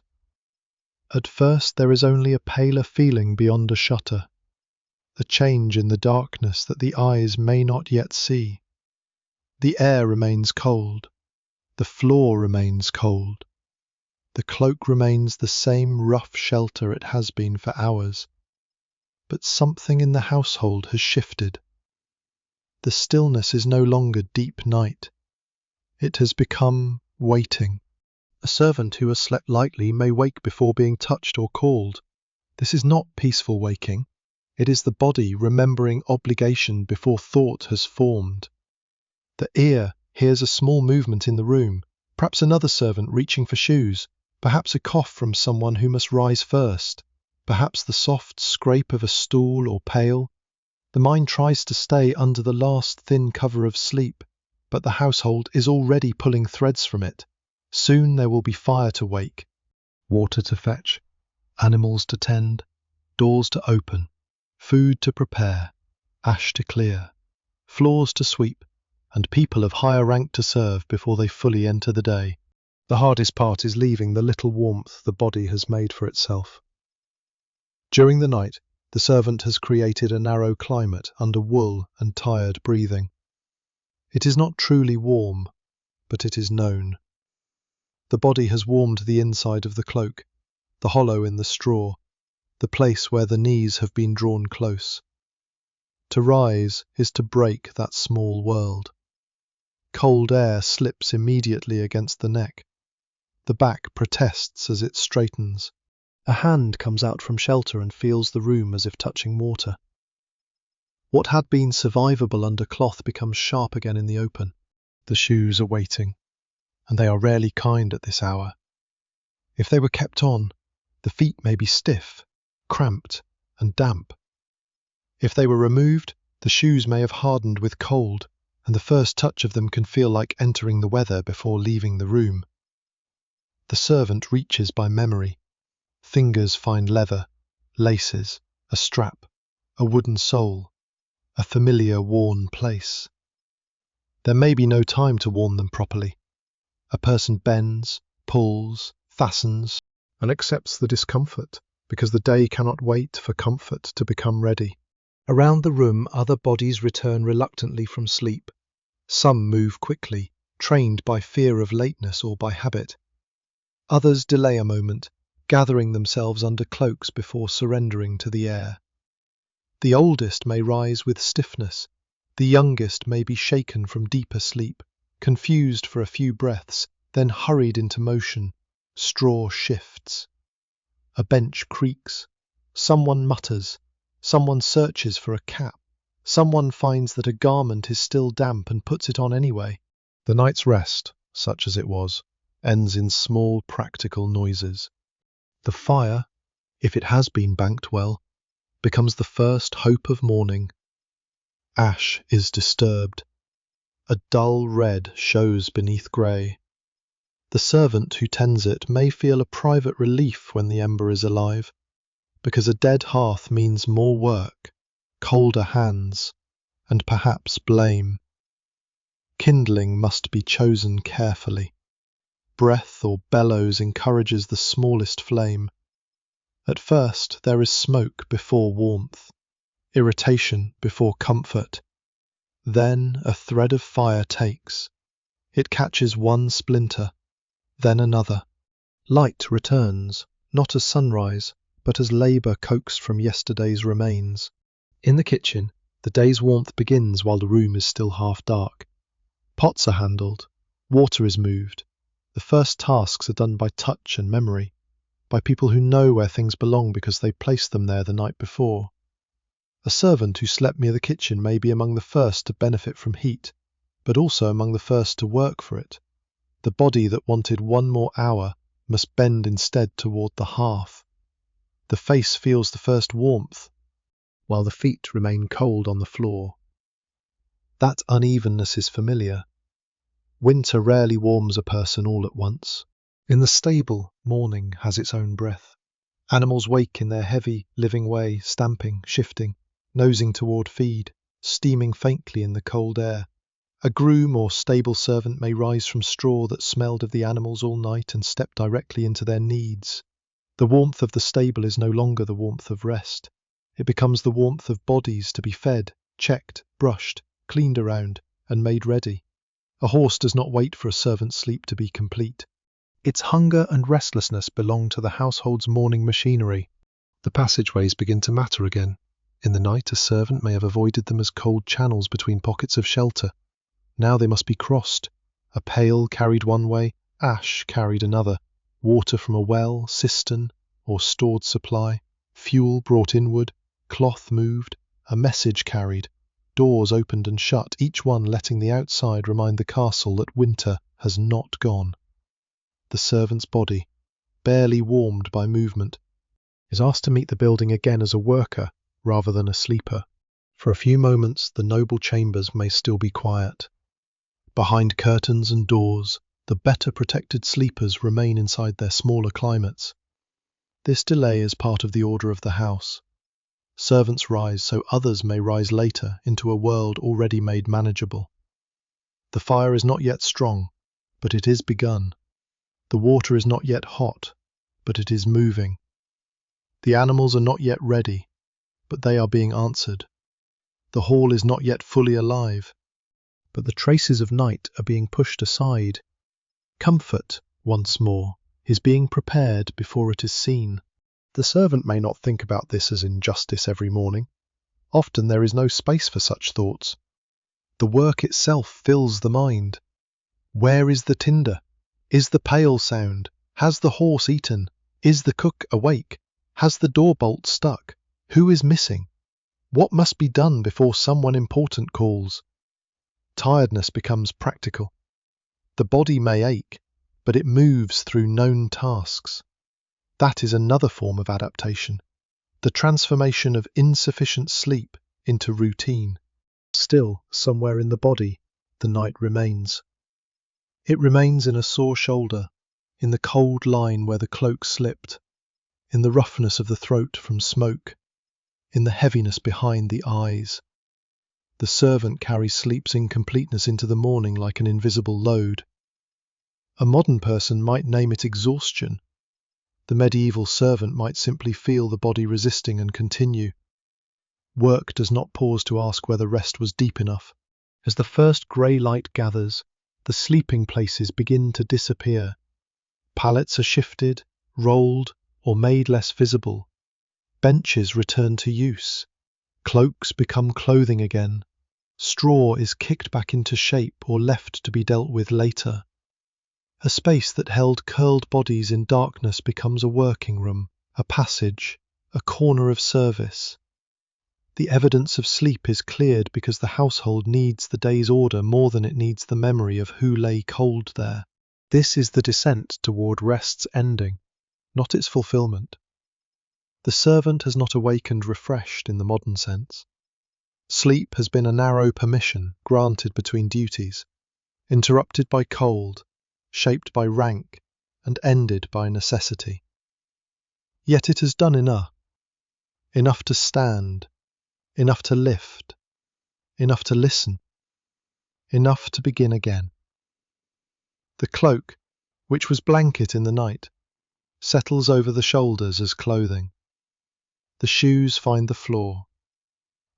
At first there is only a paler feeling beyond a shutter, a change in the darkness that the eyes may not yet see. The air remains cold, the floor remains cold, the cloak remains the same rough shelter it has been for hours. But something in the household has shifted. The stillness is no longer deep night. It has become waiting. A servant who has slept lightly may wake before being touched or called. This is not peaceful waking. It is the body remembering obligation before thought has formed. The ear hears a small movement in the room, perhaps another servant reaching for shoes, perhaps a cough from someone who must rise first, perhaps the soft scrape of a stool or pail. The mind tries to stay under the last thin cover of sleep, but the household is already pulling threads from it. Soon there will be fire to wake, water to fetch, animals to tend, doors to open, food to prepare, ash to clear, floors to sweep, and people of higher rank to serve before they fully enter the day. The hardest part is leaving the little warmth the body has made for itself. During the night, the servant has created a narrow climate under wool and tired breathing. It is not truly warm, but it is known. The body has warmed the inside of the cloak, the hollow in the straw, the place where the knees have been drawn close. To rise is to break that small world. Cold air slips immediately against the neck. The back protests as it straightens. A hand comes out from shelter and feels the room as if touching water. What had been survivable under cloth becomes sharp again in the open. The shoes are waiting, and they are rarely kind at this hour. If they were kept on, the feet may be stiff, cramped, and damp. If they were removed, the shoes may have hardened with cold, and the first touch of them can feel like entering the weather before leaving the room. The servant reaches by memory. Fingers find leather, laces, a strap, a wooden sole, a familiar worn place. There may be no time to warm them properly. A person bends, pulls, fastens, and accepts the discomfort, because the day cannot wait for comfort to become ready. Around the room, other bodies return reluctantly from sleep. Some move quickly, trained by fear of lateness or by habit. Others delay a moment, gathering themselves under cloaks before surrendering to the air. The oldest may rise with stiffness. The youngest may be shaken from deeper sleep, confused for a few breaths, then hurried into motion. Straw shifts. A bench creaks. Someone mutters. Someone searches for a cap. Someone finds that a garment is still damp and puts it on anyway. The night's rest, such as it was, ends in small practical noises. The fire, if it has been banked well, becomes the first hope of morning. Ash is disturbed. A dull red shows beneath grey. The servant who tends it may feel a private relief when the ember is alive, because a dead hearth means more work, colder hands, and perhaps blame. Kindling must be chosen carefully. Breath or bellows encourages the smallest flame. At first there is smoke before warmth, irritation before comfort. Then a thread of fire takes. It catches one splinter, then another. Light returns, not as sunrise, but as labour coaxed from yesterday's remains. In the kitchen, the day's warmth begins while the room is still half dark. Pots are handled, water is moved. The first tasks are done by touch and memory, by people who know where things belong because they placed them there the night before. A servant who slept near the kitchen may be among the first to benefit from heat, but also among the first to work for it. The body that wanted one more hour must bend instead toward the hearth. The face feels the first warmth, while the feet remain cold on the floor. That unevenness is familiar. Winter rarely warms a person all at once. In the stable, morning has its own breath. Animals wake in their heavy, living way, stamping, shifting, nosing toward feed, steaming faintly in the cold air. A groom or stable servant may rise from straw that smelled of the animals all night and step directly into their needs. The warmth of the stable is no longer the warmth of rest. It becomes the warmth of bodies to be fed, checked, brushed, cleaned around, and made ready. A horse does not wait for a servant's sleep to be complete. Its hunger and restlessness belong to the household's morning machinery. The passageways begin to matter again. In the night, a servant may have avoided them as cold channels between pockets of shelter. Now they must be crossed. A pail carried one way, ash carried another, water from a well, cistern, or stored supply, fuel brought inward, cloth moved, a message carried, doors opened and shut, each one letting the outside remind the castle that winter has not gone. The servant's body, barely warmed by movement, is asked to meet the building again as a worker rather than a sleeper. For a few moments, the noble chambers may still be quiet. Behind curtains and doors, the better protected sleepers remain inside their smaller climates. This delay is part of the order of the house. Servants rise so others may rise later into a world already made manageable. The fire is not yet strong, but it is begun. The water is not yet hot, but it is moving. The animals are not yet ready, but they are being answered. The hall is not yet fully alive, but the traces of night are being pushed aside. Comfort, once more, is being prepared before it is seen. The servant may not think about this as injustice every morning. Often there is no space for such thoughts. The work itself fills the mind. Where is the tinder? Is the pail sound? Has the horse eaten? Is the cook awake? Has the door bolt stuck? Who is missing? What must be done before someone important calls? Tiredness becomes practical. The body may ache, but it moves through known tasks. That is another form of adaptation, the transformation of insufficient sleep into routine. Still, somewhere in the body, the night remains. It remains in a sore shoulder, in the cold line where the cloak slipped, in the roughness of the throat from smoke, in the heaviness behind the eyes. The servant carries sleep's incompleteness into the morning like an invisible load. A modern person might name it exhaustion. The medieval servant might simply feel the body resisting and continue. Work does not pause to ask whether rest was deep enough. As the first grey light gathers, the sleeping places begin to disappear. Pallets are shifted, rolled, or made less visible. Benches return to use. Cloaks become clothing again. Straw is kicked back into shape or left to be dealt with later. A space that held curled bodies in darkness becomes a working room, a passage, a corner of service. The evidence of sleep is cleared because the household needs the day's order more than it needs the memory of who lay cold there. This is the descent toward rest's ending, not its fulfillment. The servant has not awakened refreshed in the modern sense. Sleep has been a narrow permission granted between duties, interrupted by cold, shaped by rank, and ended by necessity. Yet it has done enough to stand, enough to lift, enough to listen, enough to begin again. The cloak, which was blanket in the night, settles over the shoulders as clothing. The shoes find the floor.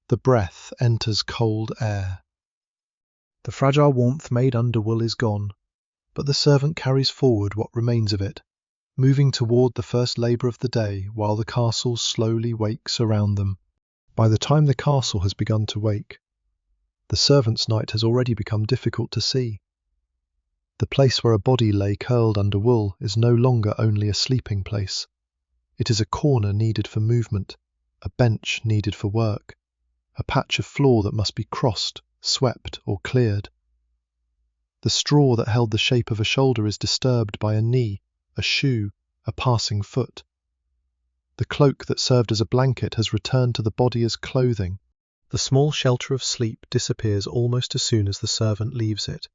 The breath enters cold air. The fragile warmth made under wool is gone, but the servant carries forward what remains of it, moving toward the first labour of the day while the castle slowly wakes around them. By the time the castle has begun to wake, the servant's night has already become difficult to see. The place where a body lay curled under wool is no longer only a sleeping place. It is a corner needed for movement, a bench needed for work, a patch of floor that must be crossed, swept, or cleared. The straw that held the shape of a shoulder is disturbed by a knee, a shoe, a passing foot. The cloak that served as a blanket has returned to the body as clothing. The small shelter of sleep disappears almost as soon as the servant leaves it.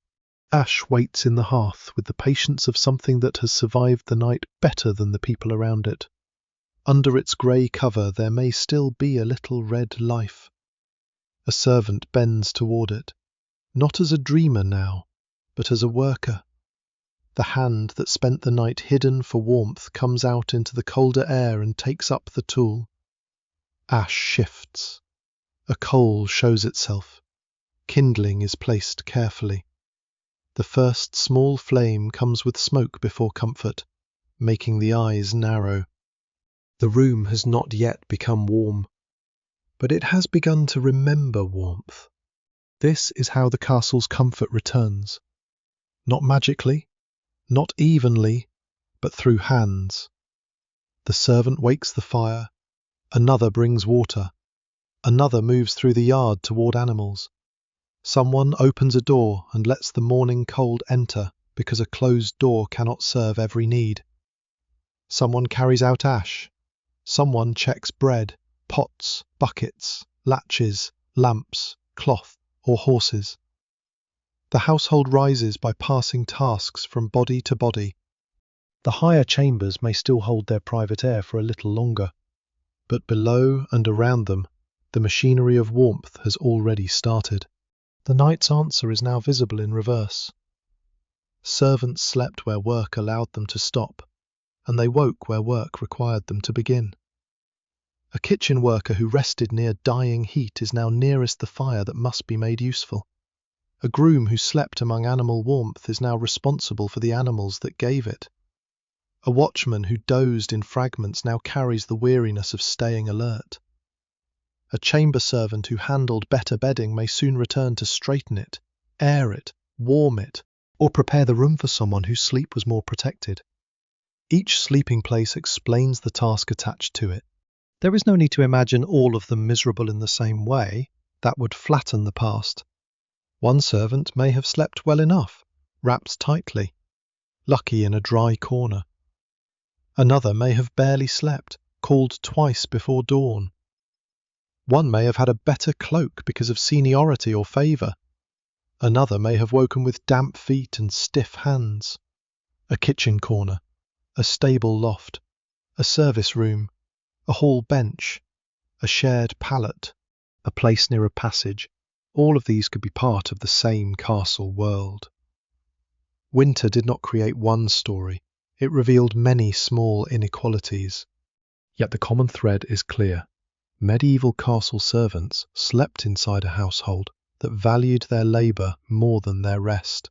Ash waits in the hearth with the patience of something that has survived the night better than the people around it. Under its grey cover there may still be a little red life. A servant bends toward it, not as a dreamer now, but as a worker. The hand that spent the night hidden for warmth comes out into the colder air and takes up the tool. Ash shifts. A coal shows itself. Kindling is placed carefully. The first small flame comes with smoke before comfort, making the eyes narrow. The room has not yet become warm, but it has begun to remember warmth. This is how the castle's comfort returns. Not magically, not evenly, but through hands. The servant wakes the fire, another brings water, another moves through the yard toward animals. Someone opens a door and lets the morning cold enter because a closed door cannot serve every need. Someone carries out ash. Someone checks bread, pots, buckets, latches, lamps, cloth, or horses. The household rises by passing tasks from body to body. The higher chambers may still hold their private air for a little longer, but below and around them, the machinery of warmth has already started. The night's answer is now visible in reverse. Servants slept where work allowed them to stop, and they woke where work required them to begin. A kitchen worker who rested near dying heat is now nearest the fire that must be made useful. A groom who slept among animal warmth is now responsible for the animals that gave it. A watchman who dozed in fragments now carries the weariness of staying alert. A chamber servant who handled better bedding may soon return to straighten it, air it, warm it, or prepare the room for someone whose sleep was more protected. Each sleeping place explains the task attached to it. There is no need to imagine all of them miserable in the same way. That would flatten the past. One servant may have slept well enough, wrapped tightly, lucky in a dry corner. Another may have barely slept, called twice before dawn. One may have had a better cloak because of seniority or favour. Another may have woken with damp feet and stiff hands. A kitchen corner, a stable loft, a service room, a hall bench, a shared pallet, a place near a passage. All of these could be part of the same castle world. Winter did not create one story. It revealed many small inequalities. Yet the common thread is clear. Medieval castle servants slept inside a household that valued their labour more than their rest.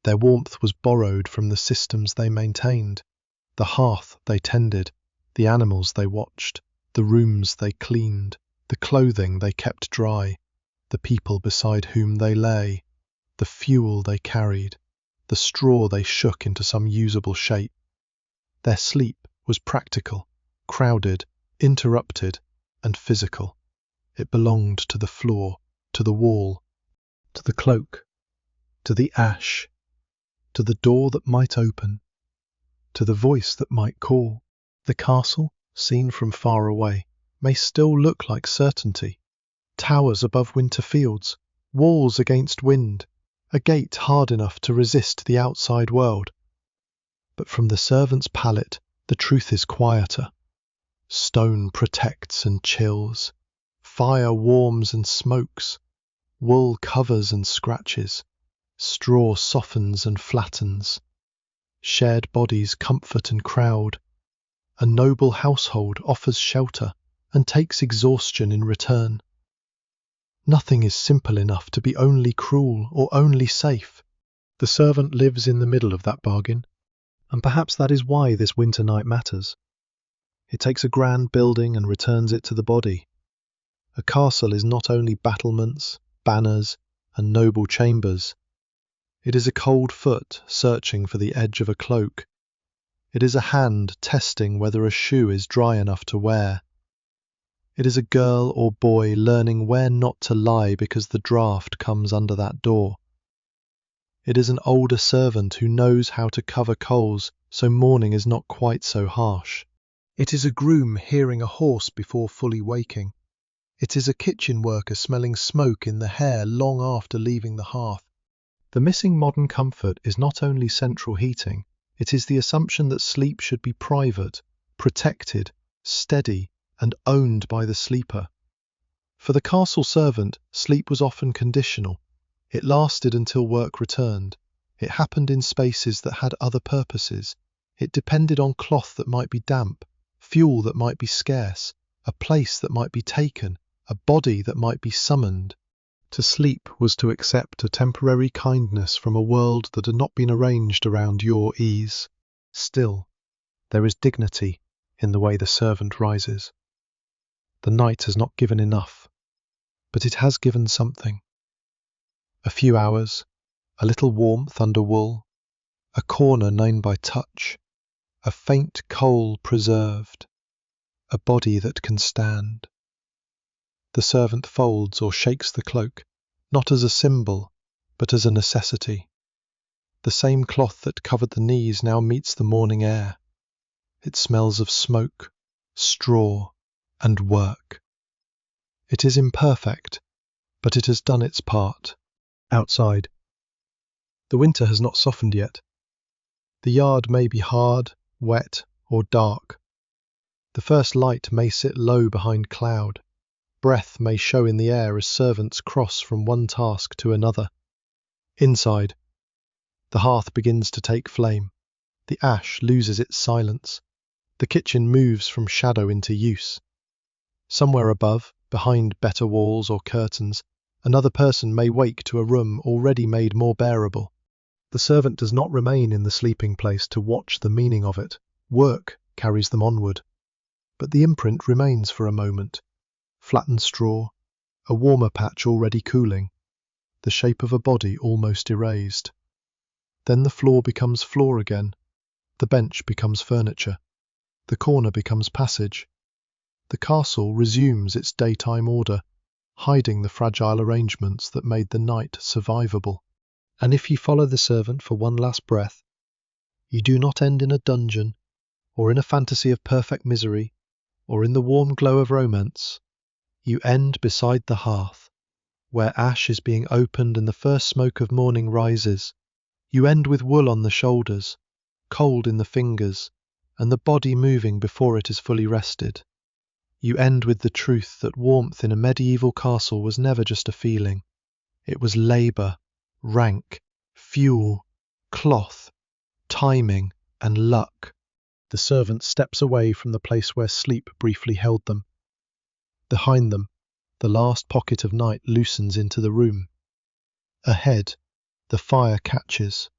Their warmth was borrowed from the systems they maintained, the hearth they tended, the animals they watched, the rooms they cleaned, the clothing they kept dry, the people beside whom they lay, the fuel they carried, the straw they shook into some usable shape. Their sleep was practical, crowded, interrupted, and physical. It belonged to the floor, to the wall, to the cloak, to the ash, to the door that might open, to the voice that might call. The castle, seen from far away, may still look like certainty. Towers above winter fields, walls against wind, a gate hard enough to resist the outside world. But from the servant's pallet, the truth is quieter. Stone protects and chills. Fire warms and smokes. Wool covers and scratches. Straw softens and flattens. Shared bodies comfort and crowd. A noble household offers shelter and takes exhaustion in return. Nothing is simple enough to be only cruel or only safe. The servant lives in the middle of that bargain, and perhaps that is why this winter night matters. It takes a grand building and returns it to the body. A castle is not only battlements, banners, and noble chambers. It is a cold foot searching for the edge of a cloak. It is a hand testing whether a shoe is dry enough to wear. It is a girl or boy learning where not to lie because the draught comes under that door. It is an older servant who knows how to cover coals so morning is not quite so harsh. It is a groom hearing a horse before fully waking. It is a kitchen worker smelling smoke in the hair long after leaving the hearth. The missing modern comfort is not only central heating, it is the assumption that sleep should be private, protected, steady, and owned by the sleeper. For the castle servant, sleep was often conditional. It lasted until work returned. It happened in spaces that had other purposes. It depended on cloth that might be damp, fuel that might be scarce, a place that might be taken, a body that might be summoned. To sleep was to accept a temporary kindness from a world that had not been arranged around your ease. Still, there is dignity in the way the servant rises. The night has not given enough, but it has given something. A few hours, a little warmth under wool, a corner known by touch, a faint coal preserved, a body that can stand. The servant folds or shakes the cloak, not as a symbol, but as a necessity. The same cloth that covered the knees now meets the morning air. It smells of smoke, straw, and work. It is imperfect, but it has done its part. Outside, the winter has not softened yet. The yard may be hard, wet, or dark. The first light may sit low behind cloud. Breath may show in the air as servants cross from one task to another. Inside, the hearth begins to take flame. The ash loses its silence. The kitchen moves from shadow into use. Somewhere above, behind better walls or curtains, Another person may wake to a room already made more bearable. The servant does not remain in the sleeping place to watch the meaning of it. Work carries them onward. But the imprint remains for a moment. Flattened straw, a warmer patch already cooling, the shape of a body almost erased. Then the floor becomes floor again. The bench becomes furniture. The corner becomes passage. The castle resumes its daytime order, hiding the fragile arrangements that made the night survivable. And if you follow the servant for one last breath, you do not end in a dungeon, or in a fantasy of perfect misery, or in the warm glow of romance. You end beside the hearth, where ash is being opened and the first smoke of morning rises. You end with wool on the shoulders, cold in the fingers, and the body moving before it is fully rested. You end with the truth that warmth in a medieval castle was never just a feeling. It was labour, rank, fuel, cloth, timing, and luck. The servant steps away from the place where sleep briefly held them. Behind them, the last pocket of night loosens into the room. Ahead, the fire catches,